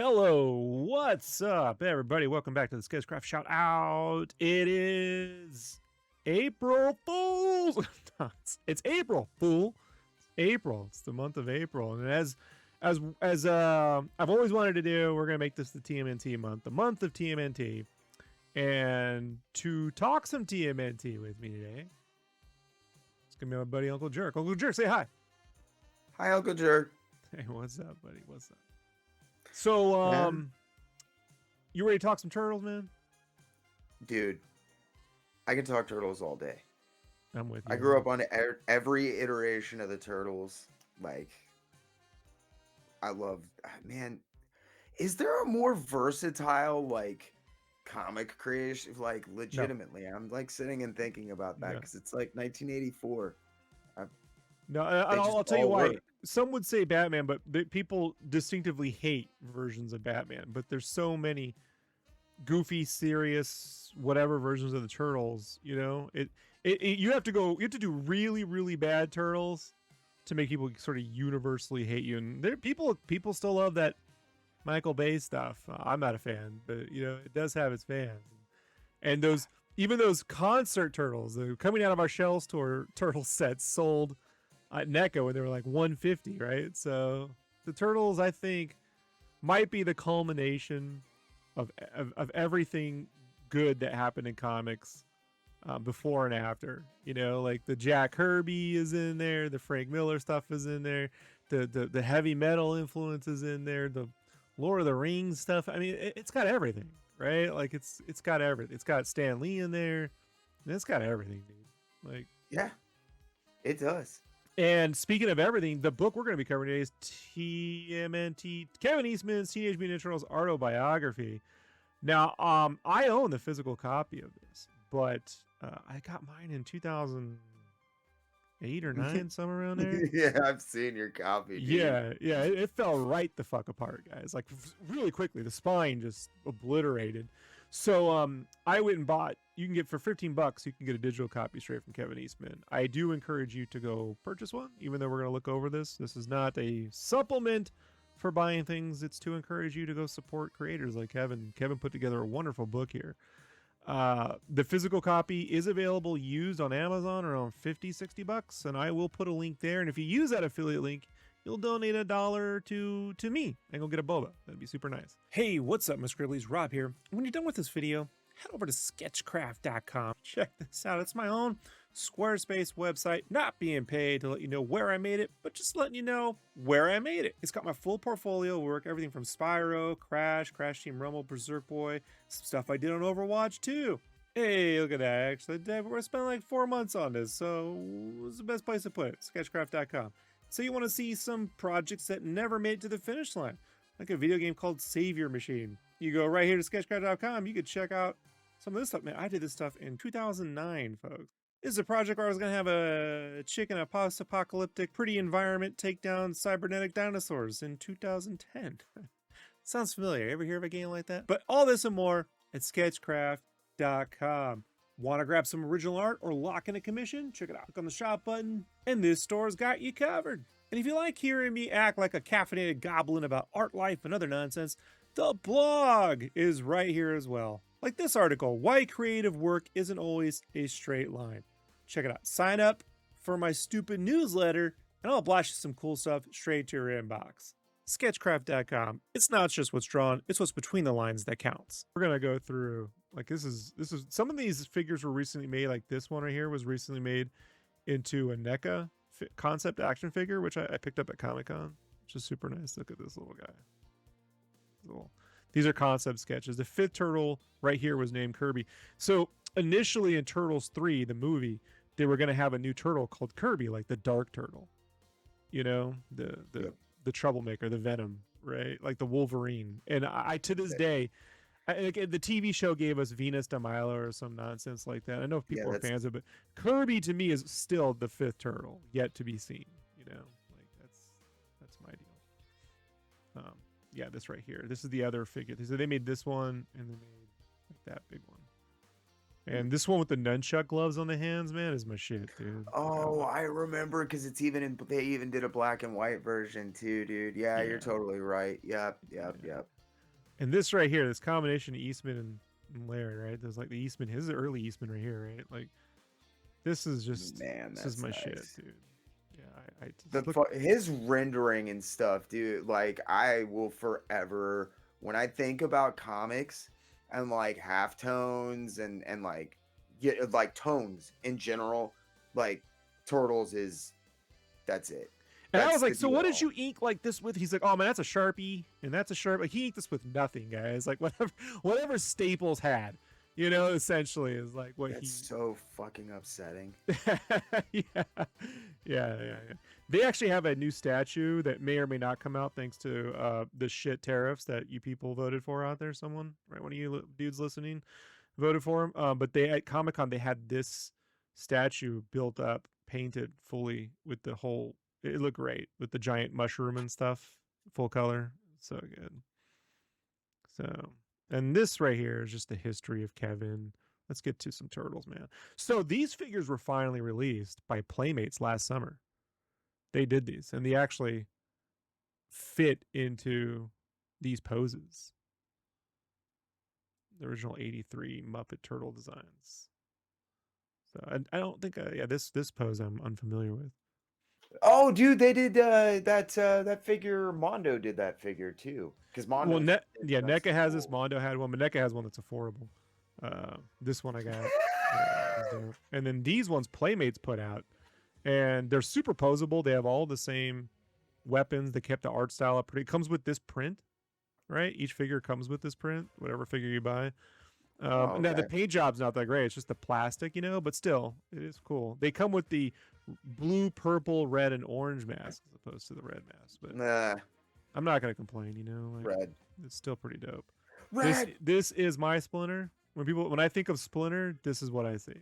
Hello, what's up, everybody? Welcome back to the Sketchcraft Shout-Out. It is April Fool's. No, it's April, fool. April. It's the month of April, and as I've always wanted to do, we're gonna make this the TMNT month, the month of TMNT. And to talk some TMNT with me today, it's gonna be my buddy Uncle Jerk. Uncle Jerk, say hi. Hi, Uncle Jerk. Hey, what's up, buddy? What's up? So, Man, you ready to talk some turtles, man? dude, I can talk turtles all day. I'm with you. I grew up on every iteration of the turtles. Like, I love, man, is there a more versatile, like, comic creation? Like, No, legitimately, I'm like sitting and thinking about that no, because it's like 1984. Uh, no. they just I'll tell you all why. work. Some would say Batman, but people distinctively hate versions of Batman. But there's so many goofy, serious, whatever versions of the turtles. You know, you have to go. You have to do really, really bad turtles to make people sort of universally hate you. And there, people still love that Michael Bay stuff. I'm not a fan, but you know, it does have its fans. And those, even those concert turtles, the coming out of our shell store turtle sets sold at NECA when they were like 150, right? So the turtles, I think, might be the culmination of everything good that happened in comics, before and after. You know, like the Jack Kirby is in there, the Frank Miller stuff is in there, the heavy metal influence is in there, the Lord of the Rings stuff. I mean, it's got everything, right? Like it's got everything. It's got Stan Lee in there, and it's got everything, dude. Like, Yeah, it does. and speaking of everything, the book we're going to be covering today is TMNT Kevin Eastman's Teenage Mutant Ninja Turtles Autobiography. Now, I own the physical copy of this, but I got mine in 2008 or 9, somewhere around there. Yeah, I've seen your copy, dude. Yeah, it fell right the fuck apart, guys. Like really quickly, the spine just obliterated. So I went and bought. You can get for $15. You can get a digital copy straight from Kevin Eastman. I do encourage you to go purchase one, even though we're going to look over this. This is not a supplement for buying things. It's to encourage you to go support creators like Kevin. Kevin put together a wonderful book here. The physical copy is available used on Amazon around $50-$60, and I will put a link there. And if you use that affiliate link, you'll donate $1 to me and go get a boba. That'd be super nice. Hey, what's up, my Scribblies? Rob here. When you're done with this video, head over to sketchcraft.com. Check this out. It's my own Squarespace website, not being paid to let you know where I made it, but just letting you know where I made it. It's got my full portfolio of work, everything from Spyro, Crash Team Rumble, Berserk Boy, some stuff I did on Overwatch too. Hey, look at that. Actually, we're spending like 4 months on this, so it's the best place to put it, sketchcraft.com. So you want to see some projects that never made it to the finish line, like a video game called Savior Machine. You go right here to sketchcraft.com, you could check out some of this stuff. Man, I did this stuff in 2009, folks. This is a project where I was going to have a chick in a post-apocalyptic pretty environment take down cybernetic dinosaurs in 2010. Sounds familiar. Ever hear of a game like that? But all this and more at sketchcraft.com. Want to grab some original art or lock in a commission? Check it out. Click on the shop button, and this store's got you covered. And if you like hearing me act like a caffeinated goblin about art life and other nonsense, the blog is right here as well. Like this article, Why Creative Work Isn't Always a Straight Line. Check it out. Sign up for my stupid newsletter, and I'll blast you some cool stuff straight to your inbox. Sketchcraft.com. It's not just what's drawn, it's what's between the lines that counts. We're gonna go through, like, this is some of these figures were recently made. Like this one right here was recently made into a NECA concept action figure, which I picked up at Comic-Con, which is super nice. Look at this little guy. These are concept sketches. The fifth turtle right here was named Kirby. So initially in Turtles 3, the movie, they were going to have a new turtle called Kirby, like the Dark Turtle. You know, the troublemaker, the Venom, right? Like the Wolverine. And I to this day, the TV show gave us Venus de Milo or some nonsense like that. I know people are fans of it. Kirby to me is still the fifth turtle, yet to be seen. You know, like that's my deal. Yeah, this right here. This is the other figure. So they made this one, and they made like that big one. And this one with the nunchuck gloves on the hands, man, is my shit, dude. Oh, I remember because it's even they even did a black and white version too, dude. Yeah, Yeah, you're totally right. Yep. yeah. And this right here, this combination of Eastman and Larry, right? There's like the Eastman, his early Eastman right here, right? Like this is just Man, this is that's my shit, nice. dude. Yeah, I just look. His rendering and stuff, dude. Like I will forever when I think about comics and like halftones and like like tones in general, like Turtles is that's it. And I That's was the like, so deal what did all. you ink like this with? He's like, oh man, that's a Sharpie and that's a Sharpie. Like, he inked this with nothing, guys. Like whatever Staples had, essentially is like what That's he. so fucking upsetting. Yeah. They actually have a new statue that may or may not come out thanks to the shit tariffs that you people voted for out there. Someone, right? One of you dudes listening voted for him. But they at Comic-Con they had this statue built up, painted fully with the whole. It looked great with the giant mushroom and stuff, full color. So good. So, and this right here is just the history of Kevin. Let's get to some turtles, man. So these figures were finally released by Playmates last summer. They did these, and they actually fit into these poses. The original '83 Muppet Turtle designs. So I don't think, this pose I'm unfamiliar with. Oh, dude, they did that figure. Mondo did that figure too, because Well, Mondo. NECA has this. Mondo had one, but NECA has one that's affordable. This one I got. And then these ones Playmates put out, and they're super posable. They have all the same weapons. They kept the art style up. It comes with this print, right? Each figure comes with this print, whatever figure you buy. Oh, Now the okay. paint job's not that great. It's just the plastic, but still, it is cool. They come with the blue, purple, red, and orange mask as opposed to the red mask. But Nah, I'm not gonna complain. Like red. it's still pretty dope. Red. This is my Splinter. When I think of Splinter, this is what I see.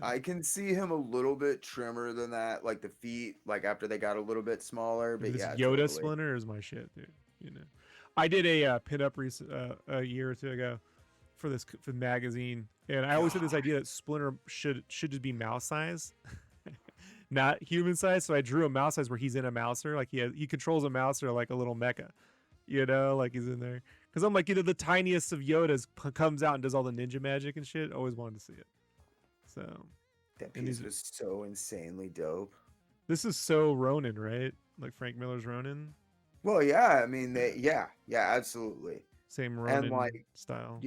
I can see him a little bit trimmer than that, like the feet, like after they got a little bit smaller. But This yeah, Yoda totally. Splinter is my shit, dude. I did a pin-up a year or two ago for the magazine, and I always had this idea that Splinter should just be mouse size, not human size. So I drew a mouse size where he's in a mouser, like he controls a mouser like a little mecha, like he's in there. Because I'm like, the tiniest of Yodas comes out and does all the ninja magic and shit. Always wanted to see it. So that piece was so insanely dope. This is so Ronin, right? Like Frank Miller's Ronin. Well, yeah, I mean, yeah, absolutely. Same Ronin And like, style.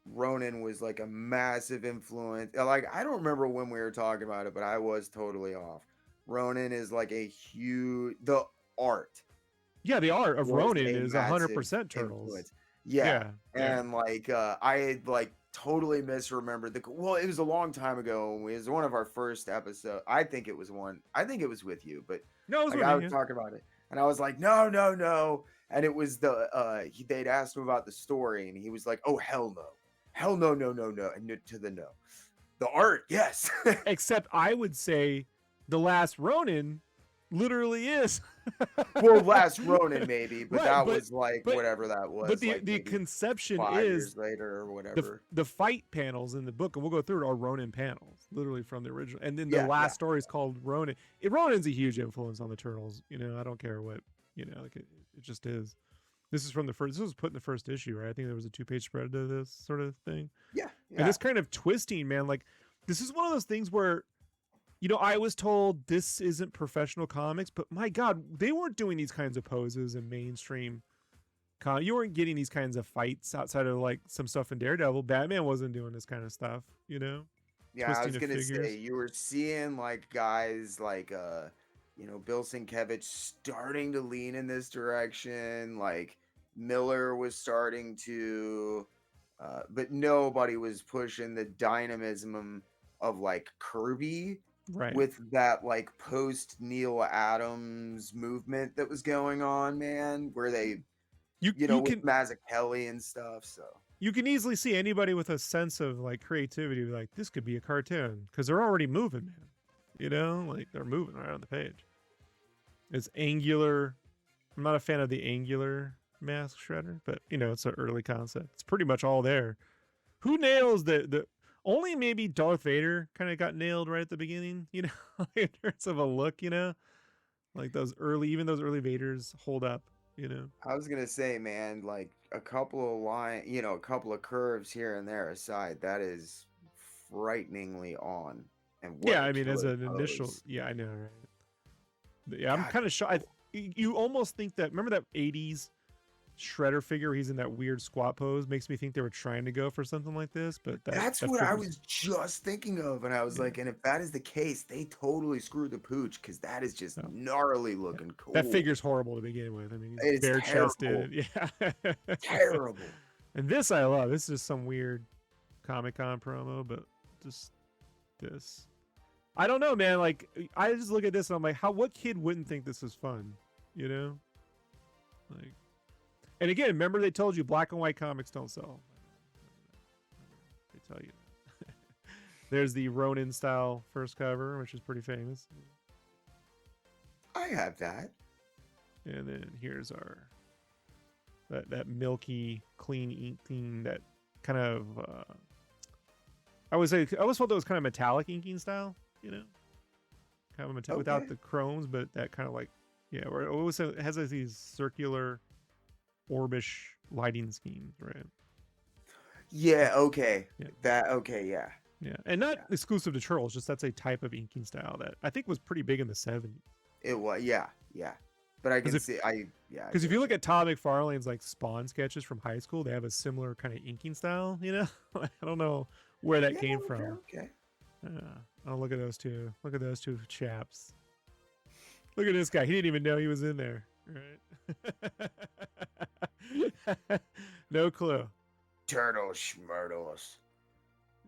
Ronin was like a massive influence. Like, I don't remember when we were talking about it, but I was totally off. Ronin is like the art. Yeah, the art of Ronin is 100% Turtles. Influence. Yeah. And like, I had like totally misremembered well, it was a long time ago. It was one of our first episodes. I think it was with you, but no, it was like, I was talking about it. And I was like, no. And it was they'd asked him about the story, and he was like, oh, hell no. Hell no. And to the no. The art, yes. Except I would say the last Ronin literally is. Well, last Ronin maybe, but was like whatever that was. But like the conception 5 is years later or whatever. The fight panels in the book, and we'll go through it, are Ronin panels, literally from the original. And then the last story is called Ronin. Ronin's a huge influence on the Turtles. I don't care what, like it just is. This was put in the first issue, right? I think there was a 2-page spread to this sort of thing. Yeah. And this kind of twisting, man, like this is one of those things where, I was told this isn't professional comics, but my God, they weren't doing these kinds of poses in mainstream. You weren't getting these kinds of fights outside of like some stuff in Daredevil. Batman wasn't doing this kind of stuff, Yeah, I was gonna say you were seeing like guys like Bill Sienkiewicz starting to lean in this direction. Like Miller was starting to, but nobody was pushing the dynamism of like Kirby. Right. With that like post Neil Adams movement that was going on, man, where they with Mazzucchelli and stuff. So you can easily see anybody with a sense of like creativity like this could be a cartoon because they're already moving, man. Like they're moving right on the page. It's angular. I'm not a fan of the angular mask shredder, but it's an early concept. It's pretty much all there. Who nails the only maybe Darth Vader kind of got nailed right at the beginning, in terms of a look, like those early Vaders hold up. you know. I was gonna say, man, like a couple of a couple of curves here and there aside, that is frighteningly on. And what Yeah, a I mean, as killer an initial, pose. yeah, I know, right? But yeah, I'm God, kind of shocked. You almost think that. Remember that '80s Shredder figure? He's in that weird squat pose. Makes me think they were trying to go for something like this, but that's that what I figure's was just thinking of, and I was yeah. like, and if that is the case, they totally screwed the pooch because that is just So, gnarly yeah. looking That cool. figure's horrible to begin with. I mean, he's It's bare terrible, chested. Yeah. terrible. And this I love. This is just some weird Comic-Con promo, but just this. I don't know, man. Like, I just look at this and I'm like, what kid wouldn't think this is fun? You know? Like, and again, remember they told you black and white comics don't sell. They tell you that. There's the Ronin style first cover, which is pretty famous. I have that. And then here's our that milky, clean inking, that kind of I always felt it was kind of metallic inking style, you know, kind of without Okay. the chromes, but that kind of like where it always has these circular orbish lighting schemes, right? Yeah. Okay. Yeah, That. Okay. Yeah. yeah, and not Yeah. exclusive to Turtles, just that's a type of inking style that I think was pretty big in the '70s. It was. Yeah. Yeah. But I Because can see. Yeah. I if you get look you. at Todd McFarlane's like Spawn sketches from high school, they have a similar kind of inking style. You know, I don't know where that Yeah. came Okay. from. Okay. Oh, look at those two. Look at those two chaps. Look at this guy. He didn't even know he was in there. Right? No clue. Turtles, schmurtles.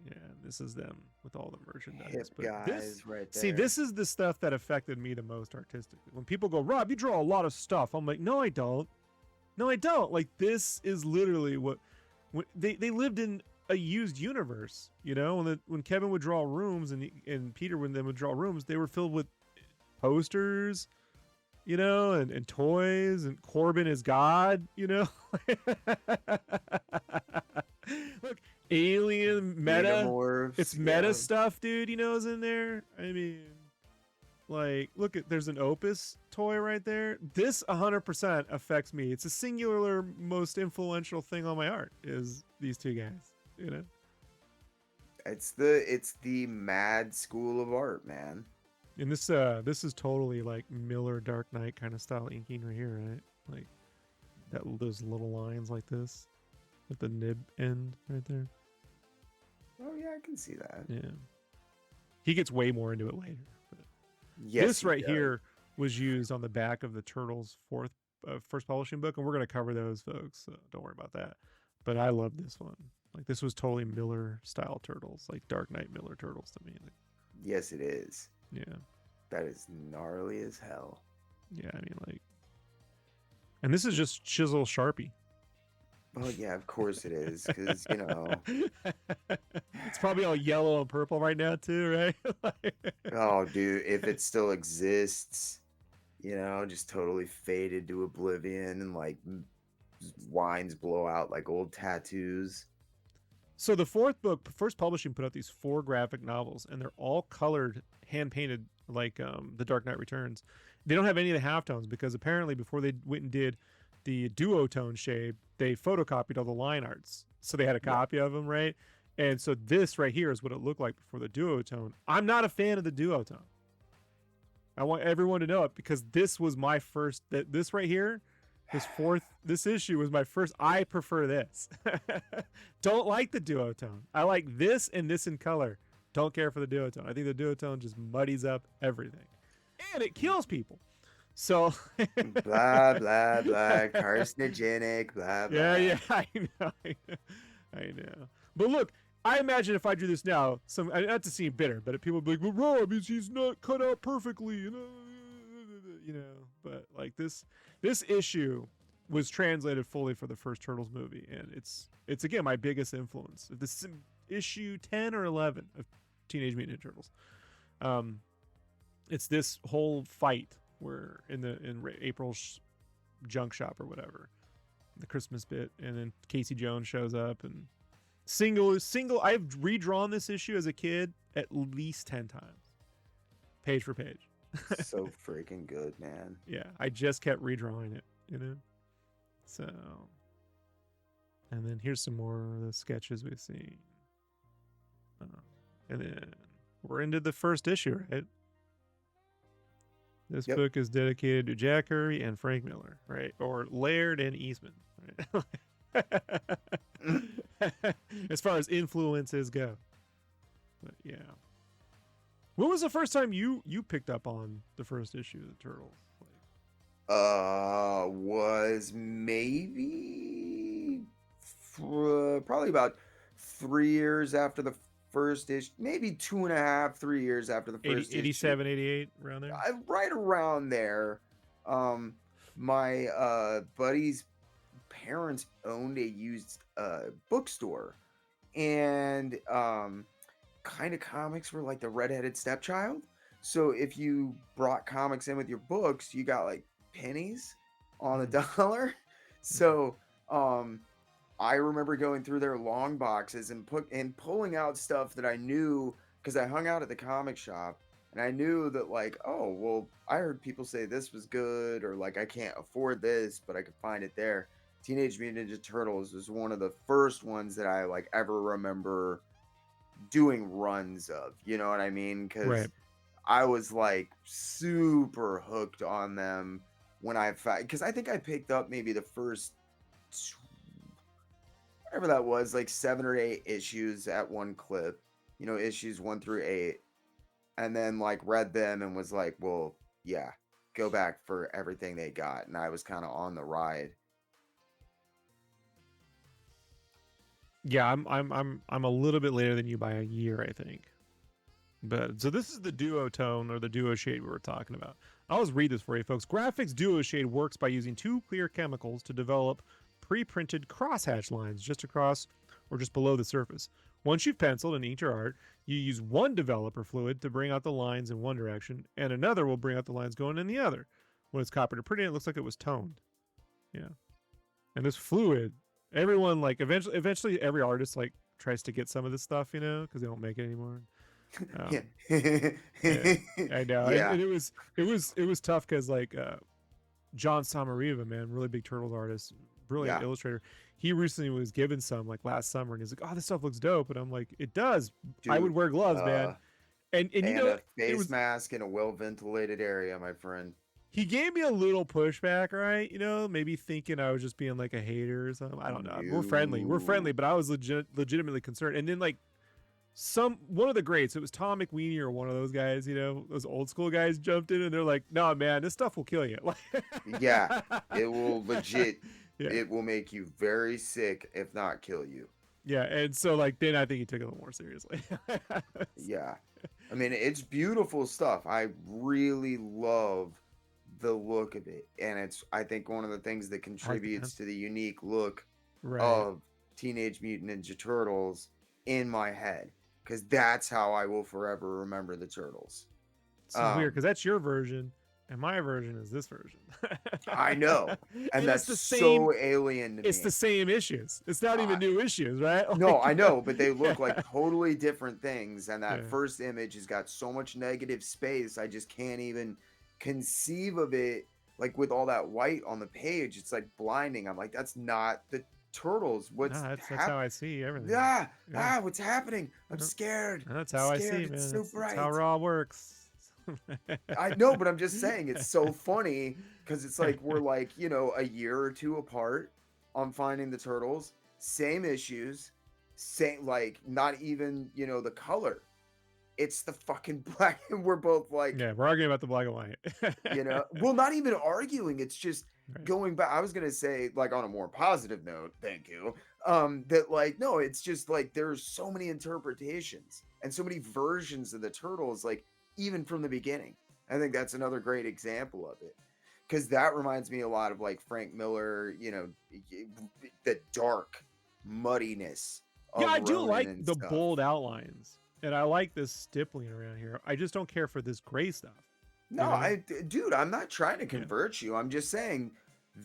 Yeah, this is them with all the merchandise. Hip But guys right see, there. this is the stuff that affected me the most artistically. When people go, Rob, you draw a lot of stuff. I'm like, no, I don't. No, I don't. Like, this is literally what they lived in a used universe. You know, when Kevin would draw rooms and Peter when they would draw rooms, they were filled with posters, you know, and toys, and Corbin is God, you know. Look, alien meta. It's Xenomorphs. meta Yeah. stuff, dude, you know, is in there. I mean, like, look at there's an Opus toy right there. This 100% affects me. It's a singular most influential thing on my art is these two guys, you know. It's the mad school of art, man. And this is totally like Miller Dark Knight kind of style inking right here, right? Like those little lines like this at the nib end right there. Oh yeah, I can see that. Yeah. He gets way more into it later. But Yes. this right here was used on the back of the Turtles first publishing book, and we're going to cover those, folks, so don't worry about that. But I love this one. Like, this was totally Miller style Turtles, like Dark Knight Miller Turtles to me. Like, Yes, it is. yeah. That is gnarly as hell. Yeah, I mean, like, and this is just chisel Sharpie. Well, yeah, of course it is, because you know. It's probably all yellow and purple right now too, right? Oh, dude, if it still exists, you know, just totally faded to oblivion, and like wines blow out like old tattoos. So the fourth book, first publishing, put out these 4 graphic novels, and they're all colored, hand painted, like The Dark Knight Returns. They don't have any of the halftones because apparently before they went and did the duotone shade, they photocopied all the line arts, so they had a copy of them, right? And so this right here is what it looked like before the duotone. I'm not a fan of the duotone. I want everyone to know it because this was my first. This right here, this issue was my first. I prefer this. Don't like the duotone. I like this and this in color. Don't care for the duotone. I think the duotone just muddies up everything, and it kills people. So Blah blah blah, carcinogenic, blah blah. yeah, I know. I know. But look, I imagine if I drew this now, not to seem bitter, but people would be like, "Well, Rob, he's not cut out perfectly," you know. But like this issue was translated fully for the first Turtles movie, and it's again my biggest influence. This is issue 10 or 11 of Teenage Mutant Ninja Turtles. It's this whole fight where in April's junk shop or whatever, the Christmas bit, and then Casey Jones shows up and single. I've redrawn this issue as a kid at least 10 times, page for page. So freaking good, man. Yeah, I just kept redrawing it, you know. So, and then here's some more of the sketches we've seen. And then we're into the first issue, right? This Yep. book is dedicated to Jack Kirby and Frank Miller, right? Or Laird and Eastman, right? As far as influences go. But yeah. When was the first time you picked up on the first issue of the Turtles? Was maybe probably about 3 years after the first issue, maybe 2.5, 3 years after the first 87, 88, around there? right around there. My buddy's parents owned a used bookstore, and kind of comics were like the redheaded stepchild. So if you brought comics in with your books, you got like pennies on the dollar. So I remember going through their long boxes and pulling out stuff that I knew, because I hung out at the comic shop, and I knew that, like, oh, well, I heard people say this was good, or like I can't afford this, but I could find it there. Teenage Mutant Ninja Turtles was one of the first ones that I like ever remember doing runs of, you know what I mean? Because Right. I was like super hooked on them when because I think I picked up maybe the first whatever that was, like 7 or 8 issues at one clip, you know, issues 1 through 8, and then like read them and was like, well, yeah, go back for everything they got. And I was kind of on the ride. Yeah, I'm a little bit later than you by a year, I think. But so this is the duotone or the duo shade we were talking about. I'll just read this for you, folks. Graphics duo shade works by using 2 clear chemicals to develop pre-printed crosshatch lines just across or just below the surface. Once you've penciled and inked your art, you use one developer fluid to bring out the lines in one direction, and another will bring out the lines going in the other. When it's copied or printed, it looks like it was toned. Yeah. And this fluid, everyone like eventually every artist like tries to get some of this stuff, you know, because they don't make it anymore. Yeah. I know. Yeah. And it was tough because like John Samariva, man, really big Turtles artist, brilliant illustrator. He recently was given some like last summer, and he's like, "Oh, this stuff looks dope," and I'm like, "It does." Dude, I would wear gloves, man. And you know, a face mask in a well ventilated area, my friend. He gave me a little pushback, right? You know, maybe thinking I was just being like a hater or something. I don't know. We're friendly, but I was legitimately concerned. And then like one of the greats, it was Tom McWeeny or one of those guys, you know, those old school guys jumped in and they're like, "No, man, this stuff will kill you." Yeah, it will legit. Yeah. It will make you very sick, if not kill you. Yeah, and so like then I think he took it a little more seriously. Yeah, I mean, it's beautiful stuff. I really love the look of it, and I think one of the things that contributes to the unique look of Teenage Mutant Ninja Turtles in my head, because that's how I will forever remember the Turtles. It's weird because that's your version and my version is this version. I know, and that's so alien to me. It's the same issues. It's not even new issues, right? Like, no, I know, but they look like totally different things, and that Yeah. first image has got so much negative space, I just can't even conceive of it. Like with all that white on the page, it's like blinding. I'm like, that's not the Turtles. That's how I see everything. What's happening? I'm scared. That's how I see, man. It's so bright. That's how Raw works. I know, but I'm just saying it's so funny because it's like we're like, you know, a year or two apart on finding the Turtles, same issues, same, like, not even, you know, the color. It's the fucking black, and we're both like, yeah, we're arguing about the black and white. you know, well, not even arguing. It's just going back. I was gonna say, like, on a more positive note, thank you. That like, no, it's just like there's so many interpretations and so many versions of the Turtles, like even from the beginning. I think that's another great example of it, because that reminds me a lot of like Frank Miller. You know, the dark muddiness. Yeah, I do like the bold outlines. And I like this stippling around here. I just don't care for this gray stuff. No, dude, I'm not trying to convert you. I'm just saying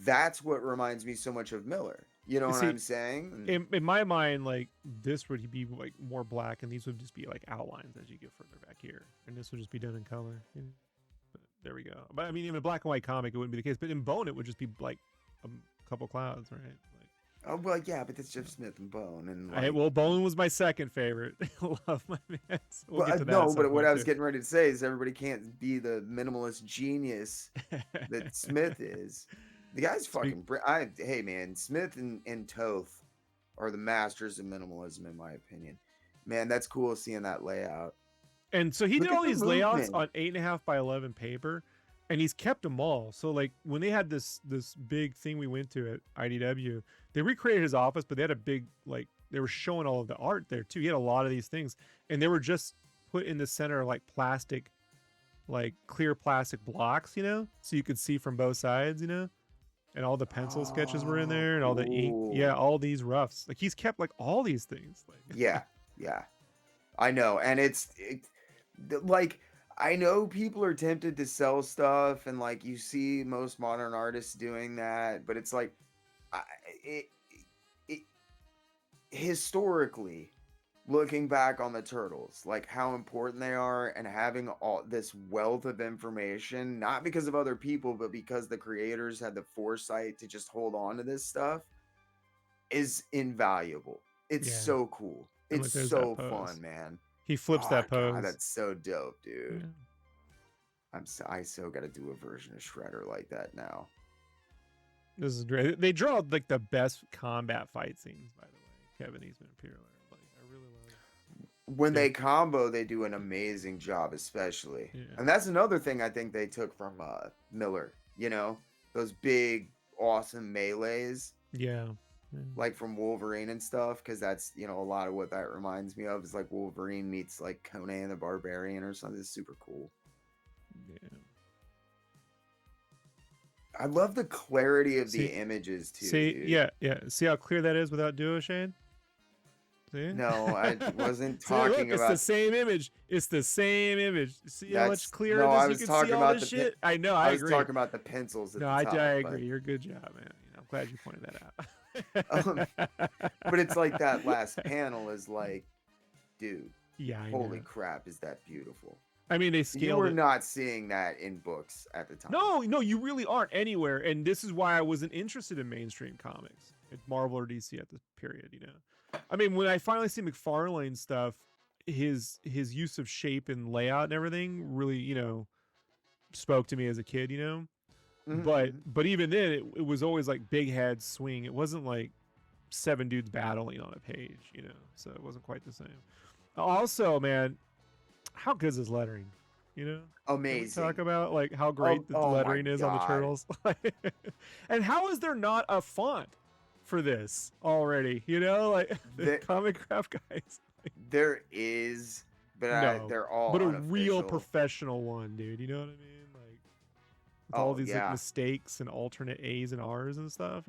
that's what reminds me so much of Miller. You know what I'm saying? In my mind, like this would be like more black, and these would just be like outlines as you get further back here, and this would just be done in color. You know? But there we go. But I mean, in a black and white comic, it wouldn't be the case. But in Bone, it would just be like a couple clouds, right? Like, Oh well, yeah, but that's Jeff Smith and Bone, and like, well, Bone was my second favorite. Love my man. So we'll well, get to that. At no, some but what point I was too. getting ready to say is everybody can't be the minimalist genius that Smith is. The guy's Speak, fucking. Hey man, Smith and Toth are the masters of minimalism, in my opinion. Man, that's cool seeing that layout. and so he did Look at all the these layouts movement. on 8.5 by 11 paper, and he's kept them all. So like when they had this big thing we went to at IDW, they recreated his office, but they had a big like they were showing all of the art there too. He had a lot of these things, and they were just put in the center like plastic, like clear plastic blocks, so you could see from both sides, and all the pencil sketches were in Oh, there and all the ink. Yeah, cool. all these roughs. Like he's kept like all these things. Like Yeah, yeah. I know, and like I know people are tempted to sell stuff, and like you see most modern artists doing that, but it's like, I, it, it historically, looking back on the turtles, like how important they are, and having all this wealth of information, not because of other people, but because the creators had the foresight to just hold on to this stuff, is invaluable. It's yeah, so cool. and It's look, there's that so fun, pose. man. He flips Oh that god, pose. that's so dope, dude. Yeah. I so got to do a version of Shredder like that now. This is great. They draw like the best combat fight scenes, by the way. Kevin Eastman and Peter Laird. Like I really love When their they combo, they do an amazing job, especially. yeah. And that's another thing I think they took from Miller. Those big, awesome melees, Yeah. Yeah. like from Wolverine and stuff, because that's a lot of what that reminds me of is like Wolverine meets like Conan the Barbarian or something. It's super cool. Yeah. I love the clarity of the See, images too, see, dude. yeah, yeah. See how clear that is without duo shade? See? No, I wasn't See, look, talking it's the about same image. It's the same image. See how much that's clearer no, I this? You was can see talking all about this shit. I know, I I was agree. talking about the pencils at No, the I top, but agree. You're a good job, man. I'm glad you pointed um, that but it's like that out. last panel is like, dude, Yeah, I holy know. crap, is that beautiful? I mean, they You scaled were it. not seeing that in books at the time. No, no, you really aren't anywhere. And this is why I wasn't interested in mainstream comics, at Marvel or DC at this period. I mean, when I finally see McFarlane stuff, his use of shape and layout and everything really, spoke to me as a kid. But Mm-hmm. even then, it was always like big head swing. It wasn't like seven dudes battling on a page. So it wasn't quite the same. Also, man, how good is this lettering? Can we talk Amazing. about like how Oh, great the oh my lettering is on the god. turtles? And how is there not a font for this already? Like the There, comic craft guys. there is, but No, they're all but a real unofficial. professional one, dude. You know what I mean? Like with all Oh these like yeah, mistakes and alternate A's and R's and stuff.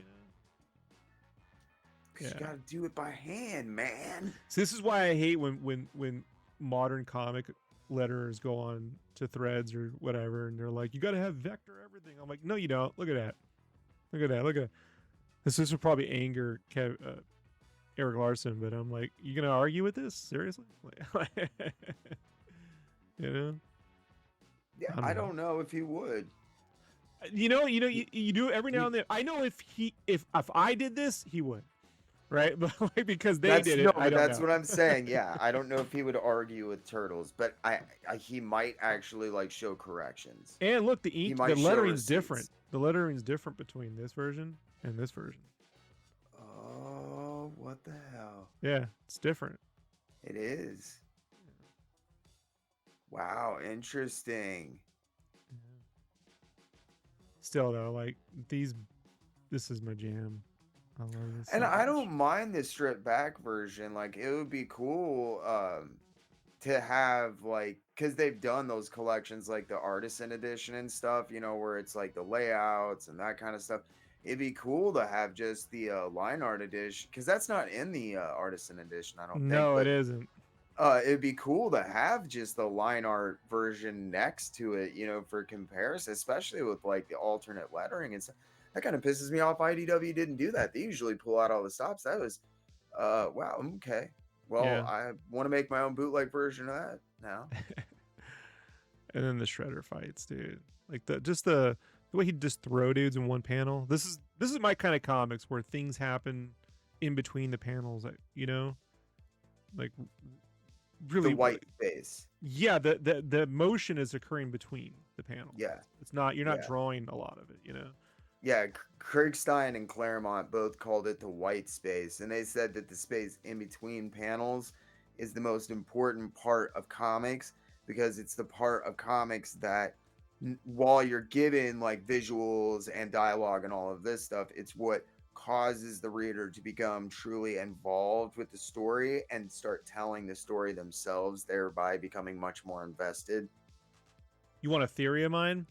because you Yeah. gotta do it by hand, man. So this is why I hate when modern comic letterers go on to Threads or whatever, and they're like, "You got to have vector everything." I'm like, "No, you don't. Look at that. Look at that. Look at that." This would probably anger Eric Larson, but I'm like, "You gonna argue with this seriously?" Like, you know, Yeah, I'm I not. don't know if he would. You do it every now He, and then. I know if I did this, he would, right? But like because they That's did no, it, I but don't that's know. what I'm saying. Yeah, I don't know if he would argue with turtles, but he might actually like show corrections. And look, He the might show lettering's different. receipts. The lettering's different between this version and this version. Oh, what the hell? Yeah, it's different. It is. Wow, interesting. Yeah. Still though, like this is my jam. I love this And so I much. don't mind the stripped back version. Like it would be cool to have like because they've done those collections like the artisan edition and stuff, where it's like the layouts and that kind of stuff. It'd be cool to have just the line art edition because that's not in the artisan edition, I don't think. No, it But isn't. it'd be cool to have just the line art version next to it, for comparison, especially with like the alternate lettering and stuff. That kind of pisses me off. IDW didn't do that. They usually pull out all the stops. That was, wow, okay. Well, Yeah. I want to make my own bootleg version of that now. And then the shredder fights, dude. Like the The way he'd just throw dudes in one panel. This is my kind of comics where things happen in between the panels. You know, like The really. white space. Yeah, the motion is occurring between the panels. Yeah. It's not you're not Yeah. drawing a lot of it. You know. Yeah, Kriegstein and Claremont both called it the white space, and they said that the space in between panels is the most important part of comics because it's the part of comics that while you're given like visuals and dialogue and all of this stuff, it's what causes the reader to become truly involved with the story and start telling the story themselves, thereby becoming much more invested. You want a theory of mine?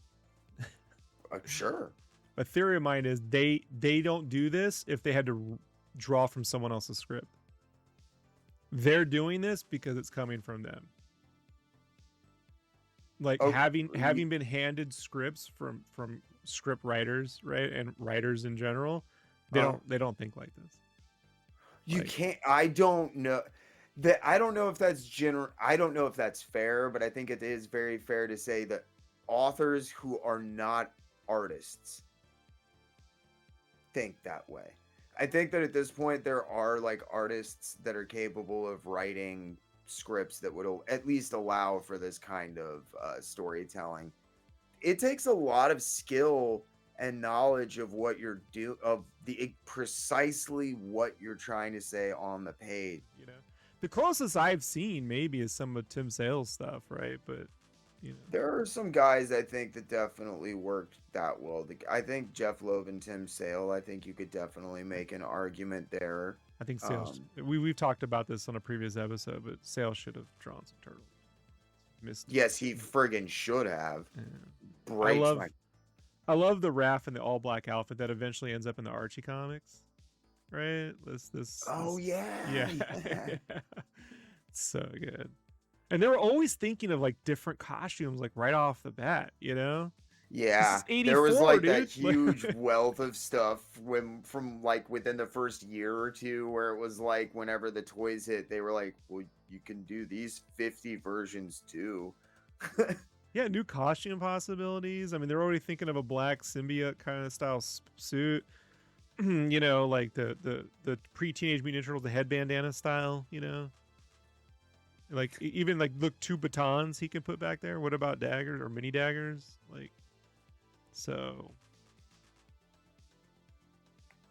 Sure. A theory of mine is they don't do this if they had to draw from someone else's script. They're doing this because it's coming from them. Like having been handed scripts from script writers, right, and writers in general, they don't think like this. You can't. I don't know that. I don't know if that's I don't know if that's fair, but I think it is very fair to say that authors who are not artists think that way. I think that at this point there are like artists that are capable of writing scripts that would at least allow for this kind of storytelling. It takes a lot of skill and knowledge of what you're precisely what you're trying to say on the page. You know, the closest I've seen maybe is some of Tim Sale's stuff, right? But you know, there are some guys I think that definitely worked that well. I think Jeff Loeb and Tim Sale, I think you could definitely make an argument there. I think Sale. We've talked about this on a previous episode, but Sale should have drawn some turtles. Missed. Yes, he friggin' should have. Yeah. I love the Raph in the all black outfit that eventually ends up in the Archie comics. Right? Yeah. It's so good. And they were always thinking of like different costumes, like right off the bat, you know? Yeah, 84, there was like dude. that huge wealth of stuff from like within the first year or two, where it was like whenever the toys hit, they were like, "Well, you can do these 50 versions too." Yeah, new costume possibilities. I mean, they're already thinking of a black symbiote kind of style suit. You know, like the pre-Teenage Mutant Ninja Turtles, the head bandana style. You know. Like even like look, 2 batons he can put back there. What about daggers or mini daggers? Like, so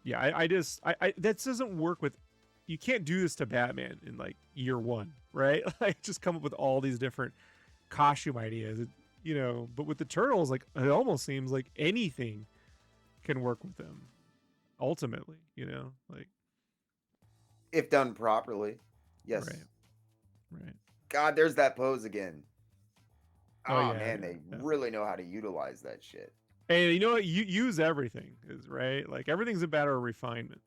yeah, I that doesn't work with. You can't do this to Batman in like year 1, right? Like just come up with all these different costume ideas, you know. But with the Turtles, like it almost seems like anything can work with them. Ultimately, you know, like if done properly, yes. Right. God, there's that pose again. Oh, yeah, man, they really know how to utilize that shit. And you know what? You use everything, is right. Like everything's a matter of refinement.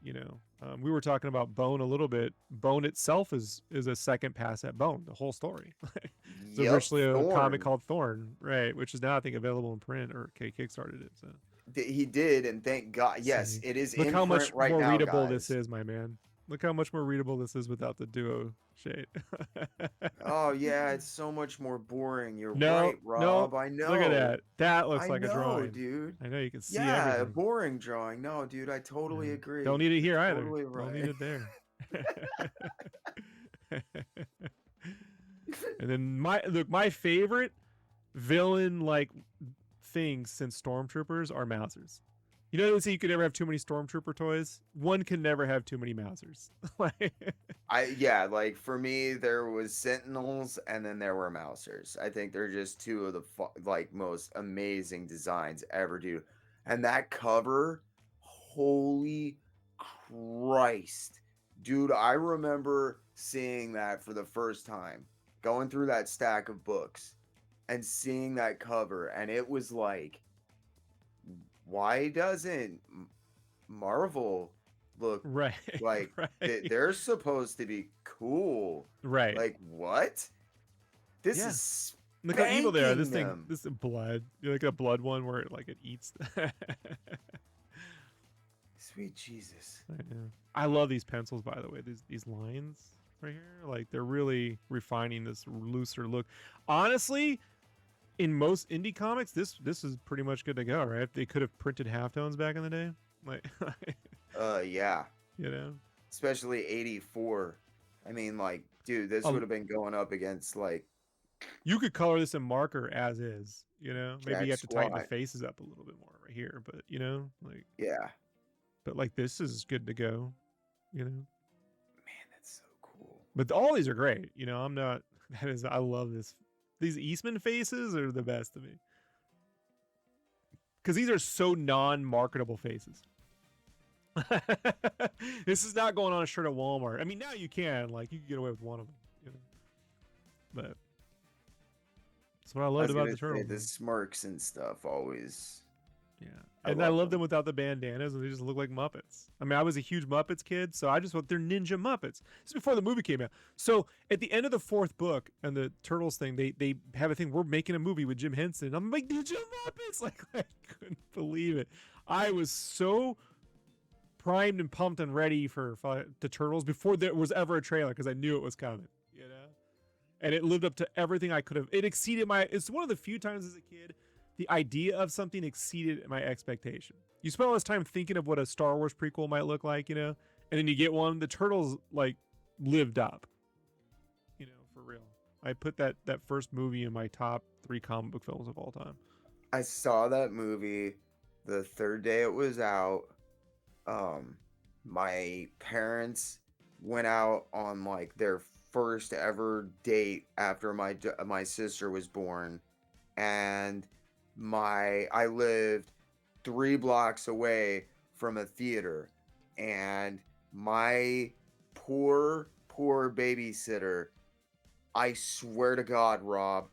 You know, we were talking about Bone a little bit. Bone itself is a second pass at Bone. The whole story. It's originally a comic called Thorn, right? Which is now I think available in print, or kickstarted it. So he did, and thank God. Yes, it is. Look how much right more now, readable guys. this is, my man. Look how much more readable this is without the duo shade. Oh yeah, it's so much more boring. You're right, Rob. I know. Look at that. That looks like a drawing, dude. I know you can see everything. everything. A boring drawing. No, dude, I totally agree. Don't need it here either. Totally right. Don't need it there. And then my favorite villain like things since Stormtroopers are Mousers. You know, they say you could never have too many Stormtrooper toys. One can never have too many Mousers. Like for me, there was Sentinels, and then there were Mousers. I think they're just two of the most amazing designs ever, dude. And that cover, holy Christ, dude! I remember seeing that for the first time, going through that stack of books, and seeing that cover, and it was like, why doesn't Marvel look like they're supposed to be cool? Right. Like what? This is look how evil they are. This is blood. You like a blood one where it eats. Sweet Jesus. I love these pencils, by the way. These lines right here, like they're really refining this looser look. Honestly, in most indie comics, this is pretty much good to go, right? They could have printed halftones back in the day, like, Yeah. you know, Especially 84. I mean, like, dude, this a, would have been going up against like you could color this in marker as is, you know. Maybe you Jack have to tighten the Squad. faces up a little bit more right here, but you know, like, Yeah. but like this is good to go, you know. Man, that's so cool. But all these are great, you know. I'm not. That is, I love this. These Eastman faces are the best to me because these are so non-marketable faces. This is not going on a shirt at Walmart. I mean, now you can, like, you can get away with one of them, you know. But that's what I I loved was about gonna the say turtles. the smirks and stuff always. Yeah, I and I love love them them. without the bandanas, and they just look like Muppets. I mean, I was a huge Muppets kid, so I just thought they're ninja Muppets. This is before the movie came out. So at the end of the fourth book and the Turtles thing, they have a thing. We're making a movie with Jim Henson. I'm like, ninja Muppets! Like, I couldn't believe it. I was so primed and pumped and ready for the Turtles before there was ever a trailer because I knew it was coming. You know, and it lived up to everything I could have. It exceeded my. It's one of the few times as a kid the idea of something exceeded my expectation. You spend all this time thinking of what a Star Wars prequel might look like, you know, and then you get one. The Turtles like lived up, you know, for real. I put that first movie in my top 3 comic book films of all time. I saw that movie the third day it was out. My parents went out on like their first ever date after my sister was born, and I lived 3 blocks away from a theater, and my poor babysitter, I swear to God, Rob,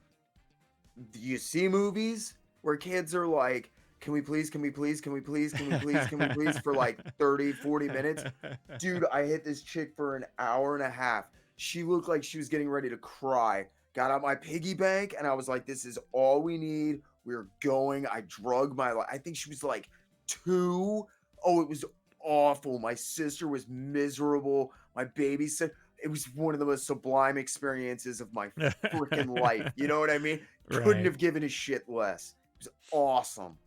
do you see movies where kids are like, can we please, can we please, can we please, can we please, can we please for like 30, 40 minutes? Dude, I hit this chick for an hour and a half. She looked like she was getting ready to cry. Got out my piggy bank and I was like, this is all we need. We're going. I drug my I think she was like 2. Oh, it was awful. My sister was miserable. My babysitter, it was one of the most sublime experiences of my freaking life. You know what I mean? Couldn't Right. have given a shit less. It was awesome.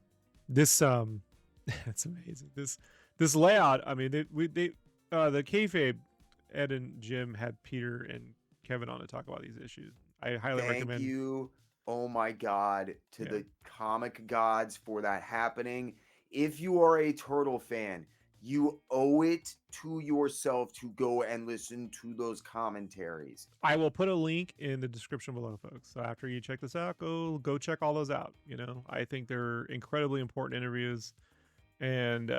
This that's amazing. This layout. I mean, the kayfabe, Ed and Jim had Peter and Kevin on to talk about these issues. I highly Thank recommend. you, oh my God, to Yeah. the comic gods for that happening. If you are a Turtle fan, you owe it to yourself to go and listen to those commentaries. I will put a link in the description below, folks. So after you check this out, go check all those out. You know, I think they're incredibly important interviews, and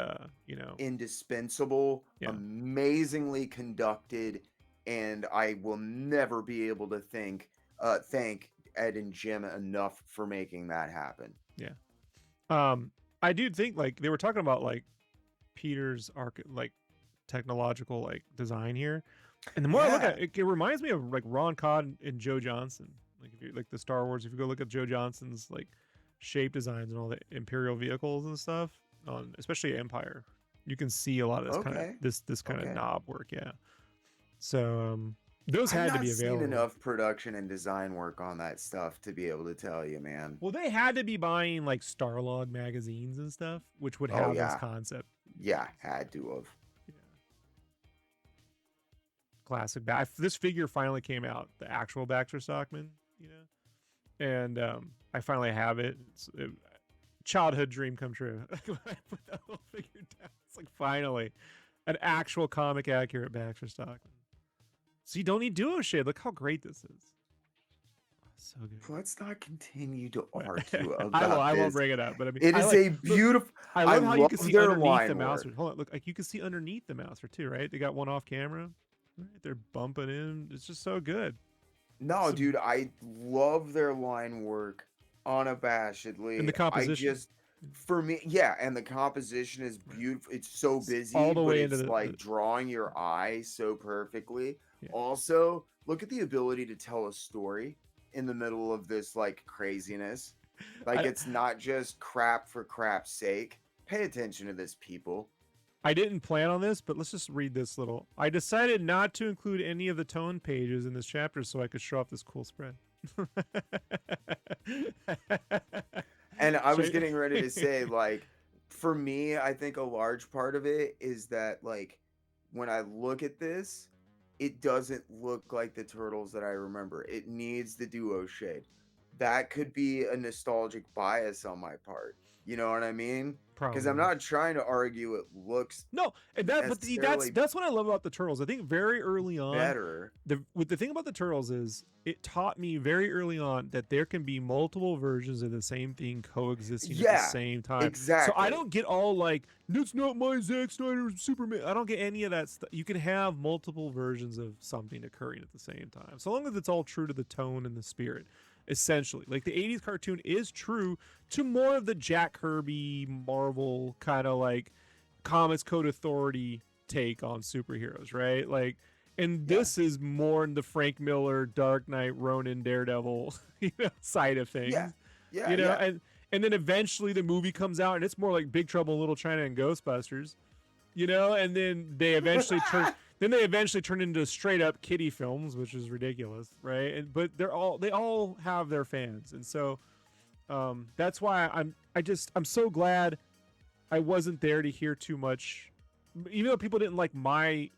you know, Indispensable, yeah, amazingly conducted, and I will never be able to thank Ed and Jim enough for making that happen. yeah. I do think like they were talking about like Peter's like technological like design here, and the more I look Yeah. at it, it reminds me of like Ron Codd and Joe Johnson. Like if you like the Star Wars, if you go look at Joe Johnson's like shape designs and all the Imperial vehicles and stuff on, especially Empire, you can see a lot of this kind of Okay. this kind of Okay. knob work. Yeah. So those I've had to not be seen available. enough production and design work on that stuff to be able to tell you, man. Well, they had to be buying like Starlog magazines and stuff, which would Oh have this yeah. concept. Yeah, had to have. Yeah. Classic. This figure finally came out, the actual Baxter Stockman, you know, and I finally have it. It's a childhood dream come true. When I put that little figure down, it's like finally an actual comic accurate Baxter Stockman. So you don't need duo shade. Look how great this is. So good. Let's not continue to argue I about won't this. bring it up, but I mean, It I is like a look, beautiful. I I love how you can love see their underneath the line mouse. work. Hold on, look, like you can see underneath the mouser too, right? They got one off camera. Right? They're bumping in. It's just so good. No, dude, I love their line work And unabashedly. the I composition. just, for me, yeah, and the composition is Right. beautiful. It's so It's busy, all the but way into it's the like drawing your eye so perfectly. yeah. Also, look at the ability to tell a story in the middle of this like craziness. Like I, it's not just crap for crap's sake. Pay attention to this, people. I didn't plan on this, but let's just read this little. I decided not to include any of the tone pages in this chapter so I could show off this cool spread. And I was Shay- getting ready to say, like, for me, I think a large part of it is that, like, when I look at this, it doesn't look like the turtles that I remember. It needs the duo shade. That could be a nostalgic bias on my part. You know what I mean? Because I'm Probably. not trying to argue it looks No, and that, but see, that's necessarily that's what I love about the turtles. I think very early on, better. the thing about the turtles is it taught me very early on that there can be multiple versions of the same thing coexisting at the Yeah, same time. So I exactly. don't get all like, that's not my Zack Snyder Superman. I don't get any of that stuff. You can have multiple versions of something occurring at the same time, so long as it's all true to the tone and the spirit. Essentially, like the 80s cartoon is true to more of the Jack Kirby Marvel kind of like Comics Code Authority take on superheroes, right? Like, and Yeah, this is more in the Frank Miller, Dark Knight, Ronin, Daredevil, side of yeah, things, yeah, yeah. and then eventually the movie comes out and it's more like Big Trouble in Little China and Ghostbusters, and then they eventually turn into straight up kiddie films, which is ridiculous, right? And but they all have their fans, and so that's why I'm so glad I wasn't there to hear too much, even though people didn't like my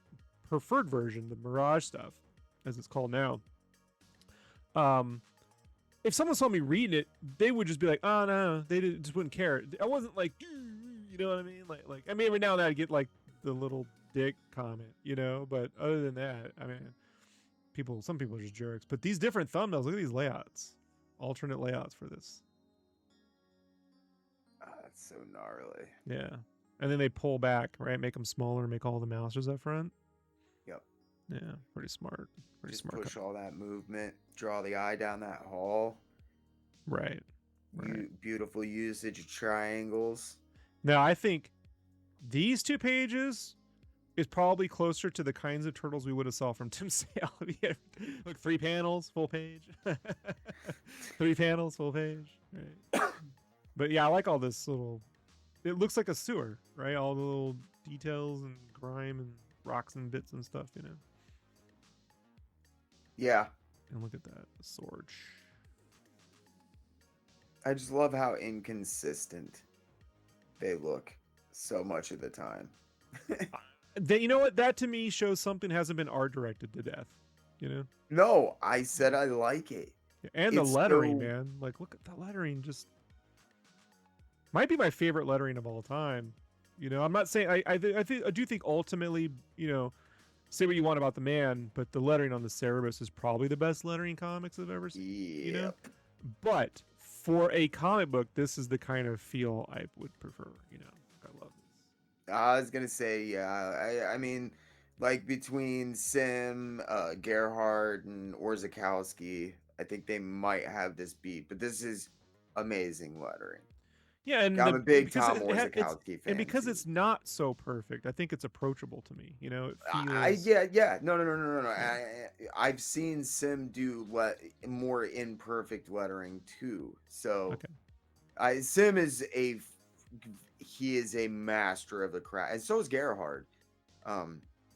preferred version, the Mirage stuff, as it's called now. Um, if someone saw me reading it, they would just be like, "Oh no," just wouldn't care. I wasn't like, you know what I mean? Like I mean, every now and then I get like the little dick comment, but other than that, I mean, some people are just jerks. But these different thumbnails, look at these layouts, alternate layouts for this. That's so gnarly. Yeah. And then they pull back, right? Make them smaller, make all the mouses up front. Yep. Yeah, pretty smart. Pretty Just smart. push all that movement, draw the eye down that hall. Right. Right. Beautiful usage of triangles. Now, I think these 2 pages is probably closer to the kinds of turtles we would have saw from Tim Sale. Look, 3 panels, full page. 3 panels, full page. Right. But yeah, I like all this little. It looks like a sewer, right? All the little details and grime and rocks and bits and stuff, Yeah. And look at that, the sword. I just love how inconsistent they look so much of the time. You know what? That to me shows something hasn't been art directed to death. No, I said I like it. And the It's lettering, so- man. Like, look at the lettering. Just might be my favorite lettering of all time. I'm not saying I do think ultimately, say what you want about the man, but the lettering on the Cerebus is probably the best lettering comics I've ever seen. Yep. But for a comic book, this is the kind of feel I would prefer. I love this. I was gonna say, yeah. I mean, like between Sim, Gerhard, and Orzakowski, I think they might have this beat, but this is amazing lettering. Yeah, and I'm a big because Tom it's Orzakowski fan. and because too. it's not so perfect, I think it's approachable to me. It feels. Yeah. No. Yeah. I've seen Sim do more imperfect lettering too. So, Okay. Sim is he is a master of the craft, and so is Gerhard,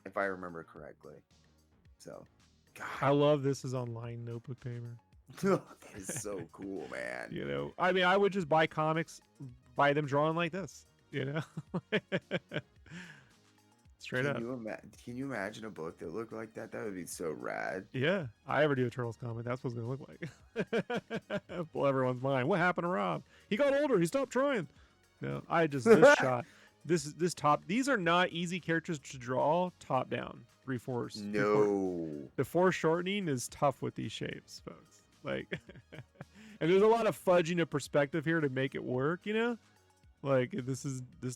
if I remember correctly. So, I God, love this is online notebook paper. that is so cool, man. I mean, I would just buy comics, buy them drawn like this. Straight up. Can you imagine a book that looked like that? That would be so rad. Yeah, I ever do a Turtles comic, that's what it's gonna look like. Blow everyone's mind. What happened to Rob? He got older. He stopped trying. No, this shot. This top. These are not easy characters to draw top down. 3/4. No. The foreshortening is tough with these shapes, folks. Like, and there's a lot of fudging of perspective here to make it work. Like this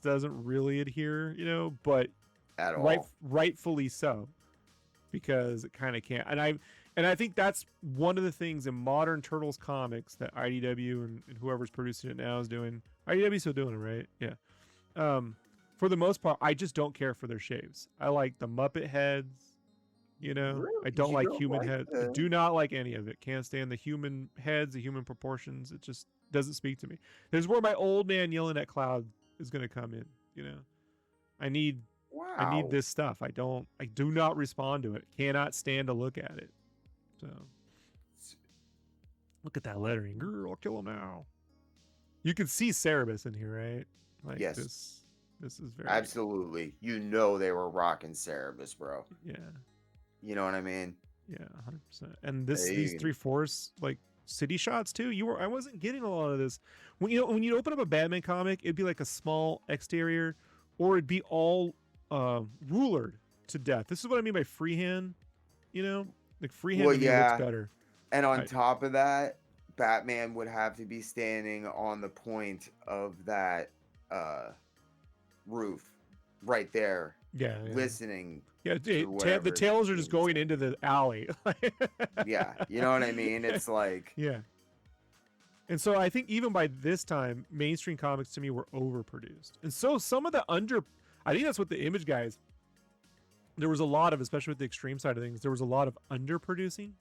doesn't really adhere. But At all. Rightfully so, because it kind of can't. And I think that's one of the things in modern Turtles comics that IDW and whoever's producing it now is doing. IDW's still doing it, right? Yeah. For the most part, I just don't care for their shapes. I like the Muppet heads. Really? I don't like human like heads. I them? do not like any of it. Can't stand the human heads, the human proportions. It just doesn't speak to me. There's where my old man yelling at Cloud is going to come in. I need Wow. this stuff. I do not respond to it. Cannot stand to look at it. So Look at that lettering. Girl, I'll kill him now. You can see Cerebus in here, right? Like Yes, this is very absolutely. You know they were rocking Cerebus, bro. yeah. You know what I mean? Yeah, 100%. And these You 3/4 like city shots too. I wasn't getting a lot of this. When you open up a Batman comic, it'd be like a small exterior, or it'd be all rulered to death. This is what I mean by freehand. You know, like freehand well, to me looks yeah. better. And on I, top of that, Batman would have to be standing on the point of that roof right there, yeah, yeah, listening yeah. to The whatever tails are just being going said. into the alley. Yeah, you know what I mean? It's like, Yeah. And so I think even by this time, mainstream comics to me were overproduced. And so some of the I think that's what the Image guys, there was a lot of, especially with the extreme side of things, there was a lot of underproducing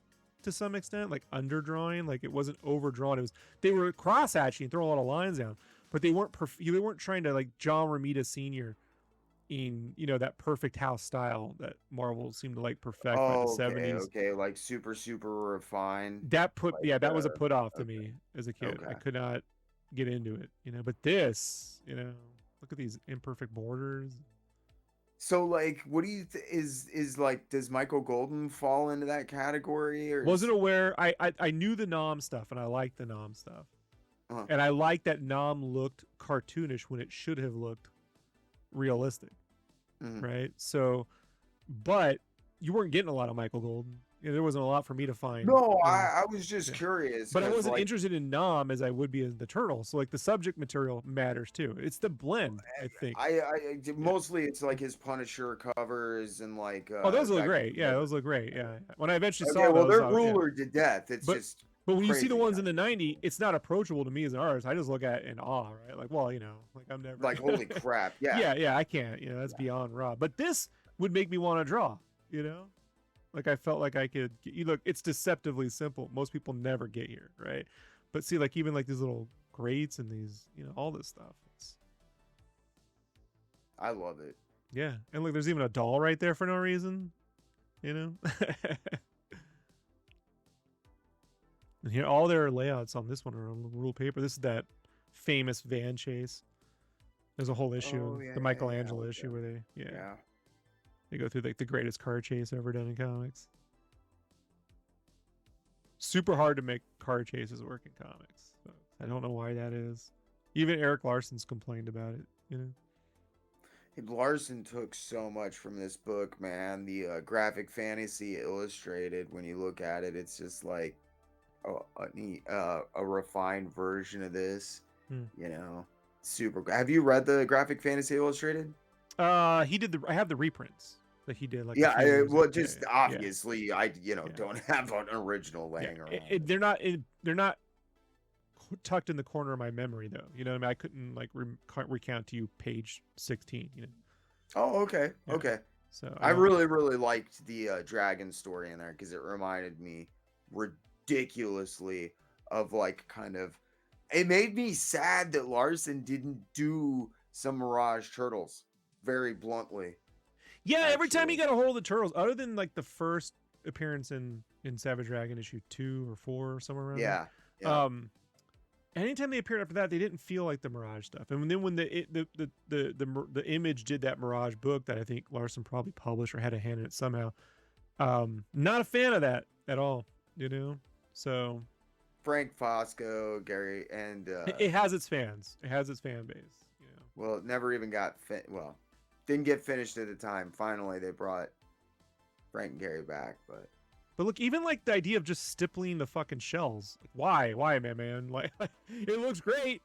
to some extent, like underdrawing. Like it wasn't overdrawn. It was, they were cross hatching and throwing a lot of lines down, but they weren't they weren't trying to like John Romita Sr. in, that perfect house style that Marvel seemed to like perfect by the oh, okay, 70s. okay, like super refined. Like, That was a put off to okay, me as a kid. I okay. could not get into it, but this, look at these imperfect borders. So, like, what do you is like? Does Michael Golden fall into that category, or Wasn't is? aware. I knew the Nom stuff, and I liked the Nom stuff, Uh, and I liked that Nom looked cartoonish when it should have looked realistic, mhm. right? So, but you weren't getting a lot of Michael Golden. There wasn't a lot for me to find. No, I was just Yeah. curious But I because, wasn't like, interested in Nom as I would be in the Turtles. So like the subject material matters too. It's the blend, I think. Yeah. mostly it's like his Punisher covers and like Oh, those look that kind great. of Yeah, stuff. those look great. Yeah. When I eventually Okay, saw well, those, they're yeah. ruler to death. It's But just when you see the crazy. ones in the '90s, it's not approachable to me as an artist. I just look at it in awe, right? Like, well, like I'm never. Like, holy crap. Yeah. Yeah, I can't. That's beyond raw. But this would make me want to draw. You know, like I felt like I could. You look, it's deceptively simple. Most people never get here, right? But see, like even like these little grates and these, all this stuff. It's I love it. yeah, and look, there's even a doll right there for no reason. You know. And here, all their layouts on this one are on rule paper. This is that famous van chase. There's a whole issue, Oh, yeah, the yeah, Michelangelo yeah. issue, where they Yeah. they go through like the greatest car chase ever done in comics. Super hard to make car chases work in comics. So I don't know why that is. Even Eric Larson's complained about it. Larson took so much from this book, man. The graphic fantasy illustrated, when you look at it, it's just like a refined version of this. Hmm. Super. Have you read the graphic fantasy illustrated? He did I have the reprints that he did like Yeah, a few years well, ago. just Yeah. obviously, I Yeah. don't have an original Yeah. laying around. They're not tucked in the corner of my memory though. You know what I mean? I couldn't like recount to you page 16. Oh, okay, Yeah. okay. So I really liked the dragon story in there because it reminded me ridiculously of like kind of. It made me sad that Larson didn't do some Mirage Turtles. Very bluntly. yeah, every time he Actually. got a hold of the turtles, other than like the first appearance in Savage Dragon issue 2 or 4 or somewhere around Yeah. there. Yeah. Anytime they appeared after that, they didn't feel like the Mirage stuff. And then when the Image did that Mirage book that I think Larson probably published or had a hand in it somehow, not a fan of that at all. So Frank Fosco, Gary, and it has its fans. It has its fan base. well, it never even got didn't get finished at the time. Finally, they brought Frank and Gary back, but look, even like the idea of just stippling the fucking shells. Like, why, man? Like, it looks great,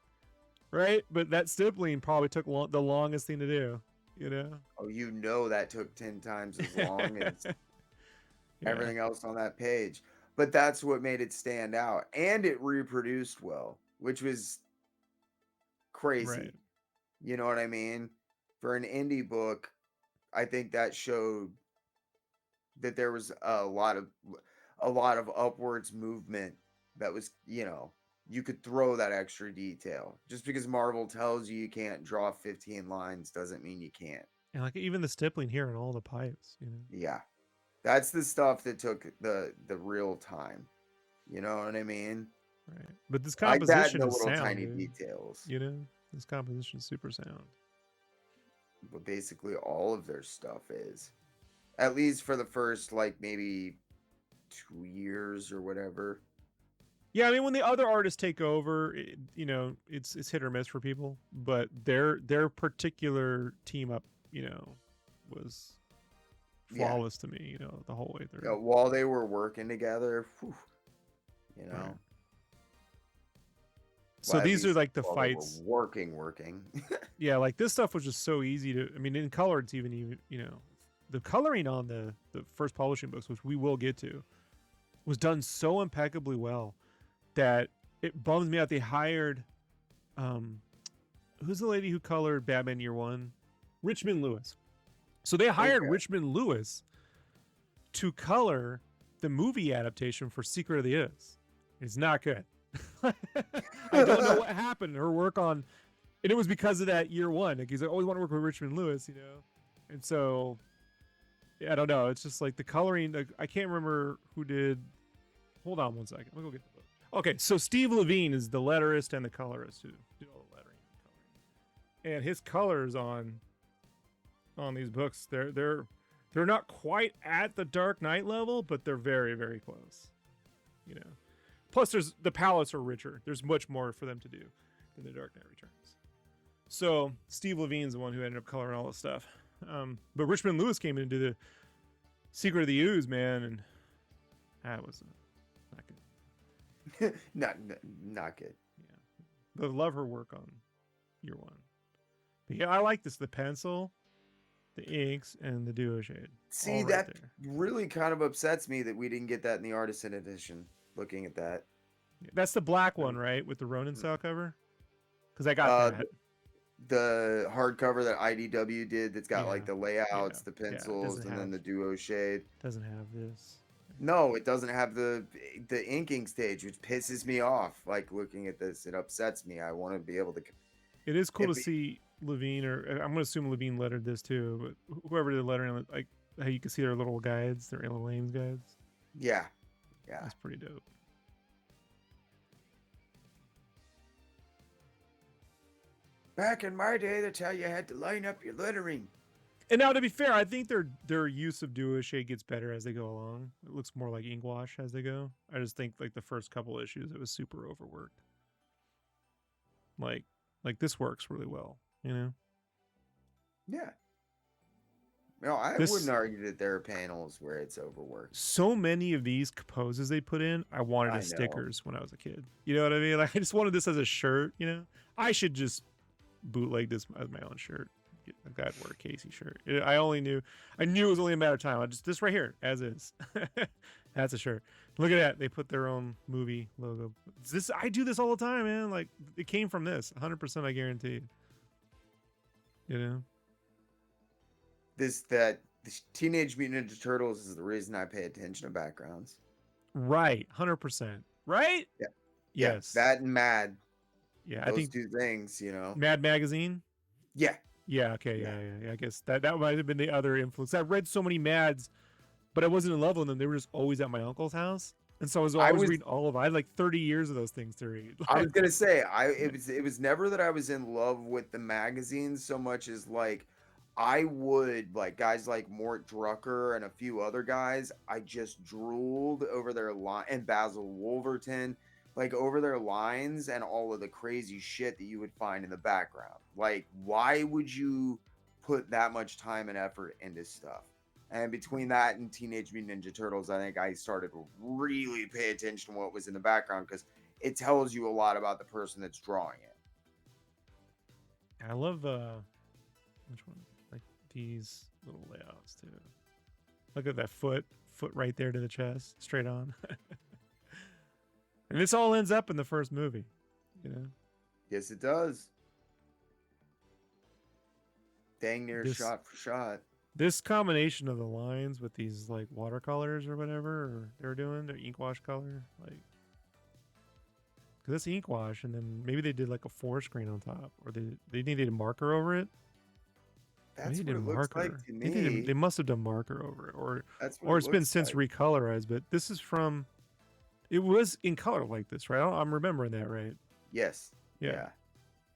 right? But that stippling probably took the longest thing to do. oh, that took 10 times as long as Yeah. everything else on that page. But that's what made it stand out, and it reproduced well, which was crazy. Right. You know what I mean? For an indie book, I think that showed that there was a lot of upwards movement that was, you could throw that extra detail. Just because Marvel tells you can't draw 15 lines doesn't mean you can't. And like even the stippling here and all the pipes. Yeah. That's the stuff that took the real time. You know what I mean? Right. But this I like that and composition the is little sound, tiny dude. details. You know, this composition is super sound. But basically, all of their stuff is, at least for the first like maybe 2 years or whatever. Yeah, I mean, when the other artists take over, you know, it's hit or miss for people. But their particular team up, you know, was Yeah. flawless to me. You know, the whole way through. While they were working together, whew, you know. Right. So Well, at these are least like the while they were fights. working. Yeah, like this stuff was just so easy to. I mean, in color, it's even you know, the coloring on the first publishing books, which we will get to, was done so impeccably well that it bums me out. They hired, who's the lady who colored Batman Year One? Richmond Lewis. So they hired Okay. Richmond Lewis to color the movie adaptation for Secret of the Ooze. It's not good. I don't know what happened. Her work on, and it was because of that Year One. Like he's like, always want to work with Richmond Lewis, you know, and so I don't know. It's just like the coloring. Like, I can't remember who did. Hold on one second. Let me go get the book. Okay, so Steve Levine is the letterist and the colorist who did all the lettering and coloring. And his colors on these books, they're not quite at the Dark Knight level, but they're very, very close. You know. Plus, the palettes are richer. There's much more for them to do than the Dark Knight Returns. So Steve Levine's the one who ended up coloring all this stuff. But Richmond Lewis came in and did the Secret of the Ooze, man, and that was not good. not good. Yeah, but I love her work on Year One. But yeah, I like this: the pencil, the inks, and the duo shade. See, right that there. really kind of upsets me that we didn't get that in the artisan edition. Looking at that, That's the black one, right, with the Ronin style cover? Because I got that. The hardcover that IDW did that's got like Yeah, the layouts, yeah, the yeah, it pencils, doesn't and then have- the duo shade. Doesn't have this. No, it doesn't have the inking stage, which pisses me off. Like looking at this, it upsets me. I want to be able to. It is cool to see Levine, or I'm going to assume Levine lettered this too, but whoever did lettering, like how you can see their little guides, their little names guides. Yeah, yeah, that's pretty dope. Back in my day, that's how you had to line up your lettering. And now, to be fair, I think their use of duo shade gets better as they go along. It looks more like ink wash as they go. I just think like the first couple issues, it was super overworked. Like this works really well, you know? Yeah. No, I wouldn't argue that there are panels where it's overworked. So many of these poses they put in, I wanted as stickers when I was a kid. You know what I mean? Like I just wanted this as a shirt, you know? I should just bootleg this as my own shirt. I've got to wear a Casey shirt. I knew it was only a matter of time. This right here, as is. That's a shirt. Look at that. They put their own movie logo. I do this all the time, man. Like it came from this, 100%. I guarantee. You know. This Teenage Mutant Ninja Turtles is the reason I pay attention to backgrounds. Right, 100%. Right? Yeah. Yes. Yeah, that and Mad. Yeah, those I think two things, you know. Mad Magazine. Yeah. Yeah. Okay. Yeah. I guess that might have been the other influence. I read so many Mads, but I wasn't in love with them. They were just always at my uncle's house, and so I was always reading all of them. I had like 30 years of those things to read. I was gonna say it was never that I was in love with the magazines so much as like I would like guys like Mort Drucker and a few other guys. I just drooled over their line, and Basil Wolverton, like over their lines and all of the crazy shit that you would find in the background. Like, why would you put that much time and effort into stuff? And between that and Teenage Mutant Ninja Turtles, I think I started to really pay attention to what was in the background because it tells you a lot about the person that's drawing it. I love which one? Like these little layouts too. Look at that foot right there to the chest, straight on. And this all ends up in the first movie, you know. Yes, it does. Dang near shot for shot. This combination of the lines with these like watercolors or whatever they're doing, their ink wash color, like, because it's ink wash, and then maybe they did like a forescreen on top, or they needed a marker over it. That's what it looks like to me. They must have done marker over it, or it's been since recolorized. But this is from It was in color like this, right? I'm remembering that right. Yes. Yeah. Yeah.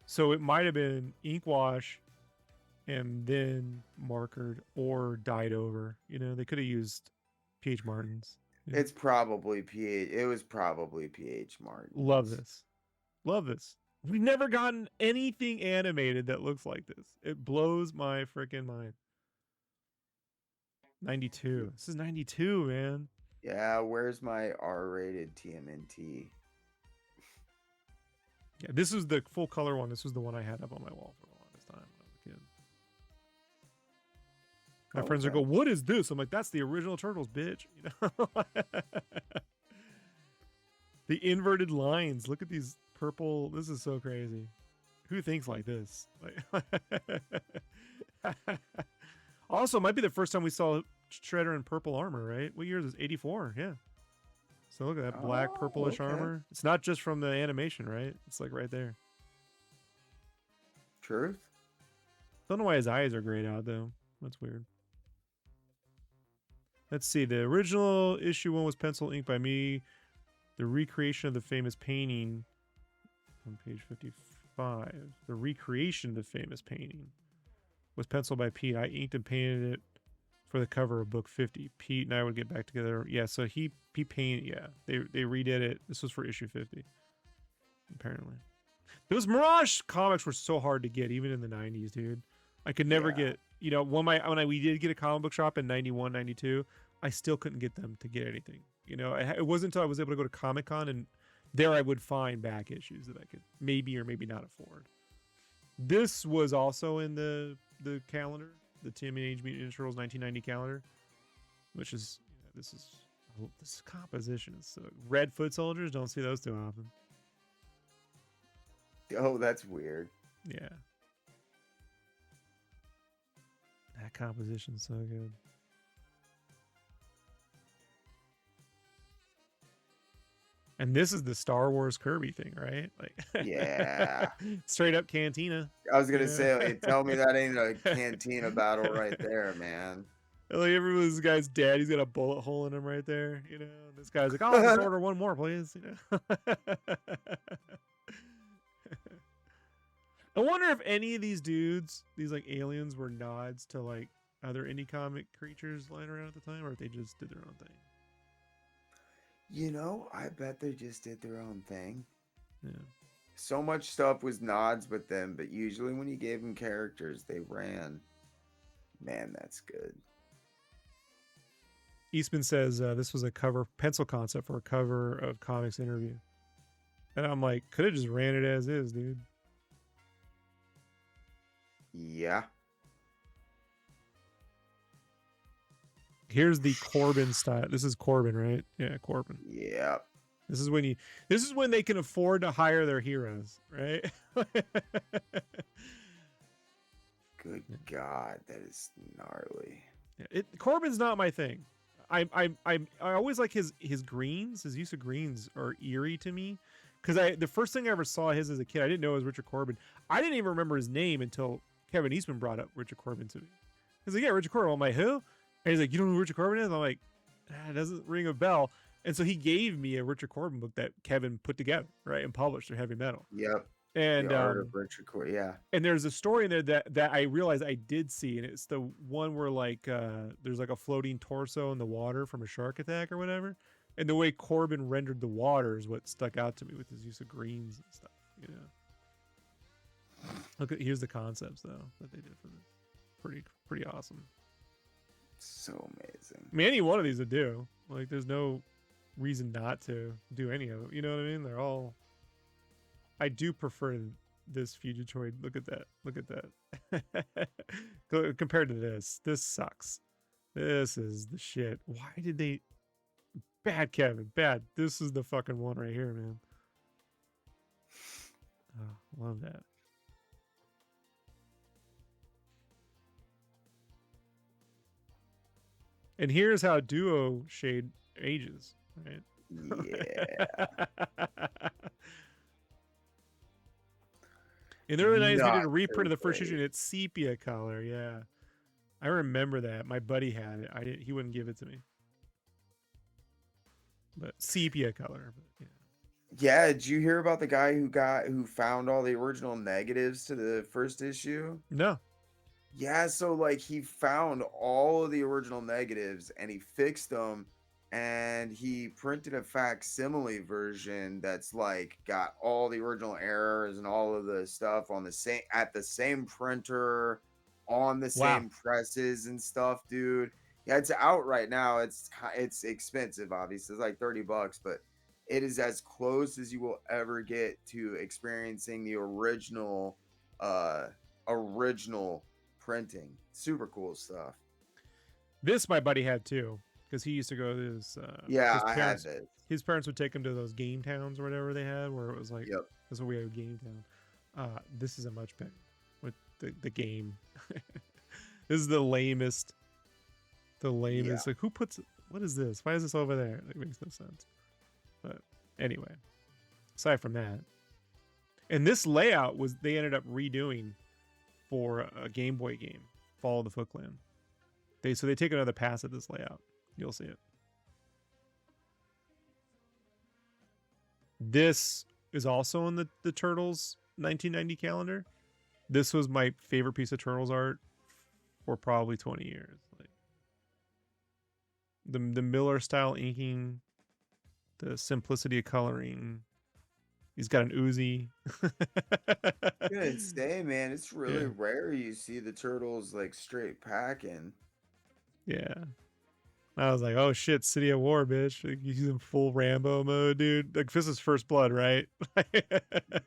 So it might have been ink wash and then markered or dyed over. You know, they could have used PH Martins. Yeah. It's probably PH. It was probably PH Love Martins. this. Love this. We've never gotten anything animated that looks like this. It blows my freaking mind. 92. This is 92, man. Yeah, where's my R-rated TMNT? Yeah, this was the full color one. This was the one I had up on my wall for the longest time when I was a kid. My friends are go, "What is this?" I'm like, "That's the original Turtles, bitch." You know, the inverted lines. Look at these purple. This is so crazy. Who thinks like this? Like, also, it might be the first time we saw Shredder in purple armor, right? What year is this? 84. Yeah. So look at that black purplish armor. It's not just from the animation, right? It's like right there. Truth. Don't know why his eyes are grayed out though. That's weird. Let's see. The original issue 1 was pencil ink by me. The recreation of the famous painting on page 55. The recreation of the famous painting was penciled by Pete. I inked and painted it for the cover of book 50. Pete and I would get back together. Yeah, so he painted. Yeah, they redid it. This was for issue 50. Apparently, those Mirage comics were so hard to get, even in the 90s, dude. I could never get. You know, when we did get a comic book shop in 91, 92, I still couldn't get them to get anything. You know, it wasn't until I was able to go to Comic-Con and there I would find back issues that I could maybe or maybe not afford. This was also in the calendar, the Teenage Mutant Ninja Turtles 1990 calendar, which is, this composition is so red foot soldiers. Don't see those too often. Oh, that's weird. Yeah. That composition's so good. And this is the Star Wars Kirby thing, right? Like, yeah, straight up Cantina. I was gonna say, like, tell me that ain't a Cantina battle right there, man. Like this guy's dad, he's got a bullet hole in him right there, you know. And this guy's like, "Oh, just order one more, please." You know. I wonder if any of these dudes, these like aliens, were nods to like other indie comic creatures lying around at the time, or if they just did their own thing. You know, I bet they just did their own thing. Yeah. So much stuff was nods with them, but usually when you gave them characters, they ran. Man, that's good. Eastman says this was a pencil concept for a cover of Comics Interview. And I'm like, could have just ran it as is, dude. Yeah. Here's the Corbin style. This is Corbin, right? Yeah, Corbin. Yeah. This is when they can afford to hire their heroes, right? Good God, that is gnarly. Corbin's not my thing. I always like his greens. His use of greens are eerie to me, because the first thing I ever saw his as a kid, I didn't know it was Richard Corbin. I didn't even remember his name until Kevin Eastman brought up Richard Corbin to me. He's like, "Yeah, Richard Corbin." I'm like, "Who?" And he's like, "You don't know who Richard Corbin is?" I'm like, "It doesn't ring a bell." And so he gave me a Richard Corbin book that Kevin put together, right, and published through Heavy Metal. Yep. And the art of Richard Corbin, yeah. And there's a story in there that I realized I did see, and it's the one where like there's like a floating torso in the water from a shark attack or whatever. And the way Corbin rendered the water is what stuck out to me with his use of greens and stuff. You know. Here's the concepts though that they did for this. Pretty awesome. So amazing. I mean, any one of these would do. Like, there's no reason not to do any of them. You know what I mean? They're all. I do prefer this Fugitoid. Look at that. Look at that. Compared to this sucks. This is the shit. Why did they? Bad, Kevin. Bad. This is the fucking one right here, man. Oh, love that. And here's how Duo Shade ages, right? Yeah. In the early 90s, we did a reprint of the first issue, and it's sepia color. Yeah, I remember that. My buddy had it. He wouldn't give it to me. but sepia color. But yeah. Yeah, did you hear about the guy who found all the original negatives to the first issue? No. Yeah, so like he found all of the original negatives and he fixed them and he printed a facsimile version that's like got all the original errors and all of the stuff on the same at the same printer on the Wow. same presses and stuff, dude. Yeah, it's out right now. It's expensive, obviously. It's like $30, but it is as close as you will ever get to experiencing the uh original printing. Super cool stuff. This my buddy had too, because he used to go to Yeah, his I had parents. this. His parents would take him to those game towns or whatever they had, where it was like, Yep. that's what we had, game town. This is a much better with the game. This is the lamest. The lamest. Yeah. Like, who puts? What is this? Why is this over there? That makes no sense. But anyway, aside from that, and this layout was they ended up redoing for a Game Boy game, Fall of the Foot Clan. They take another pass at this layout. You'll see it. This is also in the Turtles 1990 calendar. This was my favorite piece of Turtles art for probably 20 years. Like the Miller style inking, the simplicity of coloring. He's got an Uzi. Good say, man. It's really Yeah. rare you see the turtles like straight packing. Yeah. I was like, oh shit, City of War, bitch. Like, he's in full Rambo mode, dude. Like, this is First Blood, right?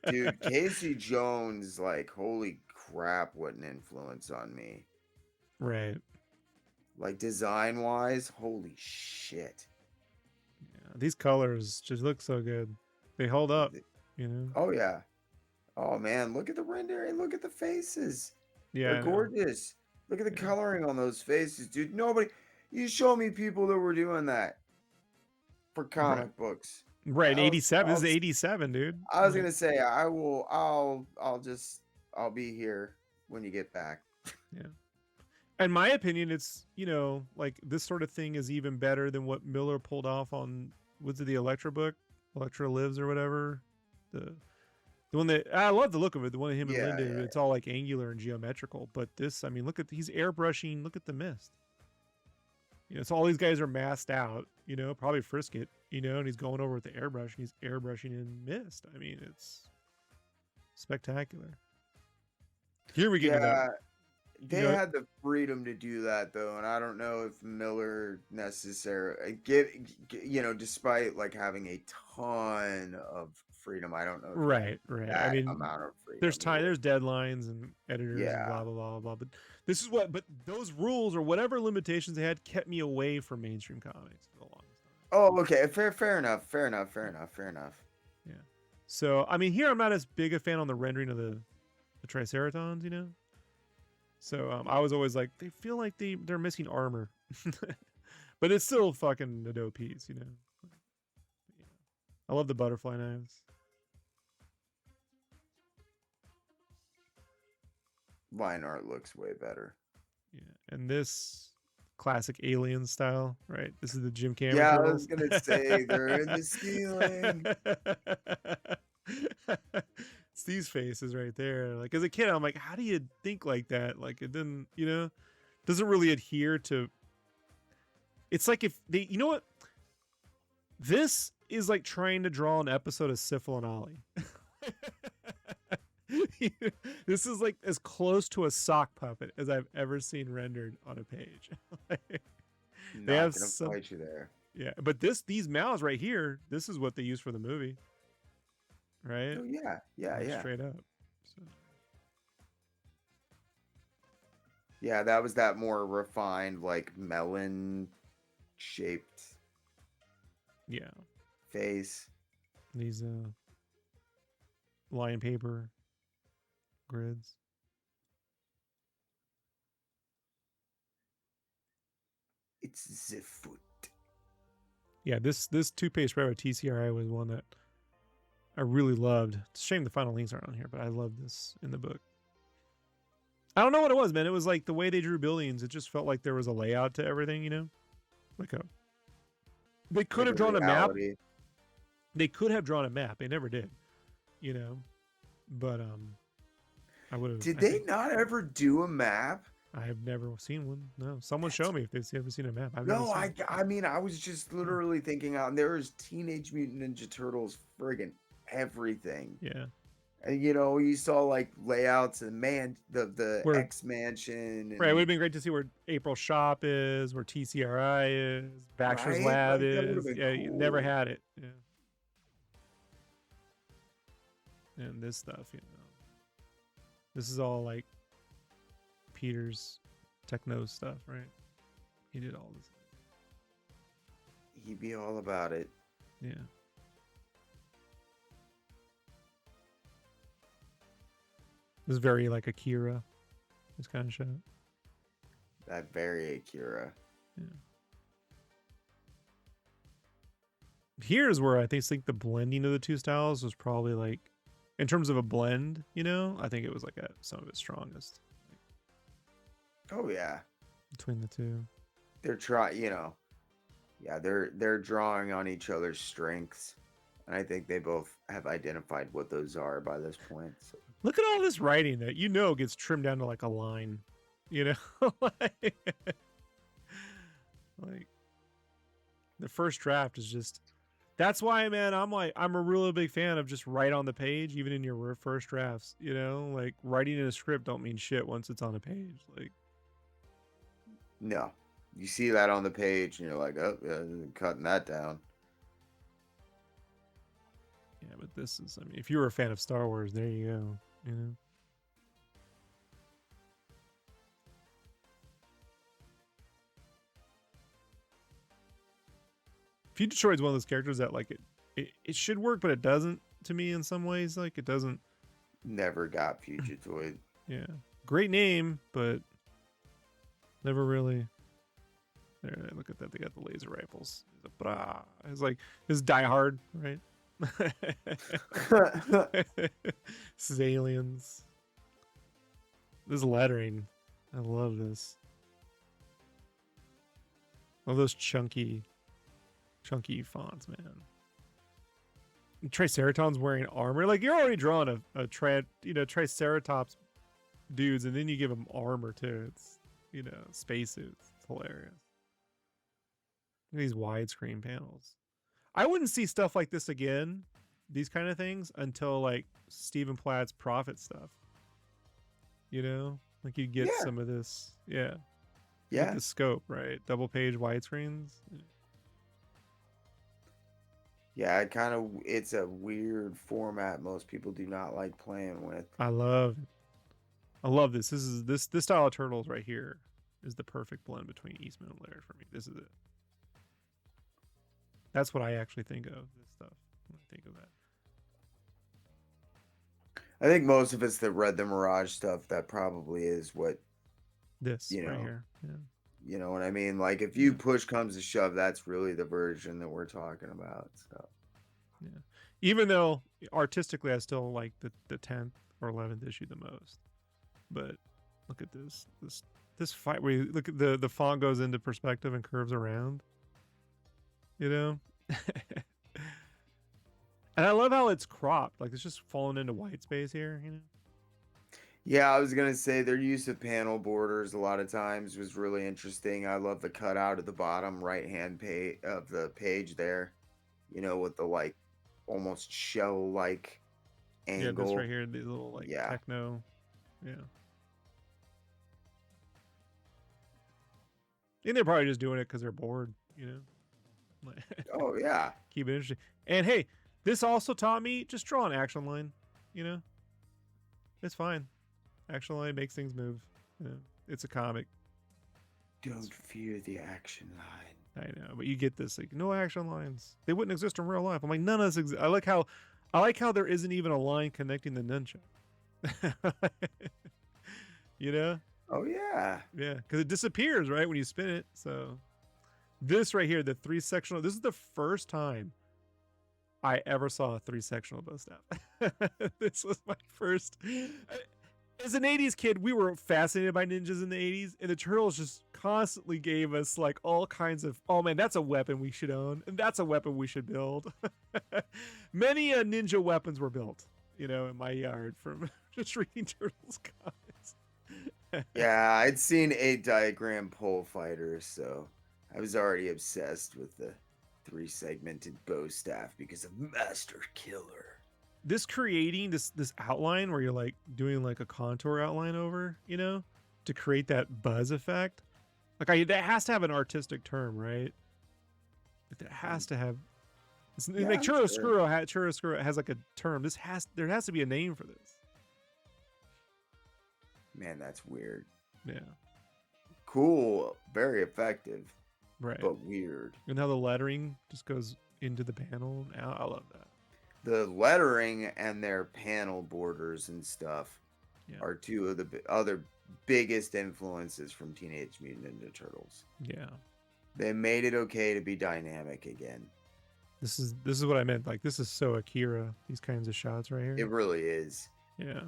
Dude, Casey Jones, like, holy crap, what an influence on me. Right. Like, design wise, holy shit. Yeah. These colors just look so good. They hold up, you know? Oh, yeah. Oh, man, look at the rendering. Look at the faces. Yeah. They're gorgeous. Look at the coloring on those faces, dude. You show me people that were doing that for comic books. Right, 87. This is 87, dude. I was gonna say I'll be here when you get back. Yeah. In my opinion, it's, like this sort of thing is even better than what Miller pulled off on, was it the Electra book? Electra Lives or whatever? The one that, I love the look of it, the one that him and Yeah, Lynn did. yeah, It's all like angular and geometrical. But this, I mean, he's airbrushing, look at the mist. So all these guys are masked out, probably Frisket, and he's going over with the airbrush and he's airbrushing in mist. I mean, it's spectacular. Here we get to that. They had the freedom to do that though, and I don't know if Miller necessarily despite like having a ton of freedom, I don't know. Right. I mean, amount of freedom. there's deadlines and editors and blah blah blah blah. But this is but those rules or whatever limitations they had kept me away from mainstream comics for the longest time. Oh, okay, fair enough. Yeah. So I mean, here I'm not as big a fan on the rendering of the Triceratons, So I was always like, they feel like they're missing armor, but it's still fucking a dope piece, Yeah. I love the butterfly knives. Line art looks way better. Yeah, and this classic alien style, right? This is the Jim Cameron. Yeah, Turtles. I was gonna say they're in the ceiling. It's these faces right there. Like as a kid, I'm like, how do you think like that? Like it didn't, doesn't really adhere to. It's like if they, what? This is like trying to draw an episode of Syphil and Ollie. This is like as close to a sock puppet as I've ever seen rendered on a page. They have some fight you there. Yeah, but these mouths right here, this is what they use for the movie. Right? Oh, yeah. Straight up. So. Yeah, that was that more refined, like melon shaped. Yeah. Face. These line paper grids. It's the foot. Yeah, this two-page spread with TCRI was one that I really loved. It's a shame the final links aren't on here, but I love this in the book. I don't know what it was, man. It was like the way they drew buildings. It just felt like there was a layout to everything, Like They could like have a drawn a map. reality. They could have drawn a map. They never did, you know. But I would have. Did they not ever do a map? I have never seen one. No, someone show me if they've ever seen a map. I've never No, seen. I mean, I was just literally thinking out, and there was Teenage Mutant Ninja Turtles, friggin' everything. Yeah. And you know, you saw like layouts and the Where X Mansion. And, right, it would have been great to see where April Shop is, where TCRI is, Baxter's right? Lab Like, that would have is. been Yeah, you never cool. had it. Yeah. And this stuff, you know. This is all like Peter's techno stuff, right? He did all this. He'd be all about it. Yeah. This is very like Akira. This kind of shit. That very Akira. Yeah. Here's where I think the blending of the two styles was probably like, in terms of a blend, you know, I think it was like at some of its strongest. Oh yeah, Between the two. they're trying. You know, yeah, they're drawing on each other's strengths, and I think they both have identified what those are by this point. So. Look at all this writing that you know gets trimmed down to like a line, you know, like the first draft is just. That's why, man, I'm a really big fan of just write on the page, even in your first drafts. You know, like writing in a script don't mean shit once it's on a page. Like, No, you see that on the page, and you're like, oh, yeah, cutting that down. yeah, but this is, I mean, if you were a fan of Star Wars, there you go. You know. Future Detroit's one of those characters that like it should work, but it doesn't to me in some ways. Like it doesn't. Never got Fugitoid. Yeah, great name, but never really. There, look at that. They got the laser rifles. It's like his Die Hard, right? This is Aliens. This lettering, I love this. All those chunky fonts, man. Triceratops wearing armor. Like you're already drawing a Triceratops dudes, and then you give them armor too. It's spacesuits. It's hilarious. Look at these widescreen panels. I wouldn't see stuff like this again, these kind of things, until like Stephen Platt's Prophet stuff. You know, like you get some of this, yeah. Yeah, the scope, right? Double page widescreens. yeah. It's a weird format. Most people do not like playing with. I love this. This style of Turtles right here is the perfect blend between Eastman and Laird for me. This is it. That's what I actually think of this stuff when I think of that. I think most of us that read the Mirage stuff, that probably is what This you know. right here. Yeah. You know what I mean? Like if you push comes to shove, that's really the version that we're talking about. So Yeah. Even though artistically I still like the 10th or 11th issue the most. But look at this fight where you look at the font goes into perspective and curves around. You know? And I love how it's cropped. Like it's just falling into white space here, you know? yeah, I was gonna say their use of panel borders a lot of times was really interesting. I love the cutout at the bottom right hand page of the page there, you know, with the like almost shell like angle. Yeah, this right here, these little like techno. Yeah. And they're probably just doing it because they're bored, you know? Oh yeah. Keep it interesting. And hey, this also taught me just draw an action line, you know? It's fine. Action line makes things move. You know, it's a comic. Don't fear the action line. I know, but you get this like no action lines. They wouldn't exist in real life. I'm like, none of this I like how there isn't even a line connecting the nunchuck. You know? Oh yeah. Yeah, because it disappears, right, when you spin it. So this right here, the 3-sectional, this is the first time I ever saw a 3-sectional bow staff. This was my first. as an 80s kid, we were fascinated by ninjas in the 80s, and the Turtles just constantly gave us like all kinds of, oh man, that's a weapon we should own, and that's a weapon we should build. Many ninja weapons were built, in my yard from just reading Turtles comics. Yeah, I'd seen 8 diagram pole fighters, so I was already obsessed with the 3-segmented bow staff because of Master Killer. This creating this outline where you're like doing like a contour outline over, to create that buzz effect. Like that has to have an artistic term, right? Like that has to have. It's Yeah, like I'm Churrascuro has like a term. There has to be a name for this. Man, that's weird. Yeah. Cool, very effective, Right. but weird. And how the lettering just goes into the panel. I love that. The lettering and their panel borders and stuff are 2 of the other biggest influences from Teenage Mutant Ninja Turtles. Yeah. They made it okay to be dynamic again. This is what I meant. Like, this is so Akira, these kinds of shots right here. It really is. Yeah.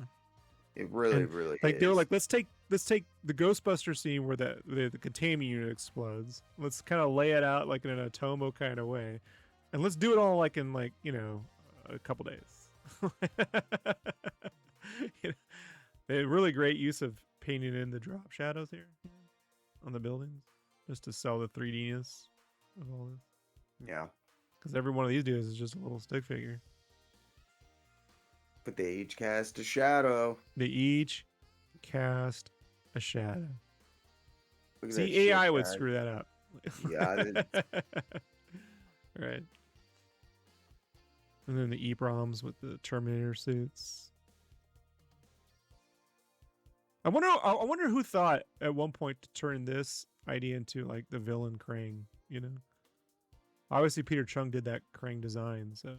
It really, really like is. They were like, let's take the Ghostbuster scene where the containment unit explodes. Let's kind of lay it out like in an Otomo kind of way. And let's do it all like in like, a couple days. They had really great use of painting in the drop shadows here on the buildings just to sell the 3Dness of all this. Yeah. Because every one of these dudes is just a little stick figure. But they each cast a shadow. They each cast a shadow. See, AI would screw that up. Yeah. Right. And then the EEPROMs with the Terminator suits. I wonder who thought at one point to turn this idea into like the villain Krang, Obviously Peter Chung did that Krang design, so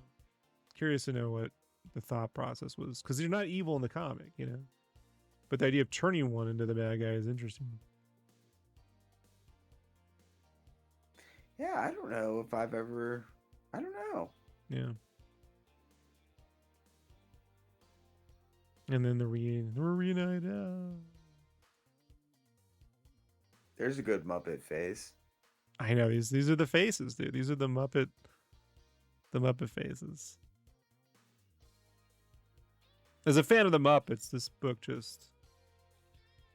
curious to know what the thought process was, because they're not evil in the comic, But the idea of turning one into the bad guy is interesting. Yeah, I don't know if I've ever. I don't know. Yeah. And then the reunited. There's a good Muppet face. I know these are the faces, dude. These are the Muppet faces. As a fan of the Muppets, this book just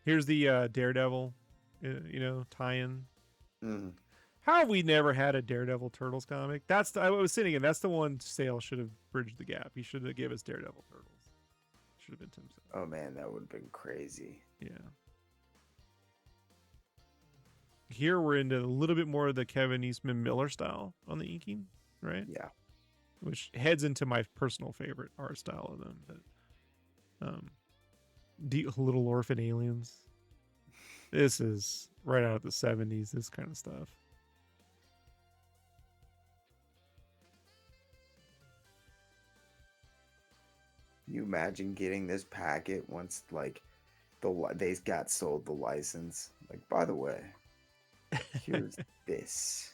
here's the Daredevil, tie-in. Mm. How have we never had a Daredevil Turtles comic? I was thinking, that's the one Sale should have bridged the gap. He should have given us Daredevil Turtles. Should have been Tim Sale. Oh man, that would have been crazy. Yeah. Here we're into a little bit more of the Kevin Eastman Miller style on the inking, right? Yeah. Which heads into my personal favorite art style of them. But Little Orphan Aliens. This is right out of the 70s, this kind of stuff. Can you imagine getting this packet once like they got sold the license? Like, by the way, here's this.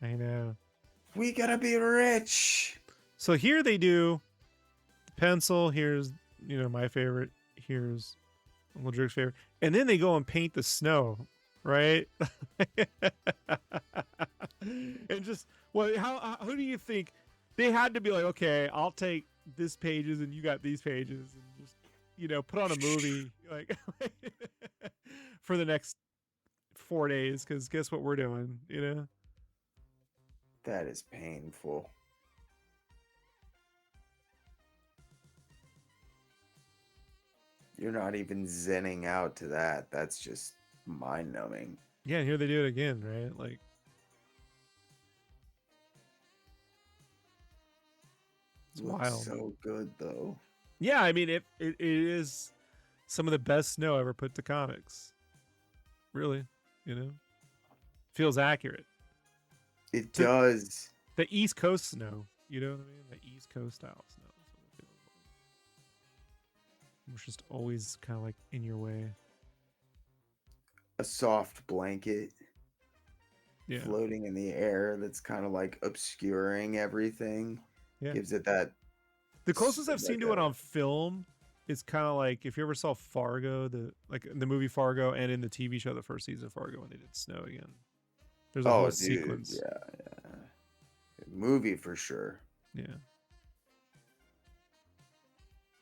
I know. We gotta be rich. So here they do the pencil. Here's my favorite. Here's Uncle Jerk's favorite. And then they go and paint the snow, right? And just who do you think they had to be like? Okay, I'll take this pages and you got these pages, and just put on a movie like for the next 4 days, because guess what we're doing, That is painful. You're not even zenning out to that. That's just mind-numbing. Yeah, and here they do it again, right? Like, it's wild. So good though. Yeah, I mean it is some of the best snow ever put to comics. Really, feels accurate. It does. The East Coast snow, you know what I mean? The East Coast style snow. That's what it feels like. It's just always kind of like in your way. A soft blanket. Yeah. Floating in the air that's kind of like obscuring everything. Yeah. Gives it that. The closest I've seen to it on film it's kind of like if you ever saw Fargo, the movie Fargo, and in the TV show, the first season of Fargo, when they did snow again. There's a Oh, whole dude, sequence. yeah. Movie for sure. Yeah.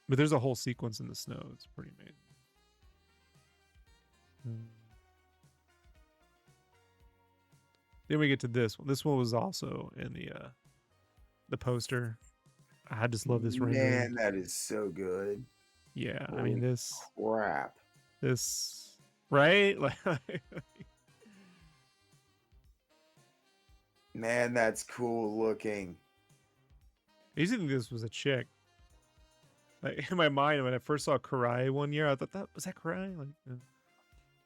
But there's a whole sequence in the snow. It's pretty amazing. Then we get to this one. This one was also in the poster. I just love this rendering. Man, that is so good. Yeah, Holy I mean this crap. This right? Like man, that's cool looking. I used to think this was a chick. Like in my mind, when I first saw Karai one year, I thought that was that Karai. Like, yeah.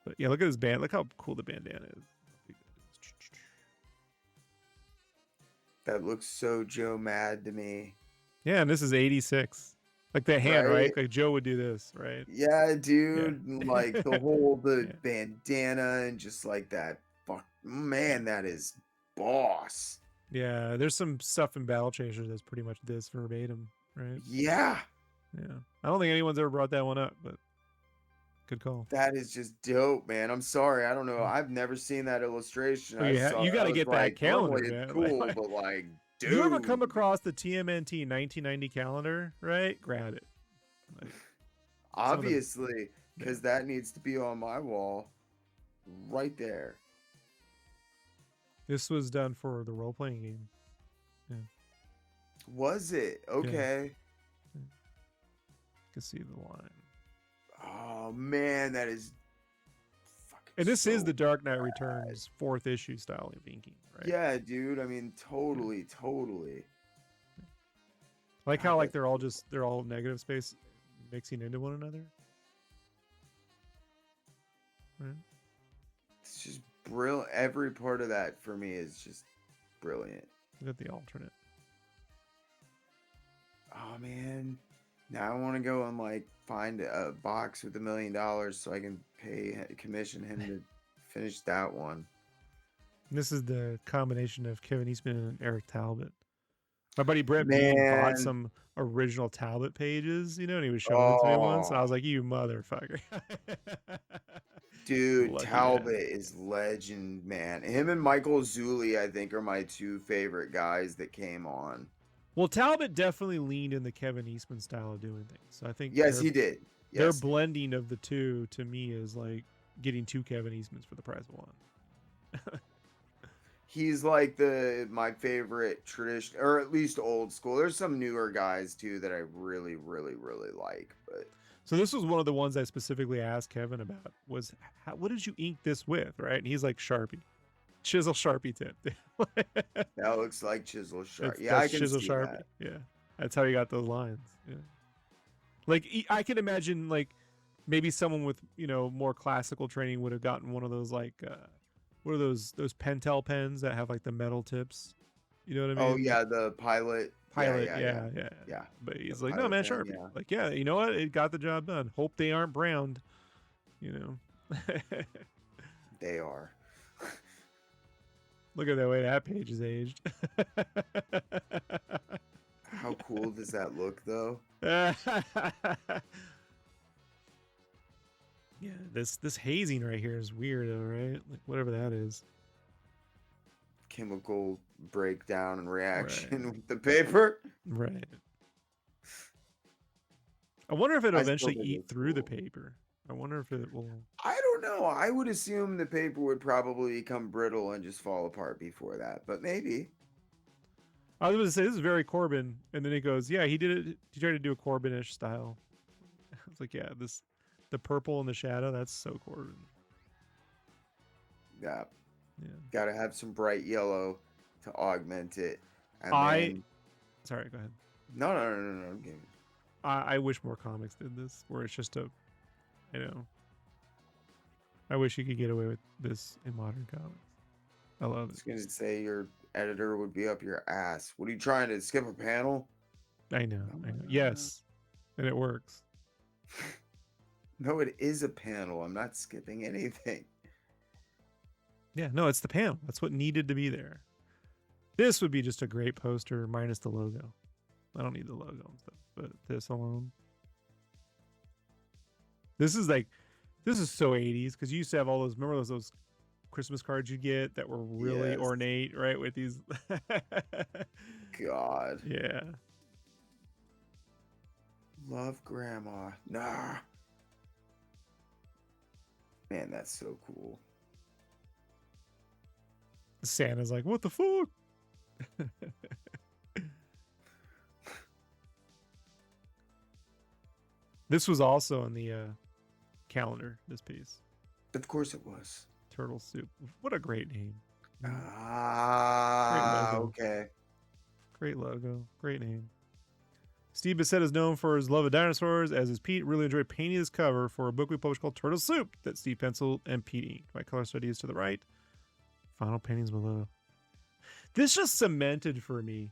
But yeah, look at this band. Look how cool the bandana is. That looks so Joe Mad to me. Yeah, and this is 86. Like the hand, right? Like Joe would do this, right? Yeah, dude. Yeah. Like the whole yeah. bandana and just like that. Fuck, man, that is boss. Yeah, there's some stuff in Battle Chasers that's pretty much this verbatim, right? Yeah. Yeah. I don't think anyone's ever brought that one up, but good call. That is just dope, man. I'm sorry. I don't know. I've never seen that illustration. Well, you got to get that calendar, man. It's cool, but like, dude. You ever come across the TMNT 1990 calendar, right? Grab it. Like, obviously, because that needs to be on my wall right there. This was done for the role-playing game. Yeah. Was it? Okay. Yeah. You can see the line. Oh, man, that is fucking And this is the Dark Knight Returns 4th issue style of inking, right? Yeah, dude. I mean, totally. I like how like they're all negative space mixing into one another. Right? It's just brilliant. Every part of that for me is just brilliant. Look at the alternate. Oh man, now I want to go and like find a box with $1 million so I can commission him to finish that one. This is the combination of Kevin Eastman and Eric Talbot. My buddy Brett Bean bought some original Talbot pages, and he was showing it to me once. And I was like, "You motherfucker!" Dude, lucky Talbot is legend, man. Him and Michael Zulli, I think, are my two favorite guys that came on. Well, Talbot definitely leaned in the Kevin Eastman style of doing things. So I think he did. Yes. Their blending of the two, to me, is like getting 2 Kevin Eastmans for the price of 1. He's like my favorite tradition, or at least old school. There's some newer guys too that I really, really, really like. But so this was one of the ones I specifically asked Kevin about was, what did you ink this with, right? And he's like, Sharpie, chisel Sharpie tip. That looks like chisel Sharpie. Yeah, I can chisel see Sharpie. That. Yeah, that's how you got those lines. Yeah, like I can imagine like maybe someone with more classical training would have gotten one of those like. What are those Pentel pens that have like the metal tips? You know what I mean? Oh yeah, the pilot. Yeah. But he's like, no man, pen, Sharpie. Yeah. Like, yeah, you know what? It got the job done. Hope they aren't browned. They are. Look at the way that page is aged. How cool does that look, though? Yeah, this hazing right here is weird, right? Like whatever that is. Chemical breakdown and reaction with the paper. Right. I wonder if it'll eventually eat through the paper. I wonder if it will. I don't know. I would assume the paper would probably become brittle and just fall apart before that, but maybe. I was going to say, this is very Corbin. And then he goes, yeah, he did it. He tried to do a Corbin-ish style. I was like, yeah, the purple and the shadow, that's so Corbin. Yeah. Gotta have some bright yellow to augment it. And sorry, go ahead. No. I'm kidding. I wish more comics did this, where it's just I wish you could get away with this in modern comics. I love it. I was gonna say your editor would be up your ass. What are you trying to skip a panel? I know. Yes, and it works. No, it is a panel. I'm not skipping anything. Yeah, no, it's the panel. That's what needed to be there. This would be just a great poster minus the logo. I don't need the logo and stuff, but this alone. This is like, this is so 80s because you used to have all those. Remember those Christmas cards you get that were really Yes. ornate, right? With these. God. Yeah. Love grandma. Nah. Man, that's so cool. Santa's like, what the fuck? This was also in the calendar, this piece. Of course it was. Turtle Soup. What a great name. Great Ah, logo. okay. Great logo. Great name. Steve Bissett is known for his love of dinosaurs, as is Pete. Really enjoyed painting this cover for a book we published called Turtle Soup that Steve penciled and Pete inked. My color study is to the right. Final paintings below. This just cemented for me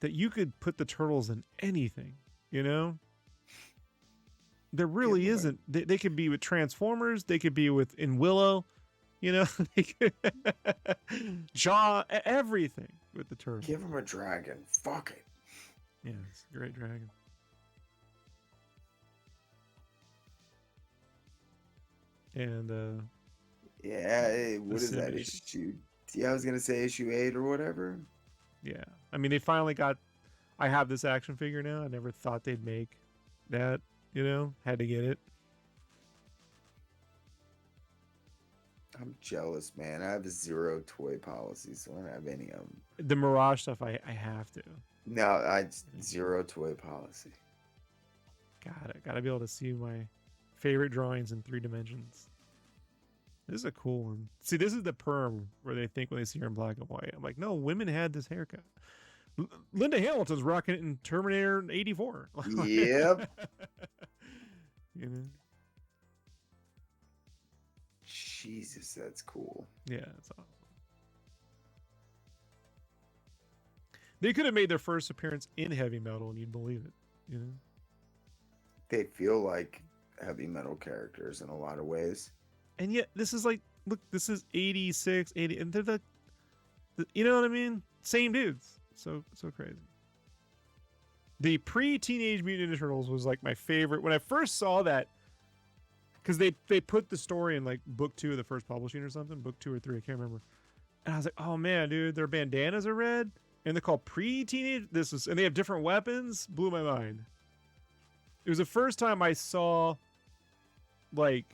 that you could put the turtles in anything, you know? There really isn't. They could be with Transformers. They could be in Willow, you know? They could Jaw, everything with the turtles. Give him a dragon. Fuck it. Yeah, it's a great dragon. And yeah, what is that issue? Yeah, I was gonna say issue 8 or whatever. Yeah, I mean, they finally got. I have this action figure now. I never thought they'd make that. You know, had to get it. I'm jealous, man. I have a 0 toy policy, so I don't have any of them. The Mirage stuff, I have to. No, I 0 toy policy. Gotta be able to see my favorite drawings in 3 dimensions. This is a cool one. See, this is the perm where they think when they see her in black and white. I'm like, no, women had this haircut. Linda Hamilton's rocking it in Terminator 84. Yep. You know? Jesus, that's cool. Yeah, that's awesome. They could have made their first appearance in heavy metal and you'd believe it, you know? They feel like heavy metal characters in a lot of ways. And yet, this is like, look, this is 86, 80, and they're the you know what I mean? Same dudes. So crazy. The pre-Teenage Mutant Ninja Turtles was like my favorite. When I first saw that, because they put the story in like book 2 of the first publishing or something, book 2 or 3, I can't remember. And I was like, oh man, dude, their bandanas are red, and they're called pre-teenage. And they have different weapons. Blew my mind. It was the first time I saw like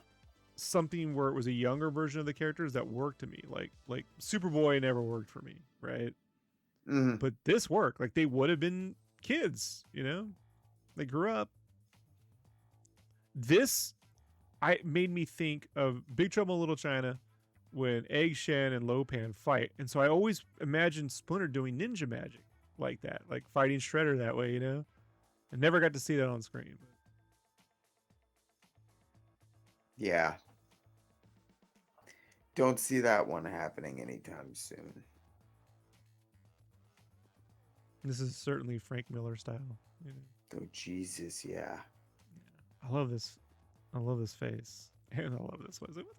something where it was a younger version of the characters that worked to me. Like Superboy never worked for me, right? Mm-hmm. But this worked. Like they would have been kids, you know? They grew up. This made me think of Big Trouble in Little China when Egg Shen and Lopan fight. And so I always imagined Splinter doing ninja magic like that, like fighting Shredder that way, you know? I never got to see that on screen. Yeah. Don't see that one happening anytime soon. This is certainly Frank Miller style. You know? Oh, Jesus, yeah. I love this. I love this face. And I love this one. Like, what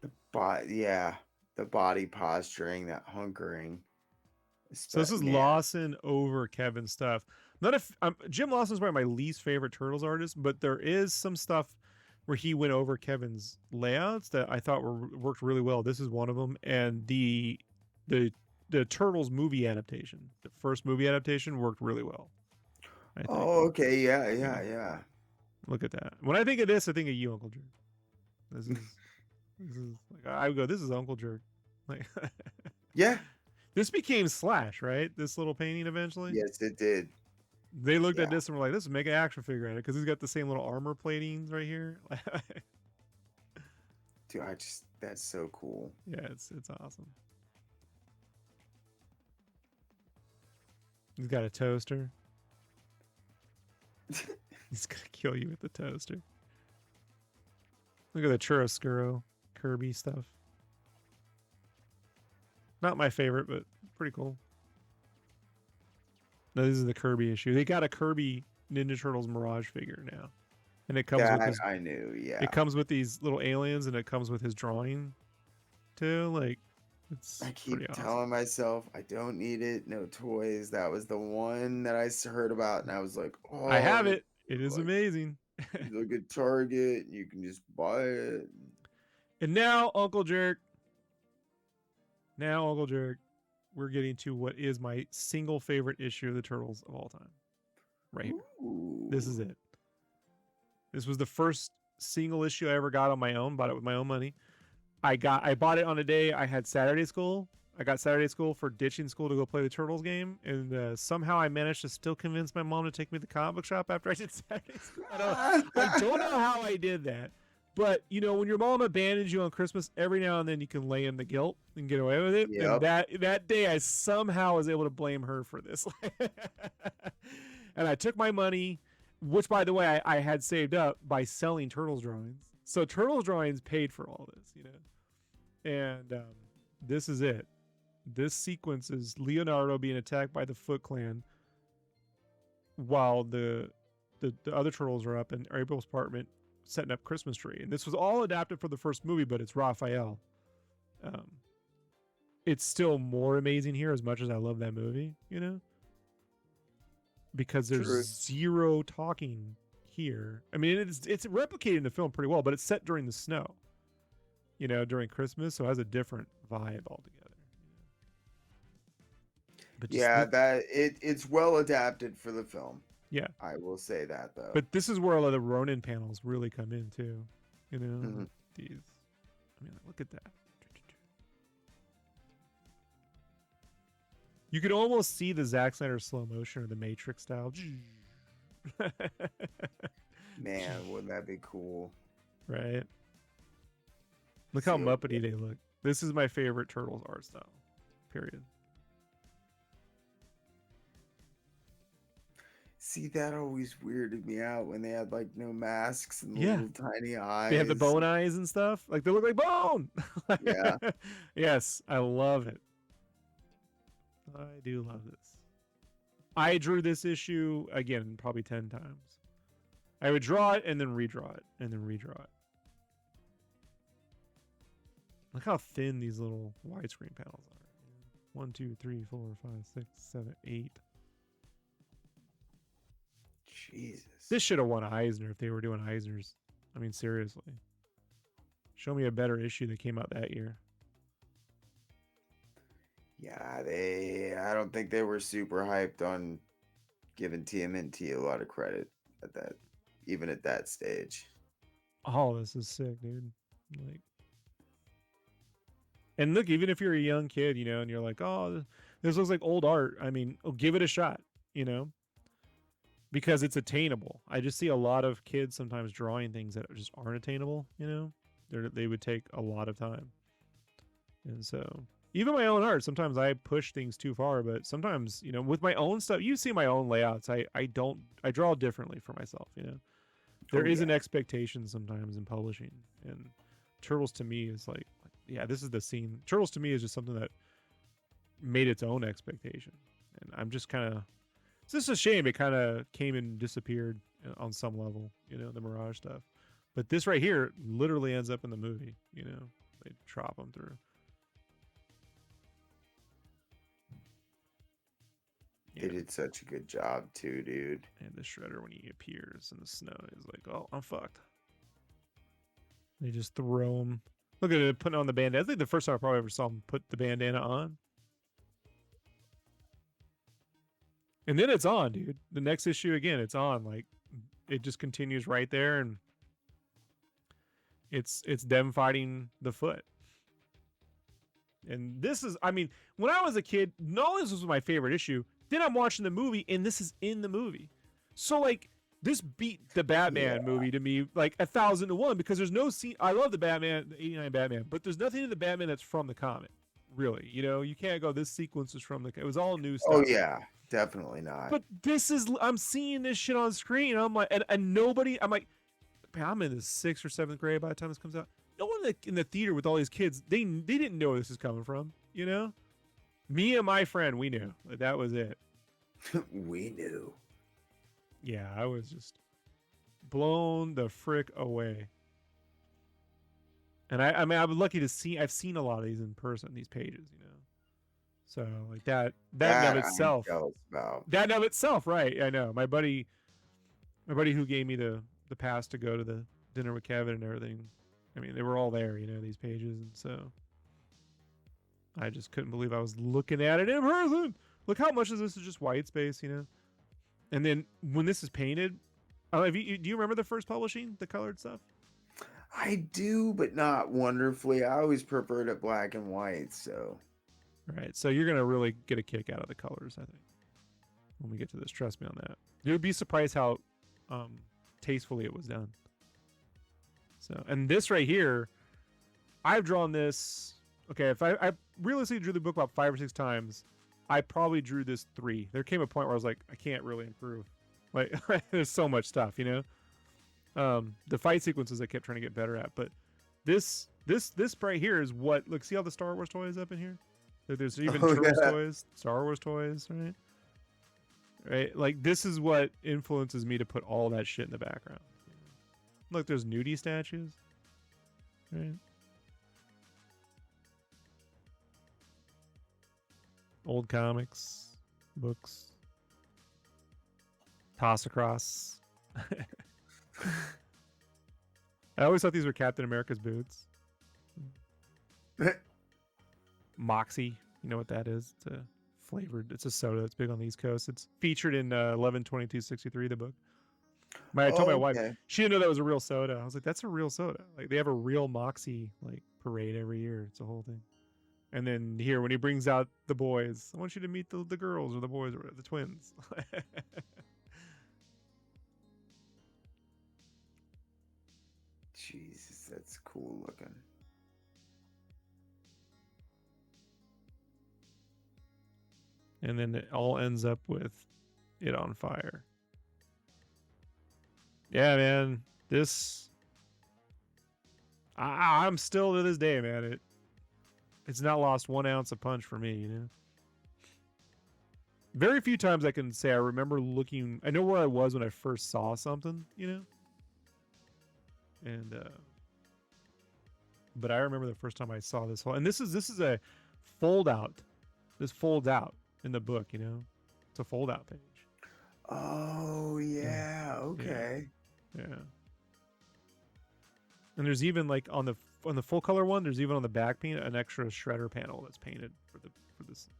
the fuck? Yeah. The body posturing, that hunkering. So this is Lawson over Kevin stuff. Not if Jim Lawson's probably my least favorite Turtles artist, but there is some stuff where he went over Kevin's layouts that I thought worked really well. This is one of them, and the Turtles movie adaptation, the first movie adaptation, worked really well. Oh, okay, yeah. Look at that. When I think of this, I think of you, Uncle Jerk. This is like I would go, this is Uncle Jerk. Like, yeah. This became Slash, right? This little painting eventually. Yes, it did. They looked at this and were like, "Let's make an action figure at it," because he's got the same little armor platings right here. Dude, that's so cool. Yeah, it's awesome. He's got a toaster. He's gonna kill you with the toaster. Look at the churrasco Kirby stuff. Not my favorite, but pretty cool. No, this is the Kirby issue. They got a Kirby Ninja Turtles Mirage figure now, and it comes with I knew, yeah. It comes with these little aliens, and it comes with his drawing too. Like, I keep telling myself I don't need it. No toys. That was the one that I heard about, and I was like, oh, I have it. It is Like, amazing. you look at Target, you can just buy it. And now, Uncle Jerk, we're getting to what is my single favorite issue of the Turtles of all time. Right here. Ooh. This is it. This was the first single issue I ever got on my own. Bought it with my own money. I bought it on a day I had Saturday school. I got Saturday school for ditching school to go play the Turtles game, and somehow I managed to still convince my mom to take me to the comic book shop after I did Saturday school. I don't know how I did that, but you know, when your mom abandons you on Christmas, every now and then you can lay in the guilt and get away with it. Yep. And that day, I somehow was able to blame her for this, and I took my money, which by the way I had saved up by selling Turtles drawings. So Turtles drawings paid for all this, you know, and this is it. This sequence is Leonardo being attacked by the Foot Clan while the other turtles are up in April's apartment setting up Christmas tree. And this was all adapted for the first movie, but it's Raphael. It's still more amazing here, as much as I love that movie, you know, because there's zero talking here. I mean, it's replicated in the film pretty well, but it's set during the snow, you know, during Christmas, so it has a different vibe altogether. But yeah, it's well adapted for the film. Yeah, I will say that though. But this is where a lot of the Ronin panels really come in too. You know, these. I mean, look at that. You could almost see the Zack Snyder slow motion or the Matrix style. Man, wouldn't that be cool? Right. Look how Muppety they look. This is my favorite Turtles art style. Period. See, that always weirded me out when they had like no masks and little tiny eyes. They have the bone eyes and stuff. Like they look like bone. Yeah. Yes, I love it. I do love this. I drew this issue again probably 10 times. I would draw it and then redraw it and then redraw it. Look how thin these little widescreen panels are. 1, 2, 3, 4, 5, 6, 7, 8. Jesus. This should have won Eisner if they were doing Eisners. I mean, seriously. Show me a better issue that came out that year. Yeah, I don't think they were super hyped on giving TMNT a lot of credit at that, even at that stage. Oh, this is sick, dude. Like, and look, even if you're a young kid, you know, and you're like, oh, this looks like old art. I mean, give it a shot, you know, because it's attainable. I just see a lot of kids sometimes drawing things that just aren't attainable, you know, they would take a lot of time. And so even my own art, sometimes I push things too far, but sometimes, you know, with my own stuff, you see my own layouts. I draw differently for myself, you know. There is an expectation sometimes in publishing, and Turtles to me is like, yeah, this is the scene. Turtles to me is just something that made its own expectation, and I'm just kind of, it's just a shame it kind of came and disappeared on some level, you know, the Mirage stuff. But this right here literally ends up in the movie, you know, they drop them through. They did such a good job too, dude. And the Shredder, when he appears in the snow, is like, oh, I'm fucked. They just throw him. Look at it putting on the bandana. I think the first time I probably ever saw him put the bandana on. And then it's on, dude. The next issue, again, it's on. Like, it just continues right there, and it's them fighting the Foot. And this is, I mean, when I was a kid, not only this was my favorite issue, then I'm watching the movie, and this is in the movie. So, like, this beat the Batman movie to me like 1,000-1 because there's no scene. I love the Batman, the '89 Batman, but there's nothing in the Batman that's from the comic, really. You know, you can't go, this sequence is from the. It was all new stuff. Oh yeah, definitely not. But this is, I'm seeing this shit on screen. I'm like, and nobody. I'm like, man, I'm in the 6th or 7th grade by the time this comes out. No one in the theater with all these kids, they didn't know where this is coming from. You know, me and my friend, we knew that was it. We knew. Yeah, I was just blown the frick away. And I mean, I'm lucky to see. I've seen a lot of these in person, these pages, you know. So like that in of itself. That in of itself, right? I know my buddy. My buddy who gave me the pass to go to the dinner with Kevin and everything. I mean, they were all there, these pages, and so I just couldn't believe I was looking at it in person. Look how much of this is just white space, And then when this is painted, do you remember the first publishing, the colored stuff? I do, but not wonderfully. I always preferred it black and white, so. Right. So you're gonna really get a kick out of the colors, I think, when we get to this. Trust me on that. You'd be surprised how tastefully it was done. So, and this right here, I've drawn this. Okay, if I realistically drew the book about 5 or 6 times, I probably drew this 3. There came a point where I was like, I can't really improve. Like, there's so much stuff, The fight sequences I kept trying to get better at, but this right here is what. Look, see all the Star Wars toys up in here? There's even Turtles toys, Star Wars toys, right? Right, like this is what influences me to put all that shit in the background. Look, there's nudie statues, right? Old comics, books, toss across. I always thought these were Captain America's boots. Moxie, you know what that is? It's a flavored. It's a soda that's big on the East Coast. It's featured in 11/22/63, the book. I told my wife, she didn't know that was a real soda. I was like, that's a real soda. Like they have a real Moxie like parade every year. It's a whole thing. And then here, when he brings out the boys, I want you to meet the girls or the boys or the twins. Jesus, that's cool looking. And then it all ends up with it on fire. Yeah, man. This, I'm still to this day, man. It's not lost 1 ounce of punch for me, Very few times I can say I remember looking. I know where I was when I first saw something, And but I remember the first time I saw this whole. And this is a fold out. This folds out in the book, It's a fold out page. Oh yeah, okay. Yeah. And there's even like on the full color one, there's even on the back paint an extra shredder panel that's painted for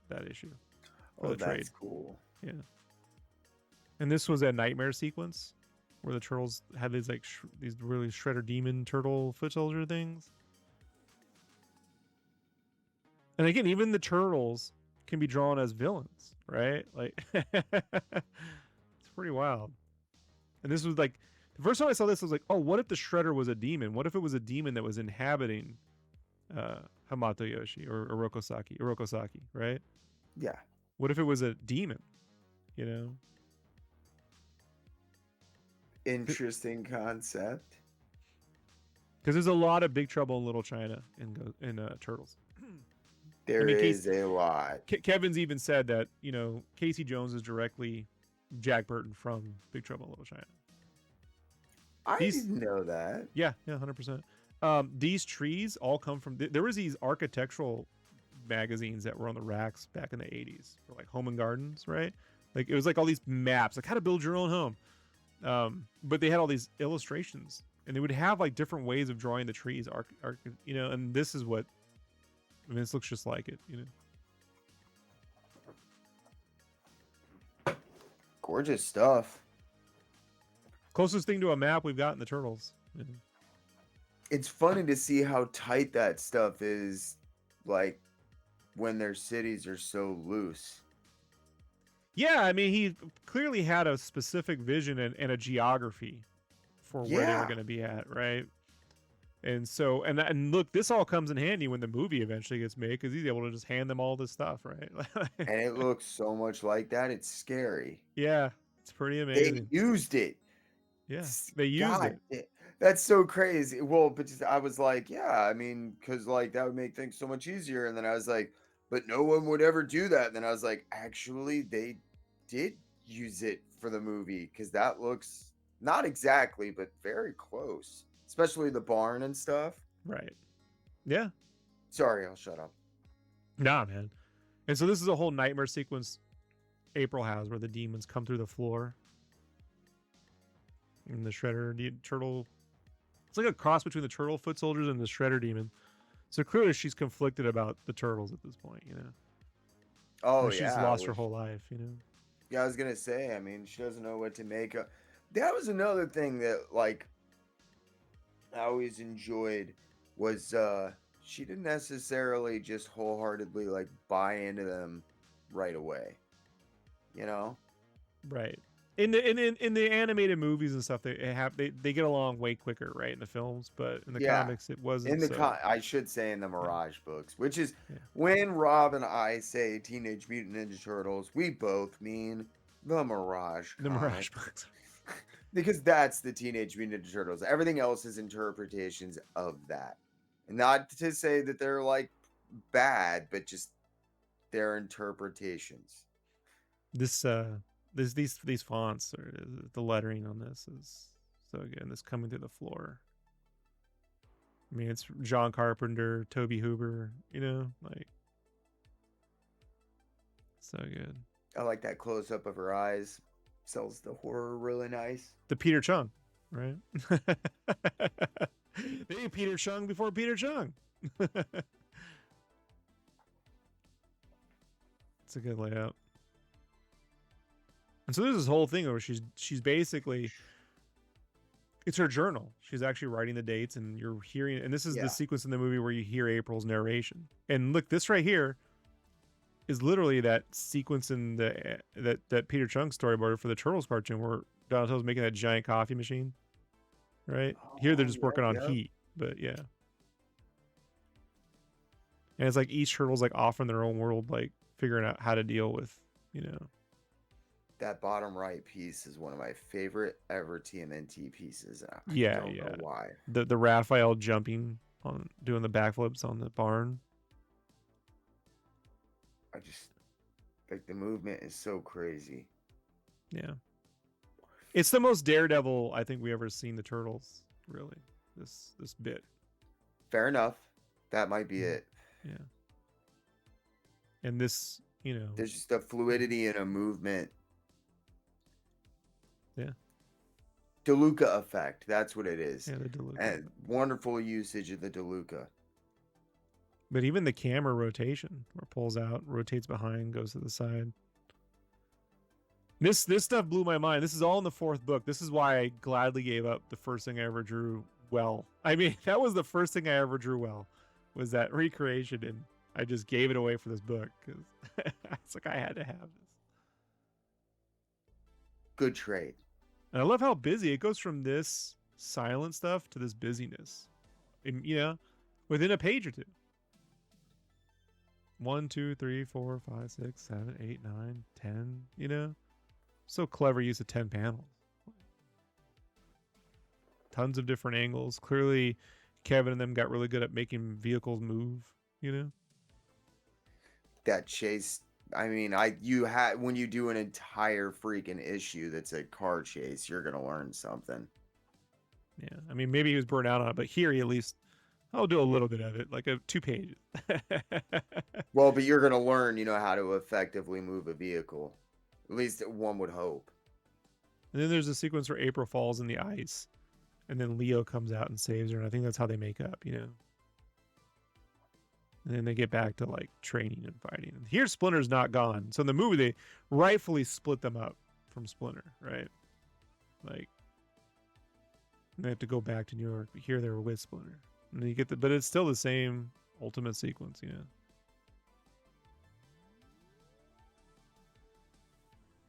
that issue. Oh, that's cool. Yeah. And this was a nightmare sequence where the turtles had these like these really shredder demon turtle foot soldier things. And again, even the turtles can be drawn as villains, right? Like it's pretty wild. And this was like the first time I saw this, I was like, oh, what if the shredder was a demon? What if it was a demon that was inhabiting Hamato Yoshi or Orokosaki, right? Yeah. What if it was a demon? Interesting concept. Because there's a lot of Big Trouble in Little China in Turtles. There is a lot. Kevin's even said that Casey Jones is directly Jack Burton from Big Trouble in Little China. I didn't know that. Yeah, 100%. These trees all come from. There was these architectural magazines that were on the racks back in the 80s for like home and gardens, right? Like it was like all these maps, like how to build your own home. But they had all these illustrations, and they would have like different ways of drawing the trees, and this is what. I mean, this looks just like it, Gorgeous stuff. Closest thing to a map we've got in the Turtles. It's funny to see how tight that stuff is, like when their cities are so loose. Yeah, I mean, he clearly had a specific vision and a geography for where they were going to be at, right? And so, and look, this all comes in handy when the movie eventually gets made because he's able to just hand them all this stuff, right? And it looks so much like that. It's scary. Yeah, it's pretty amazing. They used it. Yeah, they used it. That's so crazy. Well, but I was like, yeah, I mean, because like that would make things so much easier. And then I was like, but no one would ever do that. And then I was like, actually, they did use it for the movie because that looks not exactly, but very close. Especially the barn and stuff. Right. Yeah. Sorry, I'll shut up. Nah, man. And so this is a whole nightmare sequence April has where the demons come through the floor. and the Shredder turtle. It's like a cross between the turtle foot soldiers and the Shredder demon. So clearly she's conflicted about the turtles at this point, you know. Oh Or she's yeah, lost her whole life, you know. yeah. I was gonna say. I mean, she doesn't know what to make of. That was another thing that like I always enjoyed was she didn't necessarily just wholeheartedly like buy into them right away. You know? Right. In the animated movies and stuff, they get along way quicker, right? In the films, but in the Yeah. comics, it wasn't I should say in the Mirage books, which is yeah. when Rob and I say Teenage Mutant Ninja Turtles, we both mean the Mirage The comic. Mirage books. Because that's the Teenage Mutant Ninja Turtles. Everything else is interpretations of that. And not to say that they're like bad, but just their interpretations. These fonts or the lettering on this is so good. This coming through the floor. I mean, it's John Carpenter, Toby Hooper, you know, like so good. I like that close up of her eyes. Sells the horror really nice. The Peter Chung, right? They Peter Chung before Peter Chung. It's a good layout. And so there's this whole thing where she's basically, it's her journal. She's actually writing the dates, and you're hearing, and this is the sequence in the movie where you hear April's narration. And look, this right here is literally that sequence in that Peter Chung storyboard for the Turtles cartoon where Donatello's making that giant coffee machine. Right? Here they're just working on heat, but yeah. And it's like each turtle's like off in their own world, like figuring out how to deal with, you know. That bottom right piece is one of my favorite ever TMNT pieces. I don't know why. The Raphael jumping on doing the backflips on the barn. I just like the movement is so crazy. Yeah. It's the most Daredevil I think we ever seen the Turtles, really. This bit. Fair enough. That might be it. Yeah. And this, you know, there's just a fluidity and a movement. Yeah. DeLuca effect. That's what it is. Yeah, the DeLuca. And wonderful usage of the DeLuca. But even the camera rotation, where it pulls out, rotates behind, goes to the side. This stuff blew my mind. This is all in the fourth book. This is why I gladly gave up the first thing I ever drew well. I mean, that was the first thing I ever drew well, was that recreation, and I just gave it away for this book because it's like I had to have this. Good trade. And I love how busy it goes from this silent stuff to this busyness, and, you know, within a page or two. 1, 2, 3, 4, 5, 6, 7, 8, 9, 10, you know? So clever use of 10 panels. Tons of different angles. Clearly, Kevin and them got really good at making vehicles move, you know? That chase, I mean, when you do an entire freaking issue that's a car chase, you're going to learn something. Yeah, I mean, maybe he was burnt out on it, but here he at least, I'll do a little bit of it, like 2 pages. Well, but you're going to learn, you know, how to effectively move a vehicle. At least one would hope. And then there's a sequence where April falls in the ice, and then Leo comes out and saves her, and I think that's how they make up, you know? And then they get back to, like, training and fighting. And here Splinter's not gone. So in the movie, they rightfully split them up from Splinter, right? Like, they have to go back to New York, but here they were with Splinter. And then you get but it's still the same ultimate sequence, you know?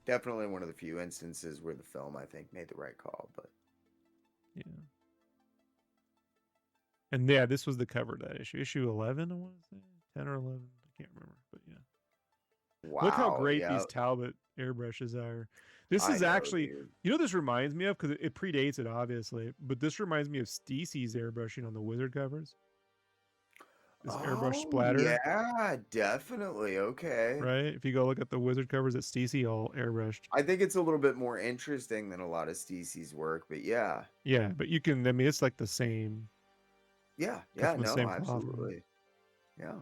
Definitely one of the few instances where the film, I think, made the right call, but yeah. And yeah, this was the cover of that issue. Issue 11, I want to say. 10 or 11. I can't remember, but yeah. Wow. Look how great these Talbot airbrushes are. This is actually, you know, this reminds me of, because it predates it, obviously, but this reminds me of Stacey's airbrushing on the Wizard covers. This airbrush splatter. Yeah, definitely. Okay. Right? If you go look at the Wizard covers at Stacey, all airbrushed. I think it's a little bit more interesting than a lot of Stacey's work, but yeah. Yeah, but you can, I mean, it's like the same. Yeah, no, absolutely. Yeah.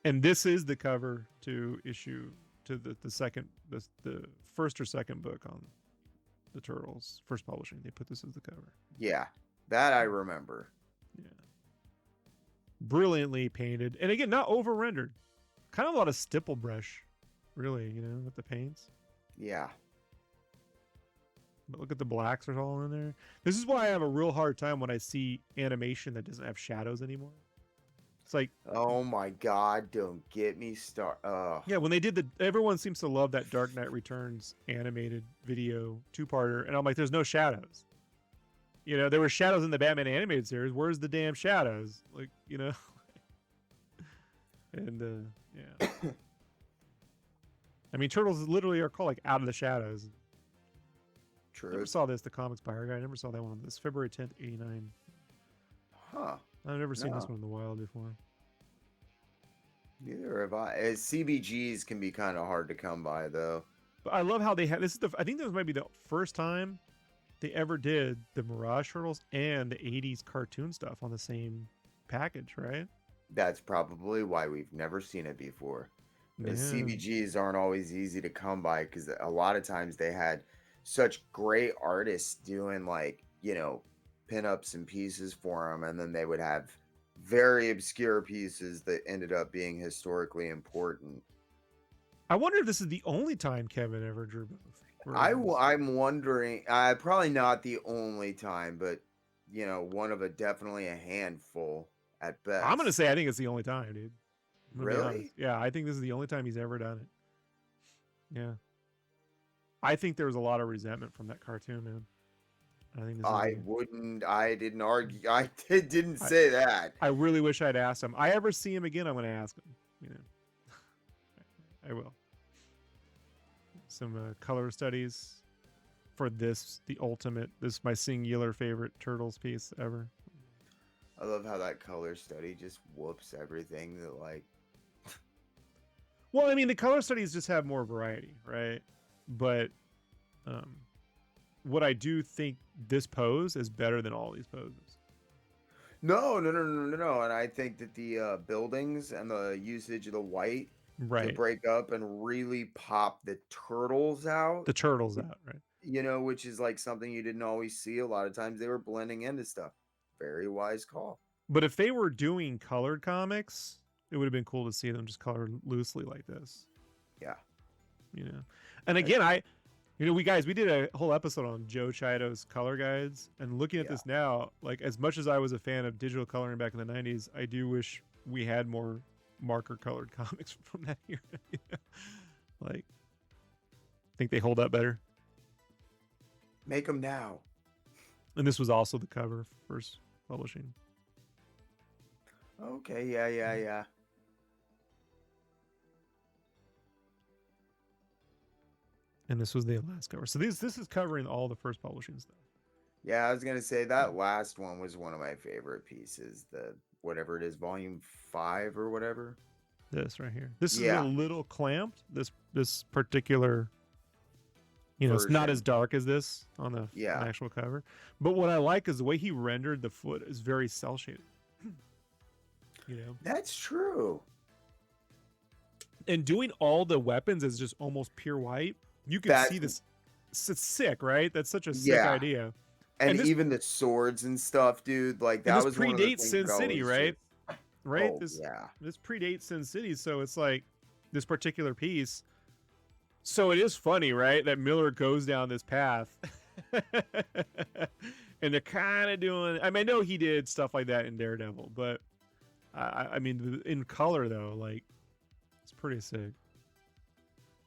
And this is the cover to issue, to the second, the first or second book on the Turtles first publishing. They put this as the cover. Yeah, that I remember. Yeah, brilliantly painted, and again, not over rendered. Kind of a lot of stipple brush, really. With the paints. Yeah. But look at the blacks are all in there. This is why I have a real hard time when I see animation that doesn't have shadows anymore. It's like, oh my God, don't get me started. Yeah, when they did everyone seems to love that Dark Knight Returns animated video 2-parter, and I'm like, there's no shadows. There were shadows in the Batman animated series. Where's the damn shadows? Like, and yeah. I mean, Turtles literally are called like Out of the Shadows. True. Never saw this, the Comics Buyer Guide. I never saw that one. This February 10th, 89. Huh. I've never seen this one in the wild before. Neither have I. CBGs can be kind of hard to come by, though. But I love how they have this. I think this might be the first time they ever did the Mirage Turtles and the 80s cartoon stuff on the same package, right? That's probably why we've never seen it before. Because Yeah. CBGs aren't always easy to come by, because a lot of times they had such great artists doing, like, pinups and pieces for them, and then they would have very obscure pieces that ended up being historically important. I wonder if this is the only time Kevin ever drew both. I'm wondering, probably not the only time, but one of definitely a handful at best. I'm gonna say I think it's the only time, dude. Really? Yeah, I think this is the only time he's ever done it. Yeah, I think there was a lot of resentment from that cartoon, man. I think I didn't argue. I didn't say that. I really wish I'd asked him. I ever see him again, I'm gonna ask him. I will. Some color studies for this is my singular favorite Turtles piece ever. I love how that color study just whoops everything that, like. Well, I mean, the color studies just have more variety, right? But what I do think this pose is better than all these poses. No. And I think that the buildings and the usage of the white to break up and really pop the turtles out. The turtles out, right? Which is like something you didn't always see. A lot of times they were blending into stuff. Very wise call. But if they were doing colored comics, it would have been cool to see them just colored loosely like this. Yeah. And again, we did a whole episode on Joe Chido's color guides, and looking at this now, like, as much as I was a fan of digital coloring back in the 90s, I do wish we had more marker colored comics from that era. Like, think they hold up better. Make them now. And this was also the cover for first publishing. Okay, yeah. And this was the last cover. So this is covering all the first publishing stuff. Yeah, I was gonna say that last one was one of my favorite pieces. The whatever it is, volume 5 or whatever. This right here. This is a little clamped. This particular, it's not as dark as this on the actual cover. But what I like is the way he rendered the foot is very cel shaded. That's true. And doing all the weapons is just almost pure white. You can see this. It's sick, right? That's such a sick idea. And even the swords and stuff, dude. Like, that was predates Sin City, right? Right? Oh, this predates Sin City, so it's like this particular piece. So it is funny, right? That Miller goes down this path. And they're kind of doing, I know he did stuff like that in Daredevil, but I mean, in color though, like, it's pretty sick.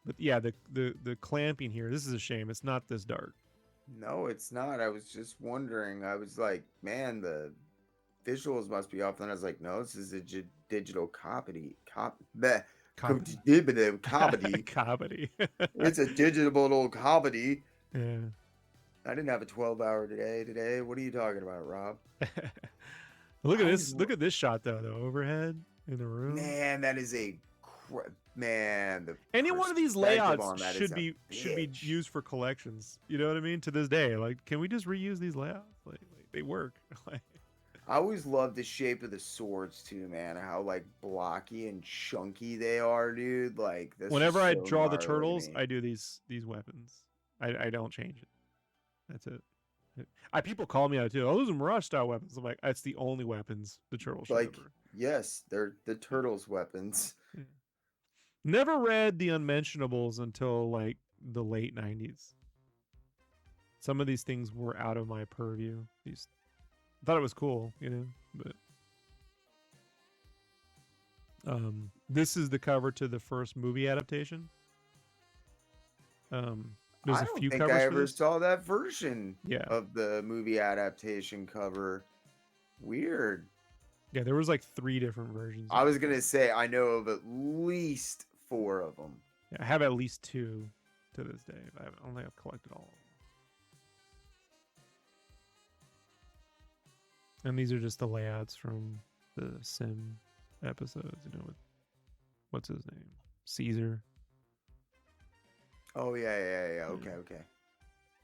But yeah, the clamping here, this is a shame. It's not this dark. No, it's not. I was just wondering. I was like, man, the visuals must be off. And I was like, no, this is a digital comedy. Comedy. Comedy. It's a digital comedy. Yeah. I didn't have a 12-hour today. What are you talking about, Rob? Look at this. Look at this shot though. The overhead in the room. Man, that is any one of these layouts should be used for collections. You know what I mean? To this day, like, can we just reuse these layouts? Like they work. I always love the shape of the swords too, man. How like blocky and chunky they are, dude. Like, this whenever I draw the turtles, I do these weapons. I don't change it. That's it. People call me out too. Oh, those are Mirage style weapons. I'm like, that's the only weapons the turtles should Like, ever. yes, they're the turtles' weapons. Yeah. Never read the Unmentionables until like the late 90s. Some of these things were out of my purview. These, I thought it was cool, you know, but this is the cover to the first movie adaptation. There's I a don't few think covers I for ever this. saw that version Yeah. of the movie adaptation cover. Weird. Yeah, there was like 3 different versions. I was gonna say I know of at least 4 of them. Yeah, I have at least 2 to this day. I don't think I've collected all of them. And these are just the layouts from the Sim episodes, you know, with what's his name? Caesar. Oh yeah. Okay.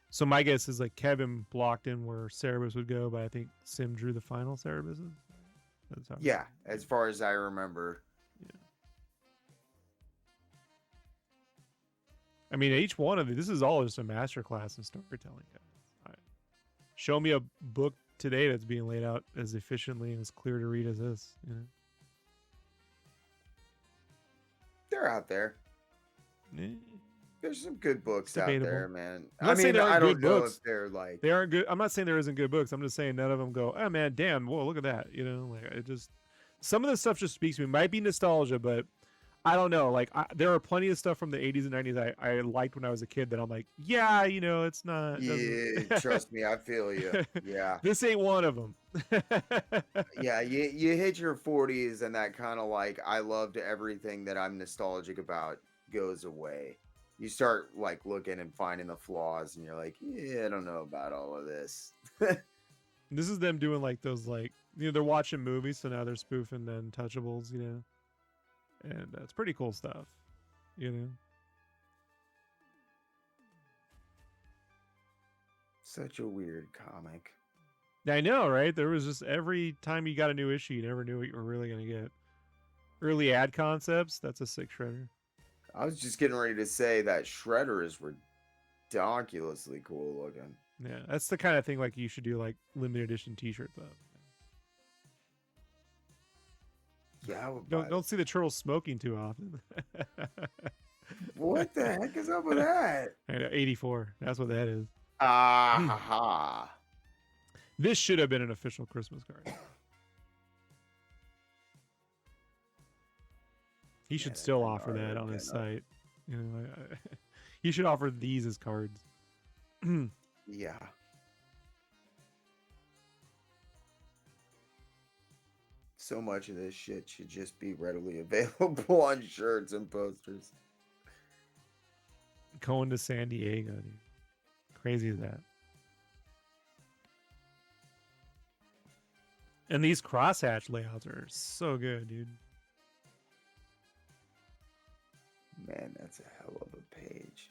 So my guess is like Kevin blocked in where Cerebus would go, but I think Sim drew the final Cerebuses. That's how Yeah, as far as I remember. Yeah. I mean, each one of these, this is all just a masterclass in storytelling, guys. Show me a book today that's being laid out as efficiently and as clear to read as this. You know? They're out there. Eh, There's some good books out debatable. there, man. I'm not saying there aren't I don't good know books. if they're like They aren't good. I'm not saying there isn't good books. I'm just saying none of them go, oh man, damn, whoa, look at that. You know, like it just, some of this stuff just speaks to me. It might be nostalgia, but I don't know. Like there are plenty of stuff from the 80s and 90s I liked when I was a kid that I'm like, yeah, you know, it's not. Yeah, trust me, I feel you. Yeah. This ain't one of them. Yeah, you hit your 40s and that kind of like I loved everything that I'm nostalgic about goes away. You start like looking and finding the flaws and you're like, yeah, I don't know about all of this. This is them doing like those, like, you know, they're watching movies, so now they're spoofing the Untouchables, you know, and it's pretty cool stuff, you know. Such a weird comic. I know, right? There was just every time you got a new issue, you never knew what you were really gonna get. Early ad concepts, that's a sick shredder. I was just getting ready to say that Shredder is ridiculously cool looking. Yeah, that's the kind of thing like you should do like limited edition T-shirts of. Yeah, I would buy Don't see the turtles smoking too often. What the heck is up with that? I know, 84. That's what that is. Ah ha ha. This should have been an official Christmas card. He should still offer that on his site. You know, he should offer these as cards. Yeah. So much of this shit should just be readily available on shirts and posters. Going to San Diego, dude. Crazy is that. And these crosshatch layouts are so good, dude. Man, that's a hell of a page.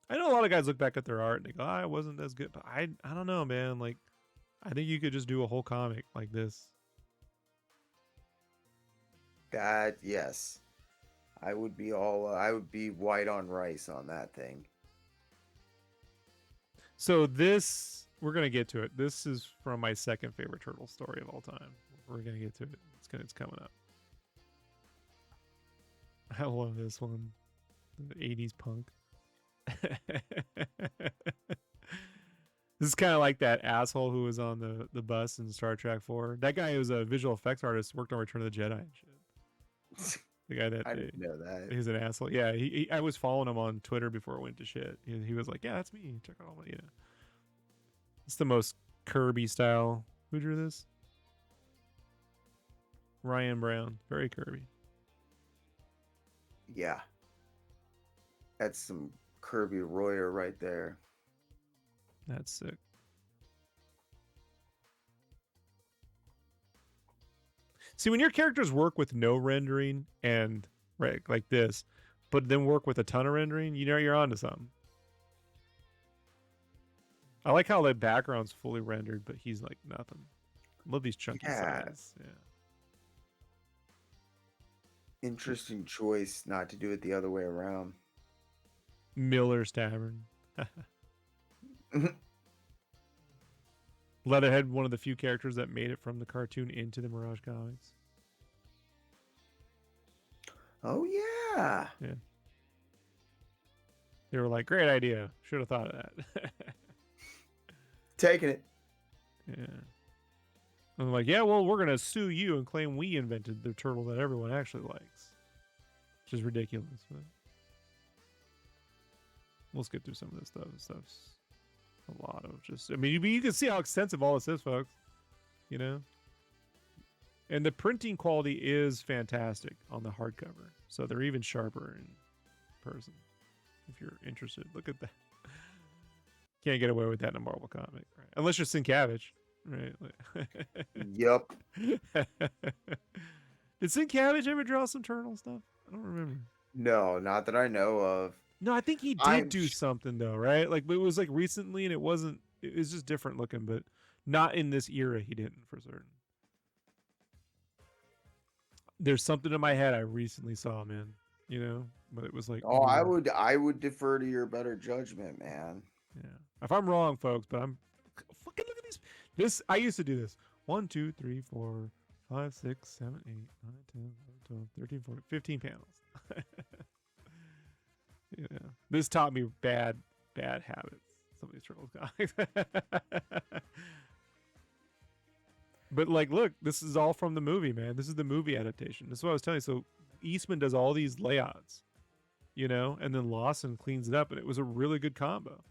I know a lot of guys look back at their art and they go, it wasn't as good. But I don't know, man. Like, I think you could just do a whole comic like this. That, yes. I would be white on rice on that thing. So this, we're going to get to it. This is from my second favorite turtle story of all time. We're going to get to it. It's coming up. I love this one. The 80s punk. This is kind of like that asshole who was on the bus in Star Trek 4. That guy was a visual effects artist, worked on Return of the Jedi and shit. The guy that I didn't know that. He's an asshole. Yeah, I was following him on Twitter before it went to shit. He was like, "Yeah, that's me. Check out all my." Yeah, it's the most Kirby style. Who drew this? Ryan Brown. Very Kirby. Yeah. That's some Kirby Royer right there. That's sick. See, when your characters work with no rendering and right like this, but then work with a ton of rendering, you know you're onto something. I like how the background's fully rendered, but he's like nothing. Love these chunky sides. Yeah. Interesting choice not to do it the other way around. Miller's Tavern. Leatherhead, one of the few characters that made it from the cartoon into the Mirage comics. Oh yeah. Yeah. They were like, great idea. Should have thought of that. Taking it. Yeah. I'm like, yeah, well, we're going to sue you and claim we invented the turtle that everyone actually likes. Which is ridiculous. But we'll skip through some of this stuff. This stuff's a lot of just... I mean, you can see how extensive all this is, folks. You know? And the printing quality is fantastic on the hardcover. So they're even sharper in person. If you're interested, look at that. Can't get away with that in a Marvel comic, right? Unless you're Sienkiewicz, right? Yup. Did Sienkiewicz ever draw some turtle stuff? I don't remember. No, not that I know of. No, I think he did do something though, right? Like, but it was like recently, and it wasn't. It was just different looking, but not in this era. He didn't for certain. There's something in my head I recently saw, man. You know, but it was like, Oh, I would defer to your better judgment, man. Yeah. If I'm wrong, folks, but I'm fucking look at these. This I used to do this. 1, 2, 3, 4, 5, 6, 7, 8, 9, 10, 11, 12, 13, 14, 15 panels. Yeah. This taught me bad habits. Some of these Turtles comics. But like, look, this is all from the movie, man. This is the movie adaptation. This is what I was telling you. So Eastman does all these layouts, you know, and then Lawson cleans it up, and it was a really good combo.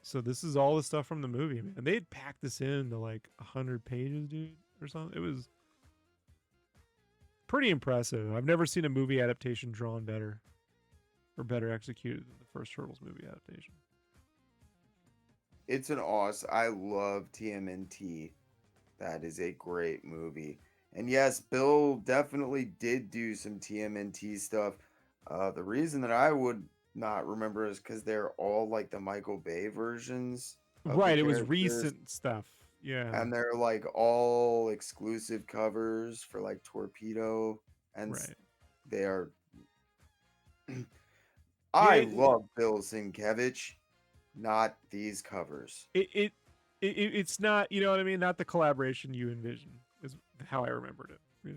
So this is all the stuff from the movie, man. And they had packed this into like 100 pages, dude, or something. It was pretty impressive. I've never seen a movie adaptation drawn better or better executed than the first Turtles movie adaptation. It's an awesome. I love TMNT. That is a great movie. And yes, Bill definitely did do some TMNT stuff. The reason that I would not remember is because they're all like the Michael Bay versions. Right, it was recent stuff. Yeah. And they're like all exclusive covers for like Torpedo. And right. They are. I love Bill Sienkiewicz, not these covers. It's not, you know what I mean? Not the collaboration you envision, is how I remembered it. Yeah.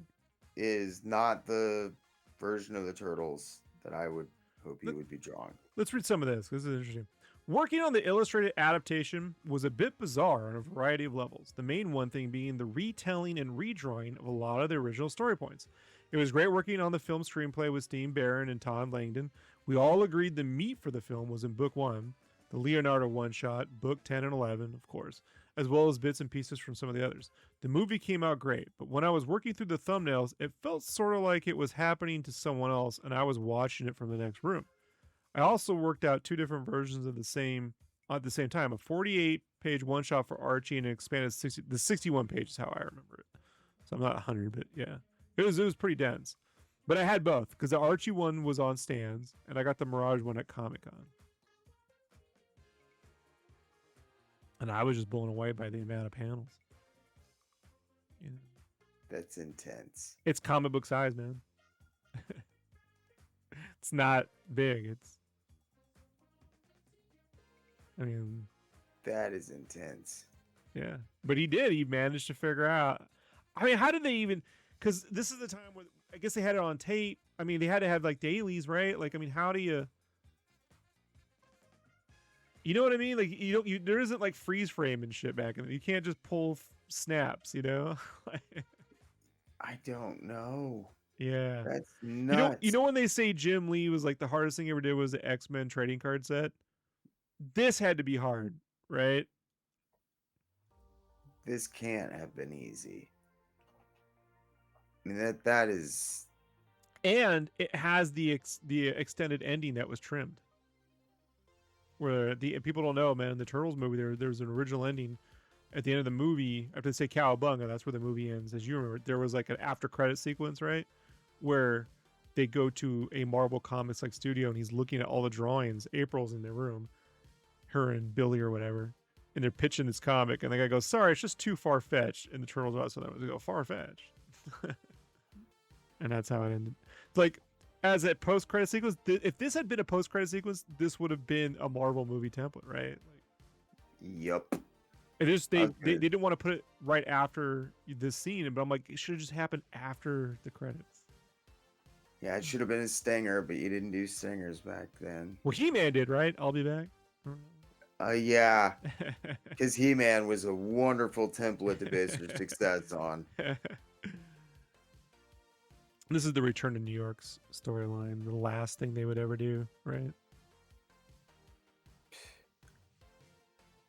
Is not the version of the Turtles that I would hope he would be drawing. Let's read some of this, because this is interesting. Working on the illustrated adaptation was a bit bizarre on a variety of levels. The main one thing being the retelling and redrawing of a lot of the original story points. It was great working on the film screenplay with Steve Barron and Todd Langdon. We all agreed the meat for the film was in book 1, the Leonardo one-shot, book 10 and 11, of course, as well as bits and pieces from some of the others. The movie came out great, but when I was working through the thumbnails, it felt sort of like it was happening to someone else and I was watching it from the next room. I also worked out 2 different versions of the same at the same time, a 48-page one-shot for Archie and an expanded 61 page is how I remember it. So I'm not 100, but yeah. It was pretty dense. But I had both, because the Archie one was on stands, and I got the Mirage one at Comic-Con. And I was just blown away by the amount of panels. Yeah. That's intense. It's comic book size, man. It's not big. That is intense. Yeah. But he managed to figure out. I mean, how did they even... Because this is the time where I guess they had it on tape. I mean, they had to have like dailies, right? Like, I mean, how do you... You know what I mean? Like, there isn't like freeze frame and shit back in it. You can't just pull snaps, you know? I don't know. Yeah. That's nuts. You know when they say Jim Lee was like the hardest thing he ever did was the X-Men trading card set? This had to be hard, right? This can't have been easy. I mean, that is... And it has the extended ending that was trimmed. Where people don't know, man, in the Turtles movie, there's an original ending at the end of the movie. After they say Cowabunga, that's where the movie ends. As you remember, there was like an after credit sequence, right? Where they go to a Marvel Comics like studio and he's looking at all the drawings. April's in their room, her and Billy or whatever, and they're pitching this comic. And the guy goes, "Sorry, it's just too far fetched." And the Turtles also go, "Far fetched." and that's how it ended. Like, as a post-credit sequence, if this had been a post-credit sequence, this would have been a Marvel movie template, right? Like, Yup. it is I they, was they gonna- they didn't want to put it right after this scene, but I'm like, it should have just happened after the credits. Yeah, it should have been a stinger, but you didn't do stingers back then. Well, He-Man did, right? I'll be back. Yeah, because He-Man was a wonderful template to base your success on. This is the Return to New York's storyline, the last thing they would ever do, right?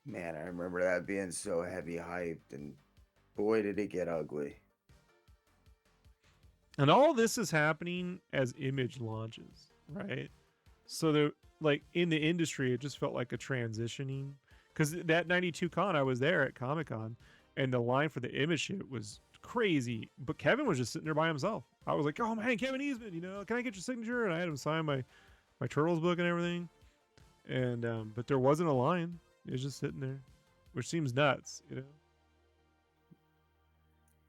Man, I remember that being so heavy hyped, and boy, did it get ugly. And all this is happening as Image launches, right? So they're like in the industry, it just felt like a transitioning. Because that 92 con, I was there at Comic Con, and the line for the Image shit was crazy. But Kevin was just sitting there by himself. I was like, oh man, Kevin Eastman, can I get your signature? And I had him sign my Turtles book and everything. And but there wasn't a line. It was just sitting there, which seems nuts,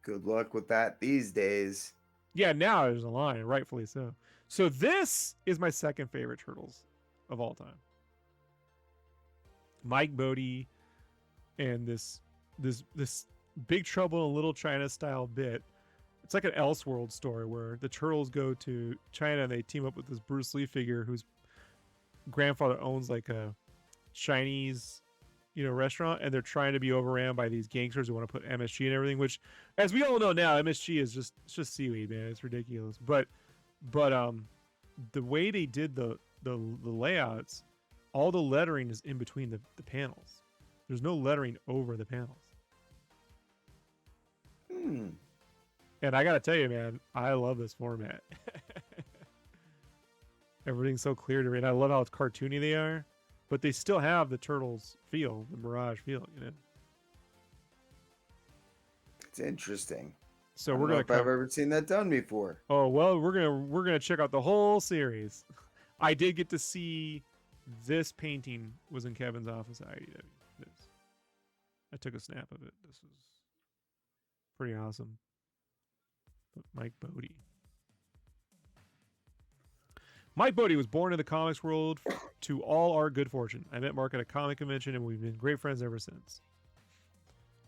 Good luck with that these days. Yeah, now there's a line, rightfully so. So this is my second favorite Turtles of all time. Mike Bodie and this Big Trouble in Little China style bit. It's like an Elseworld story where the Turtles go to China and they team up with this Bruce Lee figure whose grandfather owns like a Chinese, restaurant, and they're trying to be overran by these gangsters who want to put MSG and everything, which, as we all know now, MSG is just seaweed, man. It's ridiculous. But the way they did the layouts, all the lettering is in between the panels. There's no lettering over the panels. And I gotta tell you, man, I love this format. Everything's so clear to read. I love how it's cartoony they are, but they still have the Turtles feel, the Mirage feel, It's interesting. So I we're don't know gonna if I've ever seen that done before. Oh well, we're gonna check out the whole series. I did get to see this painting was in Kevin's office at IDW. This. I took a snap of it. This was pretty awesome. But Mike Bodie. Mike Bodie was born in the comics world to all our good fortune. I met Mark at a comic convention, and we've been great friends ever since.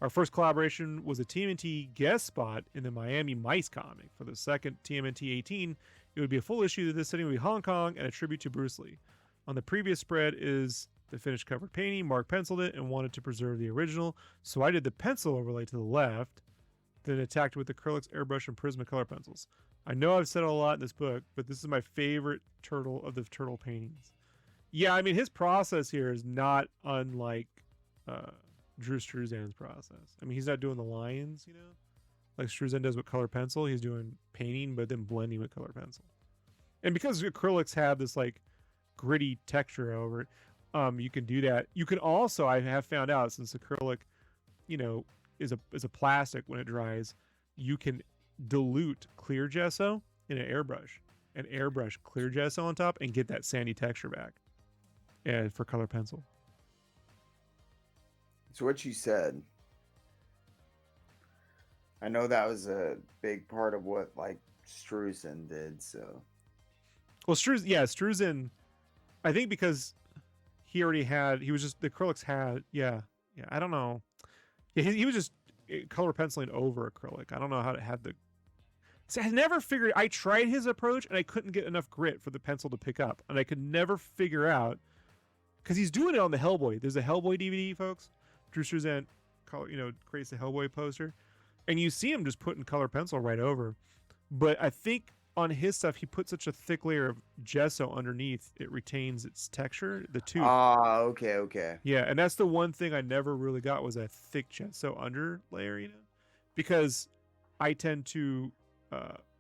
Our first collaboration was a TMNT guest spot in the Miami Mice comic. For the second TMNT 18, it would be a full issue. This setting would be Hong Kong and a tribute to Bruce Lee. On the previous spread is the finished covered painting. Mark penciled it and wanted to preserve the original, so I did the pencil overlay to the left, then attacked it with acrylics, airbrush, and Prismacolor pencils. I know I've said a lot in this book, but this is my favorite turtle of the turtle paintings. Yeah, I mean, his process here is not unlike Drew Struzan's process. I mean, he's not doing the lines, like Struzan does with color pencil. He's doing painting, but then blending with color pencil. And because acrylics have this like gritty texture over it, you can do that. You can also, I have found out, since acrylic, is a plastic when it dries, you can dilute clear gesso in an airbrush and airbrush clear gesso on top and get that sandy texture back. And for color pencil. So what you said, I know that was a big part of what like Struzan did. So, well, Struzan, I think because he already had, he was just the acrylics had, I don't know, he was just color penciling over acrylic. I don't know how to have the. See, I never figured. I tried his approach and I couldn't get enough grit for the pencil to pick up, and I could never figure out because he's doing it on the Hellboy. There's a Hellboy DVD, folks. Drew Struzan, creates the Hellboy poster, and you see him just putting color pencil right over. But I think on his stuff, he put such a thick layer of gesso underneath, it retains its texture, the tooth. Okay. Yeah, and that's the one thing I never really got was a thick gesso under layer, because I tend to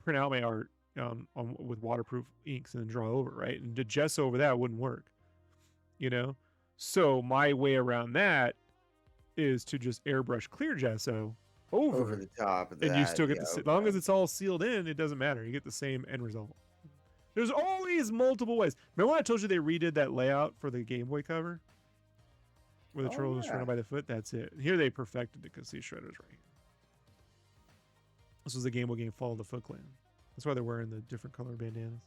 print out my art with waterproof inks and then draw over, right? And the gesso over that wouldn't work, So my way around that is to just airbrush clear gesso over the top of that. and you still get as long as it's all sealed in, it doesn't matter. You get the same end result. There's always multiple ways. Remember when I told you they redid that layout for the Game Boy cover? Where the turtle was surrounded by the foot? That's it. Here they perfected it because these shredders right here. This was the Game Boy game Fall of the Foot Clan. That's why they're wearing the different color bandanas.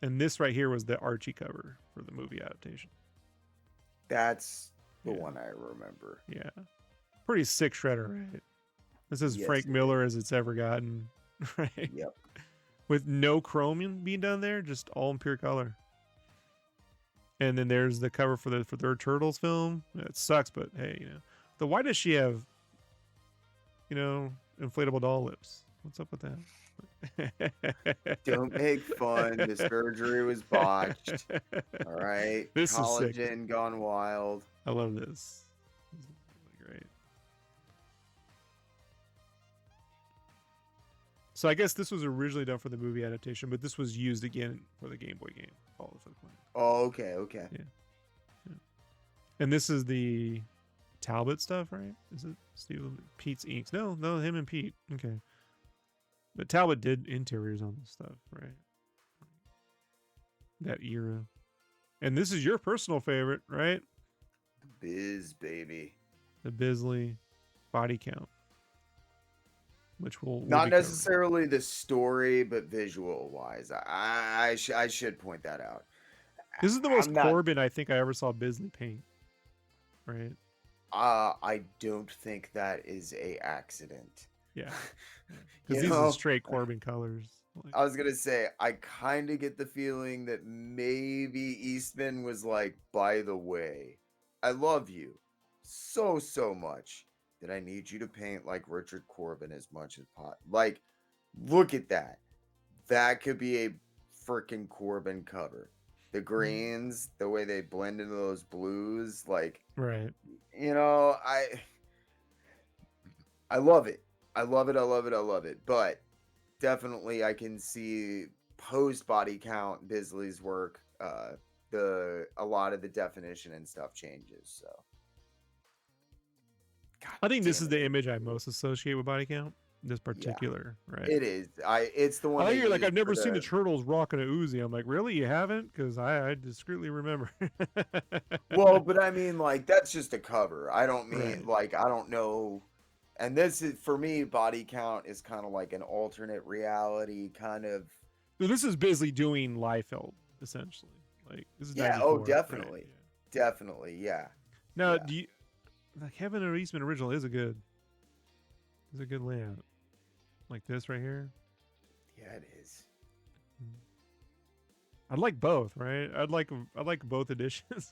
And this right here was the Archie cover for the movie adaptation. That's the one I remember. Yeah. Pretty sick shredder, right? This is Yes, Frank Miller as it's ever gotten, right? Yep. With no chromium being done there, just all in pure color. And then there's the cover for their Turtles film. It sucks, but hey, you know. Why does she have, you know, inflatable doll lips? What's up with that? Don't make fun. The surgery was botched. All right. This is sick. Collagen gone wild. I love this. This is really great. So I guess this was originally done for the movie adaptation, but this was used again for the Game Boy game. Follow the Foot Clan. Oh, okay, okay. Yeah. And this is the Talbot stuff, right? Is it Pete's inks? No, him and Pete. Okay. But Talbot did interiors on this stuff, right? That era. And this is your personal favorite, right? Biz, baby. The Bisley body count. Which we'll not necessarily the story, but visual wise. I should point that out. This is the most Corbin I think I ever saw Bisley paint. Right? I don't think that is a accident. Yeah. Because these are straight Corbin colors. Like, I was gonna say, I kind of get the feeling that maybe Eastman was like, by the way, I love you so much that I need you to paint like Richard Corbin as much as possible. Like, look at that. That could be a freaking Corbin cover. The greens, the way they blend into those blues, like, right. You know, I love it. I love it. I love it. I love it. But definitely I can see post body count Bisley's work, a lot of the definition and stuff changes. So God, I think this is the image I most associate with body count. This particular, right? It is. It's the one. I think you're like, I've never seen the Turtles rocking a Uzi. I'm like, really? You haven't? Because I discreetly remember. Well, but I mean, like, that's just a cover. I don't mean like, I don't know. And this is, for me, body count is kind of like an alternate reality kind of. So this is Bisley doing Liefeld, essentially. Like, this is 94, oh, definitely, right? Yeah. Definitely, yeah. Now, do you like Kevin or Eastman original is a good layout, like this right here. Yeah, it is. I'd like both, right? I'd like both editions.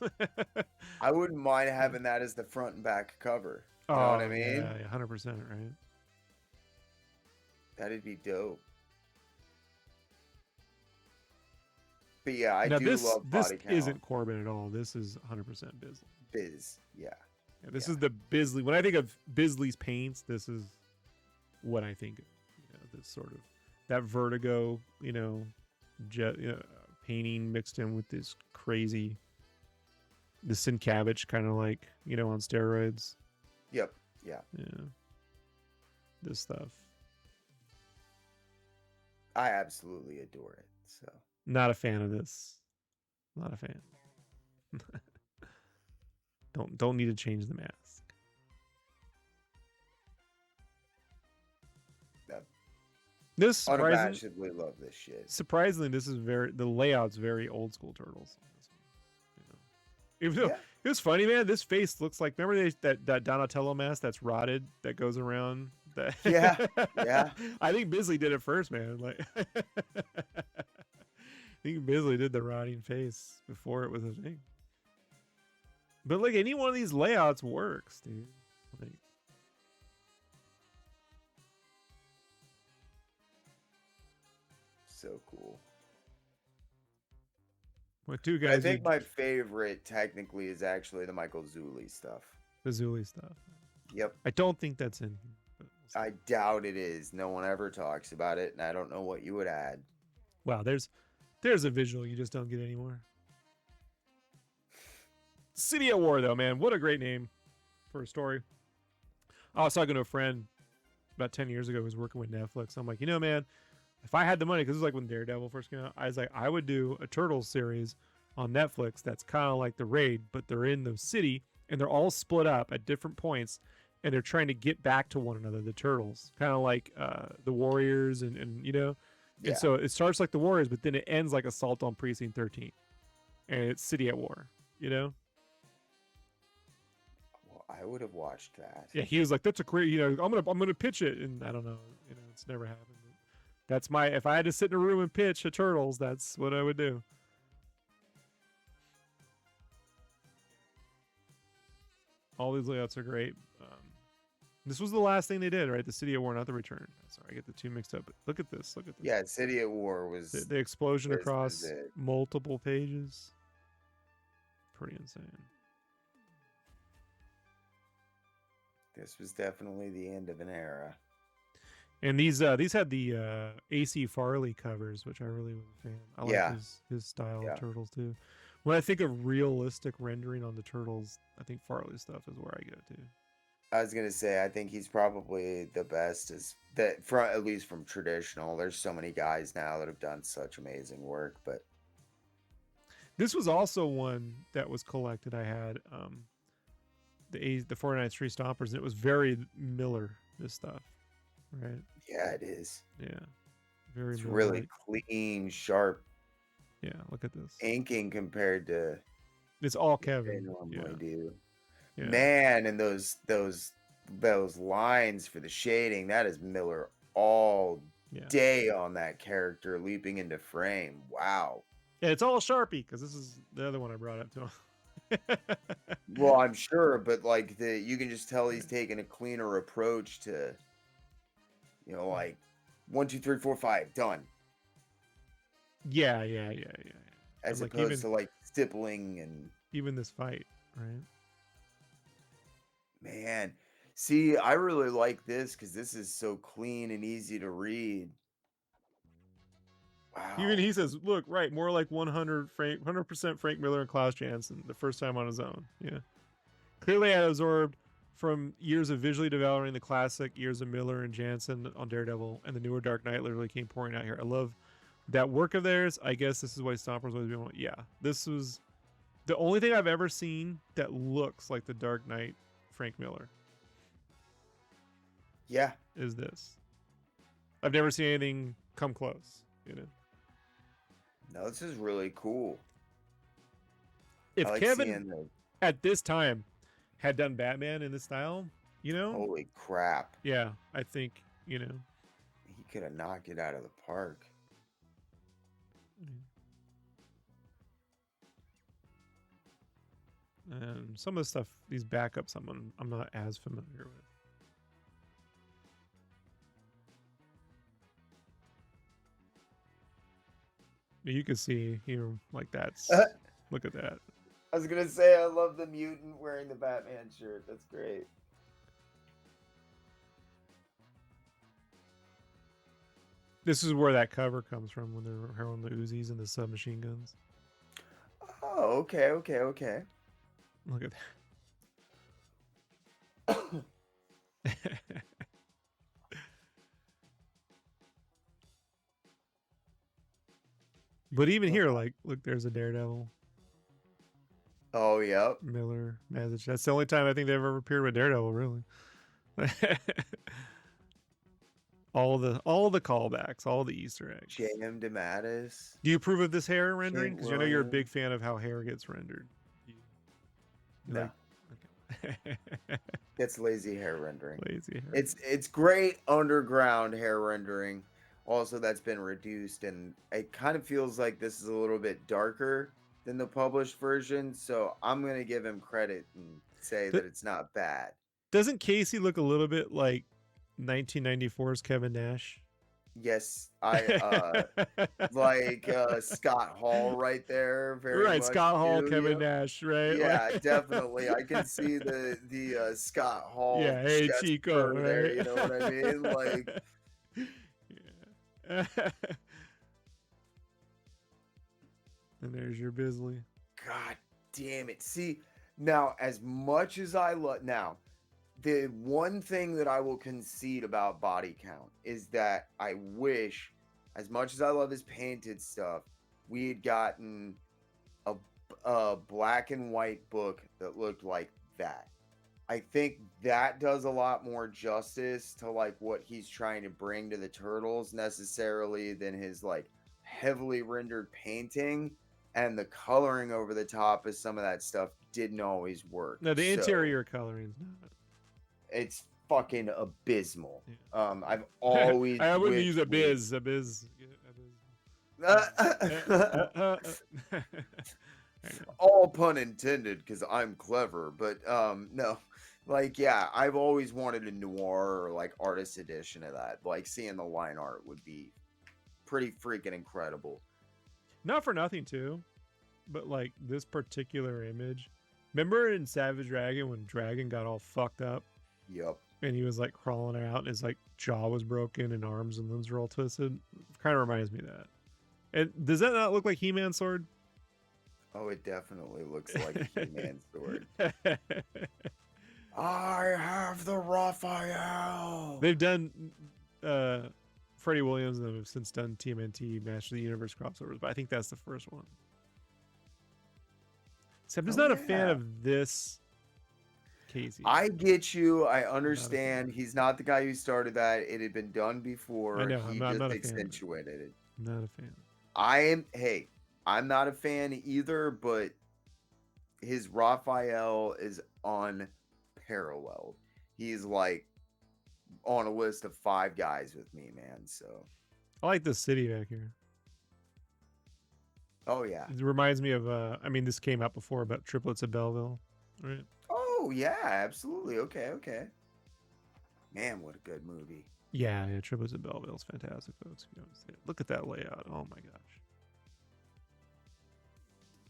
I wouldn't mind having that as the front and back cover. You know what I mean? Yeah, 100%, right? That'd be dope. But yeah, I do love body count. This isn't Corbin at all. This is 100% Bisley. Yeah. This is the Bisley. When I think of Bisley's paints, this is what I think of. You know, this sort of that Vertigo, painting mixed in with this crazy, the Sienkiewicz kind of like, on steroids. Yep. Yeah. This stuff. I absolutely adore it. So. Not a fan of this. Not a fan. Don't need to change the mask. This unabashedly love this shit. Surprisingly, this is the layout's very old school Turtles. Even though it was funny, man. This face looks like, remember that Donatello mask that's rotted that goes around. Yeah. I think Bisley did it first, man. Like, I think Bisley did the rotting face before it was a thing. But like, any one of these layouts works, dude. Like, so cool. What two guys? I think my favorite technically is actually the Michael Zulli stuff. The Zulli stuff. Yep. I don't think that's in here. I doubt it is. No one ever talks about it, and I don't know what you would add. Wow, there's a visual you just don't get anymore. City at War, though, man. What a great name for a story. I was talking to a friend about 10 years ago who was working with Netflix. I'm like, man, if I had the money, because it was like when Daredevil first came out, I was like, I would do a Turtles series on Netflix that's kind of like The Raid, but they're in the city, and they're all split up at different points, and they're trying to get back to one another, the turtles, kind of like the Warriors, and you know, Yeah. and so it starts like the Warriors, but then it ends like Assault on Precinct 13, and it's City at War, you know. Well, I would have watched that. Yeah, he was like, "That's a great, you know, I'm gonna pitch it," and I don't know, you know, it's never happened. That's my, if I had to sit in a room and pitch a Turtles, that's what I would do. All these layouts are great. This was the last thing they did, right? The City of War, not the Return. Sorry, I get the two mixed up. But look at this. Look at this. Yeah, City at War was The explosion this across is it. multiple pages. Pretty insane. This was definitely the end of an era. And these had the AC Farley covers, which I really was a fan. I Yeah. like his style Yeah. of Turtles too. When I think of realistic rendering on the Turtles, I think Farley stuff is where I go to. I was gonna say, I think he's probably the best, is that from, at least from traditional. There's so many guys now that have done such amazing work, but This was also one that was collected. I had the 49th Street Stompers, and it was very Miller, this stuff, right? yeah, it is. Yeah, very It's Miller. really clean, sharp Yeah, look at this. inking compared to It's all what they Kevin. normally Yeah, do. yeah. Man, and those lines for the shading, that is Miller all Yeah. day on that character leaping into frame. Wow. Yeah, it's all Sharpie because this is the other one I brought up to him. Well, I'm sure, but like you can just tell he's taking a cleaner approach to, you know, like 1, 2, 3, 4, 5, done. Yeah. As like opposed to like stippling and even this fight, right? man. See, I really like this because this is so clean and easy to read. Wow. Even he says, "Look, right, more like 100% Frank Miller and Klaus Janson, the first time on his own." Yeah, clearly I absorbed from years of visually developing the classic years of Miller and Janson on Daredevil, and the newer Dark Knight literally came pouring out here. I love that work of theirs. I guess this is why Stompers always been. Yeah, this was the only thing I've ever seen that looks like the Dark Knight Frank Miller. Yeah. Is this? I've never seen anything come close. You know. No, this is really cool. If I like Kevin seeing the at this time had done Batman in this style, you know, holy crap. yeah, I think, you know, He could have knocked it out of the park. and some of the stuff, these backups, I'm not as familiar with. You can see here, like that's, look at that. I was gonna say, I love the mutant wearing the Batman shirt. That's great. This is where that cover comes from when they're hurling the Uzis and the submachine guns. Oh, okay. Look at that. But even here, like, look, there's a Daredevil. Oh, yep. Miller message. That's the only time I think they've ever appeared with Daredevil, really. all the callbacks, all the Easter eggs. J.M. DeMatteis. Do you approve of this hair rendering? Because I know you're a Williams. big fan of how hair gets rendered. You No. like- okay. It's lazy hair rendering. Lazy hair. It's great underground hair rendering. Also, that's been reduced, and it kind of feels like this is a little bit darker than the published version. So I'm gonna give him credit and say that it's not bad. Doesn't Casey look a little bit like 1994's Kevin Nash? Yes, I like Scott Hall right there. Very Right, much Scott Hall, too, Kevin yep. Nash, right? Yeah, definitely. I can see the Scott Hall. Yeah, hey, chest Chico, burr there, right? you know what I mean? Like, yeah. And there's your Bisley. God damn it. See, now, as much as I love, now, the one thing that I will concede about body count is that I wish, as much as I love his painted stuff, we had gotten a black and white book that looked like that. I think that does a lot more justice to like what he's trying to bring to the turtles necessarily than his like heavily rendered painting, and the coloring over the top of some of that stuff didn't always work. No, the So interior coloring's not. it's fucking abysmal. Yeah. I've always I wouldn't use wished a biz. A biz. I know. all pun intended because I'm clever, but no, like yeah, I've always wanted a noir or like artist edition of that. Like seeing the line art would be pretty freaking incredible. Not for nothing too, but like this particular image. Remember in Savage Dragon when Dragon got all fucked up Yep. and he was like crawling out and his like jaw was broken and arms and limbs were all twisted? Kind of reminds me of that. And does that not look like He-Man's sword? Oh, it definitely looks like a He-Man sword. I have the Raphael. They've done Freddie Williams and have since done TMNT Master of the Universe crossovers, but I think that's the first one. So I'm just not a fan of this Casey. I get you. I understand. He's not the guy who started that. It had been done before. I know. He I'm just not a accentuated it. I'm not a fan. I'm not a fan either, but his Raphael is unparalleled. He's like on a list of 5 guys with me, man. So I like the city back here. oh yeah. It reminds me of I mean this came out before about Triplets of Belleville, right? Oh yeah, absolutely. Okay. Man, what a good movie. Yeah, Triplets of Belleville is fantastic, folks. If you don't see it. Look at that layout. Oh my gosh.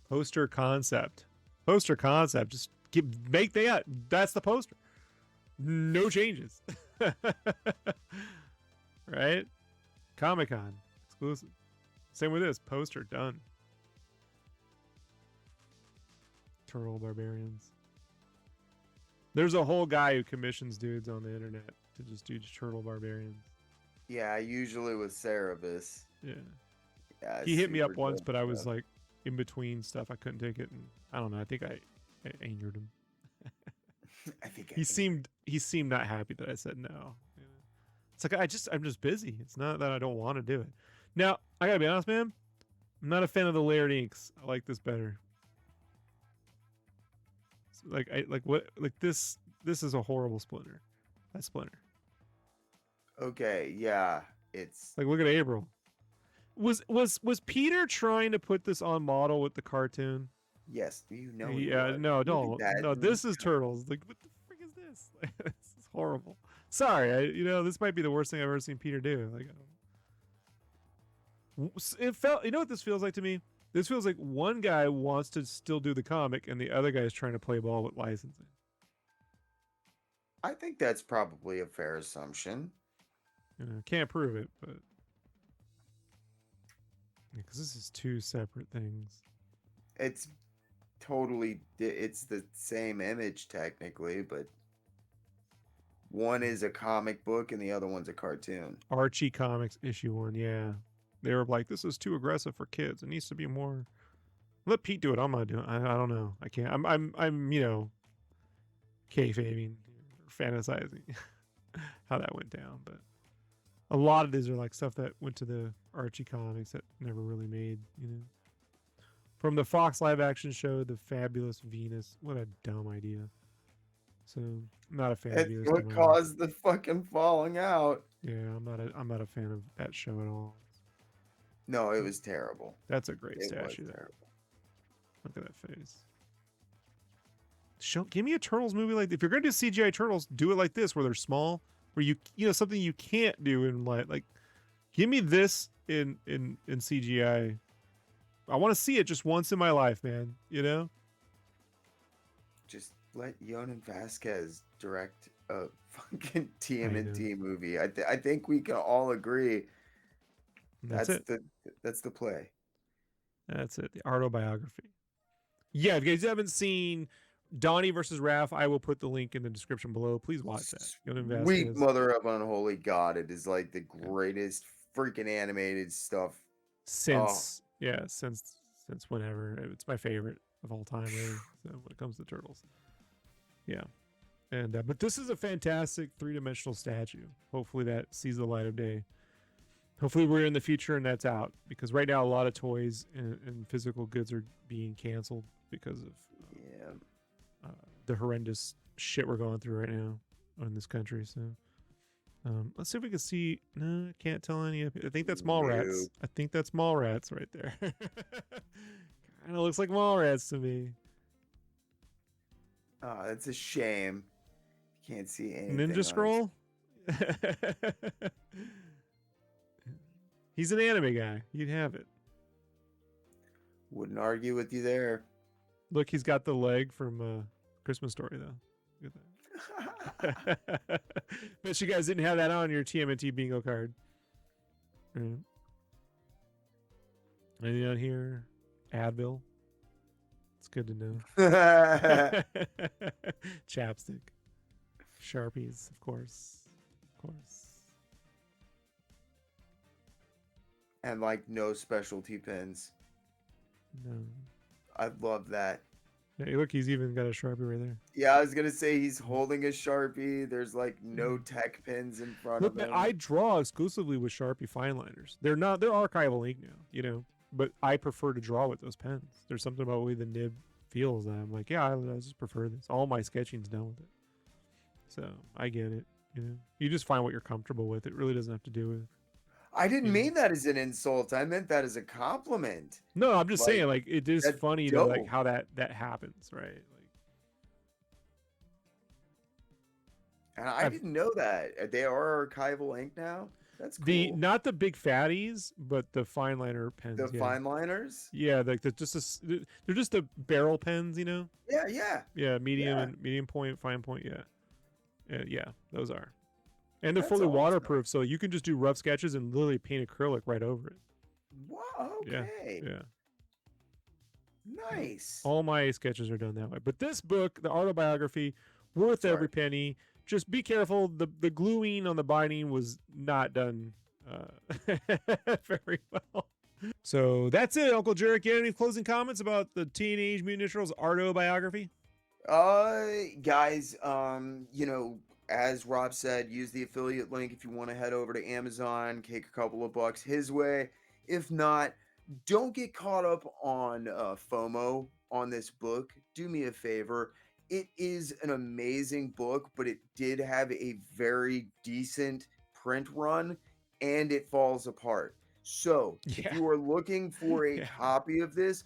Poster concept. Just make that. That's the poster. No changes. Right? Comic-Con exclusive. Same with this poster. Done. Turtle Barbarians. There's a whole guy who commissions dudes on the internet to just do Turtle Barbarians. Yeah, usually with Cerebus. Yeah. Yeah, He hit me up super once, dope but I was stuff. like in between stuff. I couldn't take it, and I don't know. I think I angered him. He seemed not happy that I said no. You know? It's like I'm just busy. It's not that I don't want to do it. Now I gotta be honest, man. I'm not a fan of the layered inks. I like this better. Like this. This is a horrible Splinter. That's Splinter. Okay, yeah, it's Like look at April. Was Peter trying to put this on model with the cartoon? yes, you know. he Yeah, was. no, Look at no. that. This is Turtles. Like, what the frick is this? Like, this is horrible. Sorry, this might be the worst thing I've ever seen Peter do. Like, it felt. You know what this feels like to me? This feels like one guy wants to still do the comic, and the other guy is trying to play ball with licensing. I think that's probably a fair assumption. Can't prove it, but because this is 2 separate things. It's it's the same image technically, but one is a comic book and the other one's a cartoon. Archie Comics issue 1, yeah. They were like, this is too aggressive for kids. It needs to be more. Let Pete do it. I'm not doing. I don't know. I can't. I'm kayfabing, fantasizing how that went down. But a lot of these are like stuff that went to the Archie Comics that never really made. From the Fox live action show, The Fabulous Venus. What a dumb idea. So I'm not a fan of That's Venus. what caused the fucking falling out. Yeah, I'm not a fan of that show at all. No, it was terrible. That's a great It was statue there. terrible. Look at that face. Give me a Turtles movie like if you're gonna do CGI Turtles, do it like this, where they're small, where you something you can't do in like give me this in CGI. I want to see it just once in my life, man. Just let Yonan Vasquez direct a fucking TMNT movie. I think we can all agree That's it. That's the play. That's it. The Artobiography. Yeah, if you guys haven't seen Donnie versus Raph, I will put the link in the description below. Please watch that. Sweet mother of unholy God. It is like the greatest freaking animated stuff since whenever. It's my favorite of all time, really. So when it comes to Turtles. Yeah. And but this is a fantastic 3-dimensional statue. Hopefully that sees the light of day. Hopefully we're in the future and that's out, because right now a lot of toys and physical goods are being canceled because of the horrendous shit we're going through right now in this country. So let's see if we can see. No, can't tell any of it. I think that's Mallrats. I think that's Mallrats right there. Kind of looks like Mallrats to me. Oh, that's a shame. Can't see anything. Ninja Scroll? He's an anime guy. You'd have it. Wouldn't argue with you there. Look, he's got the leg from Christmas Story, though. Look at that. Bet you guys didn't have that on your TMNT bingo card. Right. Anything on here? Advil. It's good to know. Chapstick. Sharpies, of course. Of course. And like no specialty pins. No. I love that. Yeah, look, he's even got a Sharpie right there. Yeah, I was gonna say he's holding a Sharpie. There's like no tech pins in front Look, of him. I draw exclusively with Sharpie fine liners. They're archival ink now, you know. But I prefer to draw with those pens. There's something about the way the nib feels that I'm like, yeah, I just prefer this. All my sketching's done with it. So I get it. You know, you just find what you're comfortable with. It really doesn't have to do with. I didn't mean that as an insult. I meant that as a compliment. No, I'm just saying, like, it is funny to like dope. how that happens, right? Like, and I didn't know that. They are archival ink now. That's cool. Not the big fatties, but the fine liner pens. The fine liners? Yeah, like they're just the barrel pens, you know? Yeah. Yeah, medium and medium point, fine point, yeah, those are. And they're fully waterproof, so you can just do rough sketches and literally paint acrylic right over it. Wow, okay. Yeah. Nice. All my sketches are done that way. But this book, the Artobiography, worth every penny. Just be careful. The gluing on the binding was not done very well. So that's it, Uncle Jarek. You have any closing comments about the Teenage Mutant Ninja Turtles Artobiography? Guys, you know, as Rob said, use the affiliate link if you want to head over to Amazon, kick a couple of bucks his way. If not, don't get caught up on FOMO on this book. Do me a favor. It is an amazing book, but it did have a very decent print run, and it falls apart. So if you are looking for a copy of this,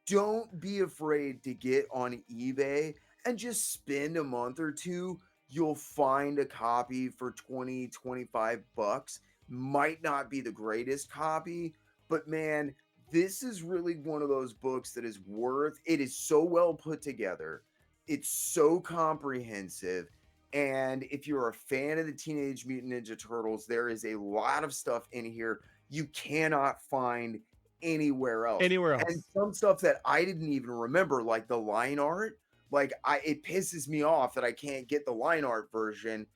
don't be afraid to get on eBay and just spend a month or two. You'll find a copy for 20, 25 bucks. Might not be the greatest copy, but man, this is really one of those books that is worth. It is so well put together. It's so comprehensive. And if you're a fan of the Teenage Mutant Ninja Turtles, there is a lot of stuff in here you cannot find anywhere else. And some stuff that I didn't even remember, like the line art. Like it pisses me off that I can't get the line art version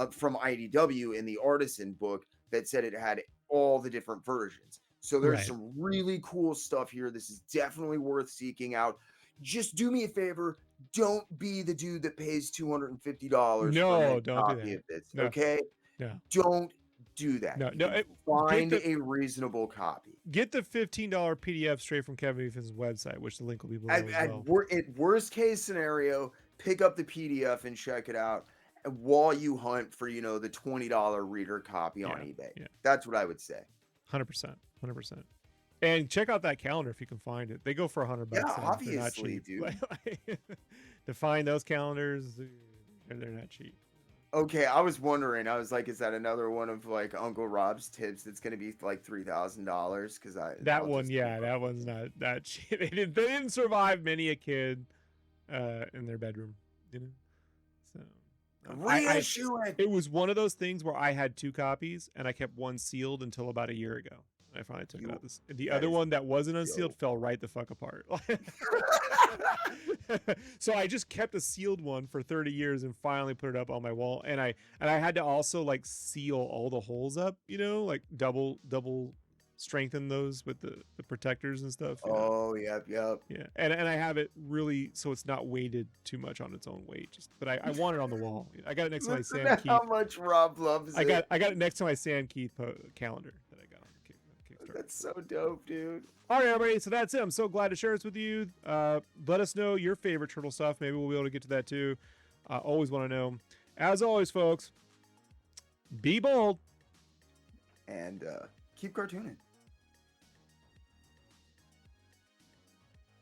from IDW in the Artisan book that said it had all the different versions. So there's some really cool stuff here. This is definitely worth seeking out. Just do me a favor. Don't be the dude that pays $250 for a copy of this. No. Okay? No. Don't do that. No. Find a reasonable copy. Get the $15 PDF straight from Kevin Eathan's website, which the link will be below as well. At worst case scenario, pick up the PDF and check it out while you hunt for, you know, the $20 reader copy on eBay. Yeah. That's what I would say. 100%. And check out that calendar if you can find it. They go for $100. Yeah, obviously, dude. To find those calendars, they're not cheap. Okay, I was wondering. I was like, is that another one of like Uncle Rob's tips that's going to be like $3,000? Because that one's not that cheap. They didn't survive many a kid in their bedroom, you know. So reissue it. It was one of those things where I had 2 copies and I kept one sealed until about a year ago. I finally took it out. The other one that wasn't unsealed fell right the fuck apart. So I just kept a sealed one for 30 years and finally put it up on my wall. And I had to also like seal all the holes up, you know, like double strengthen those with the protectors and stuff. Oh, yep. Yeah, and I have it really so it's not weighted too much on its own weight. But I want it on the wall. I got it next to my Listen Sam to Keith. how much Rob loves it. I got it next to my Sam Keith calendar that I got on Kickstarter. That's so dope, dude. All right, everybody. So that's it. I'm so glad to share this with you. Let us know your favorite turtle stuff. Maybe we'll be able to get to that too. Always want to know. As always, folks, be bold And keep cartooning.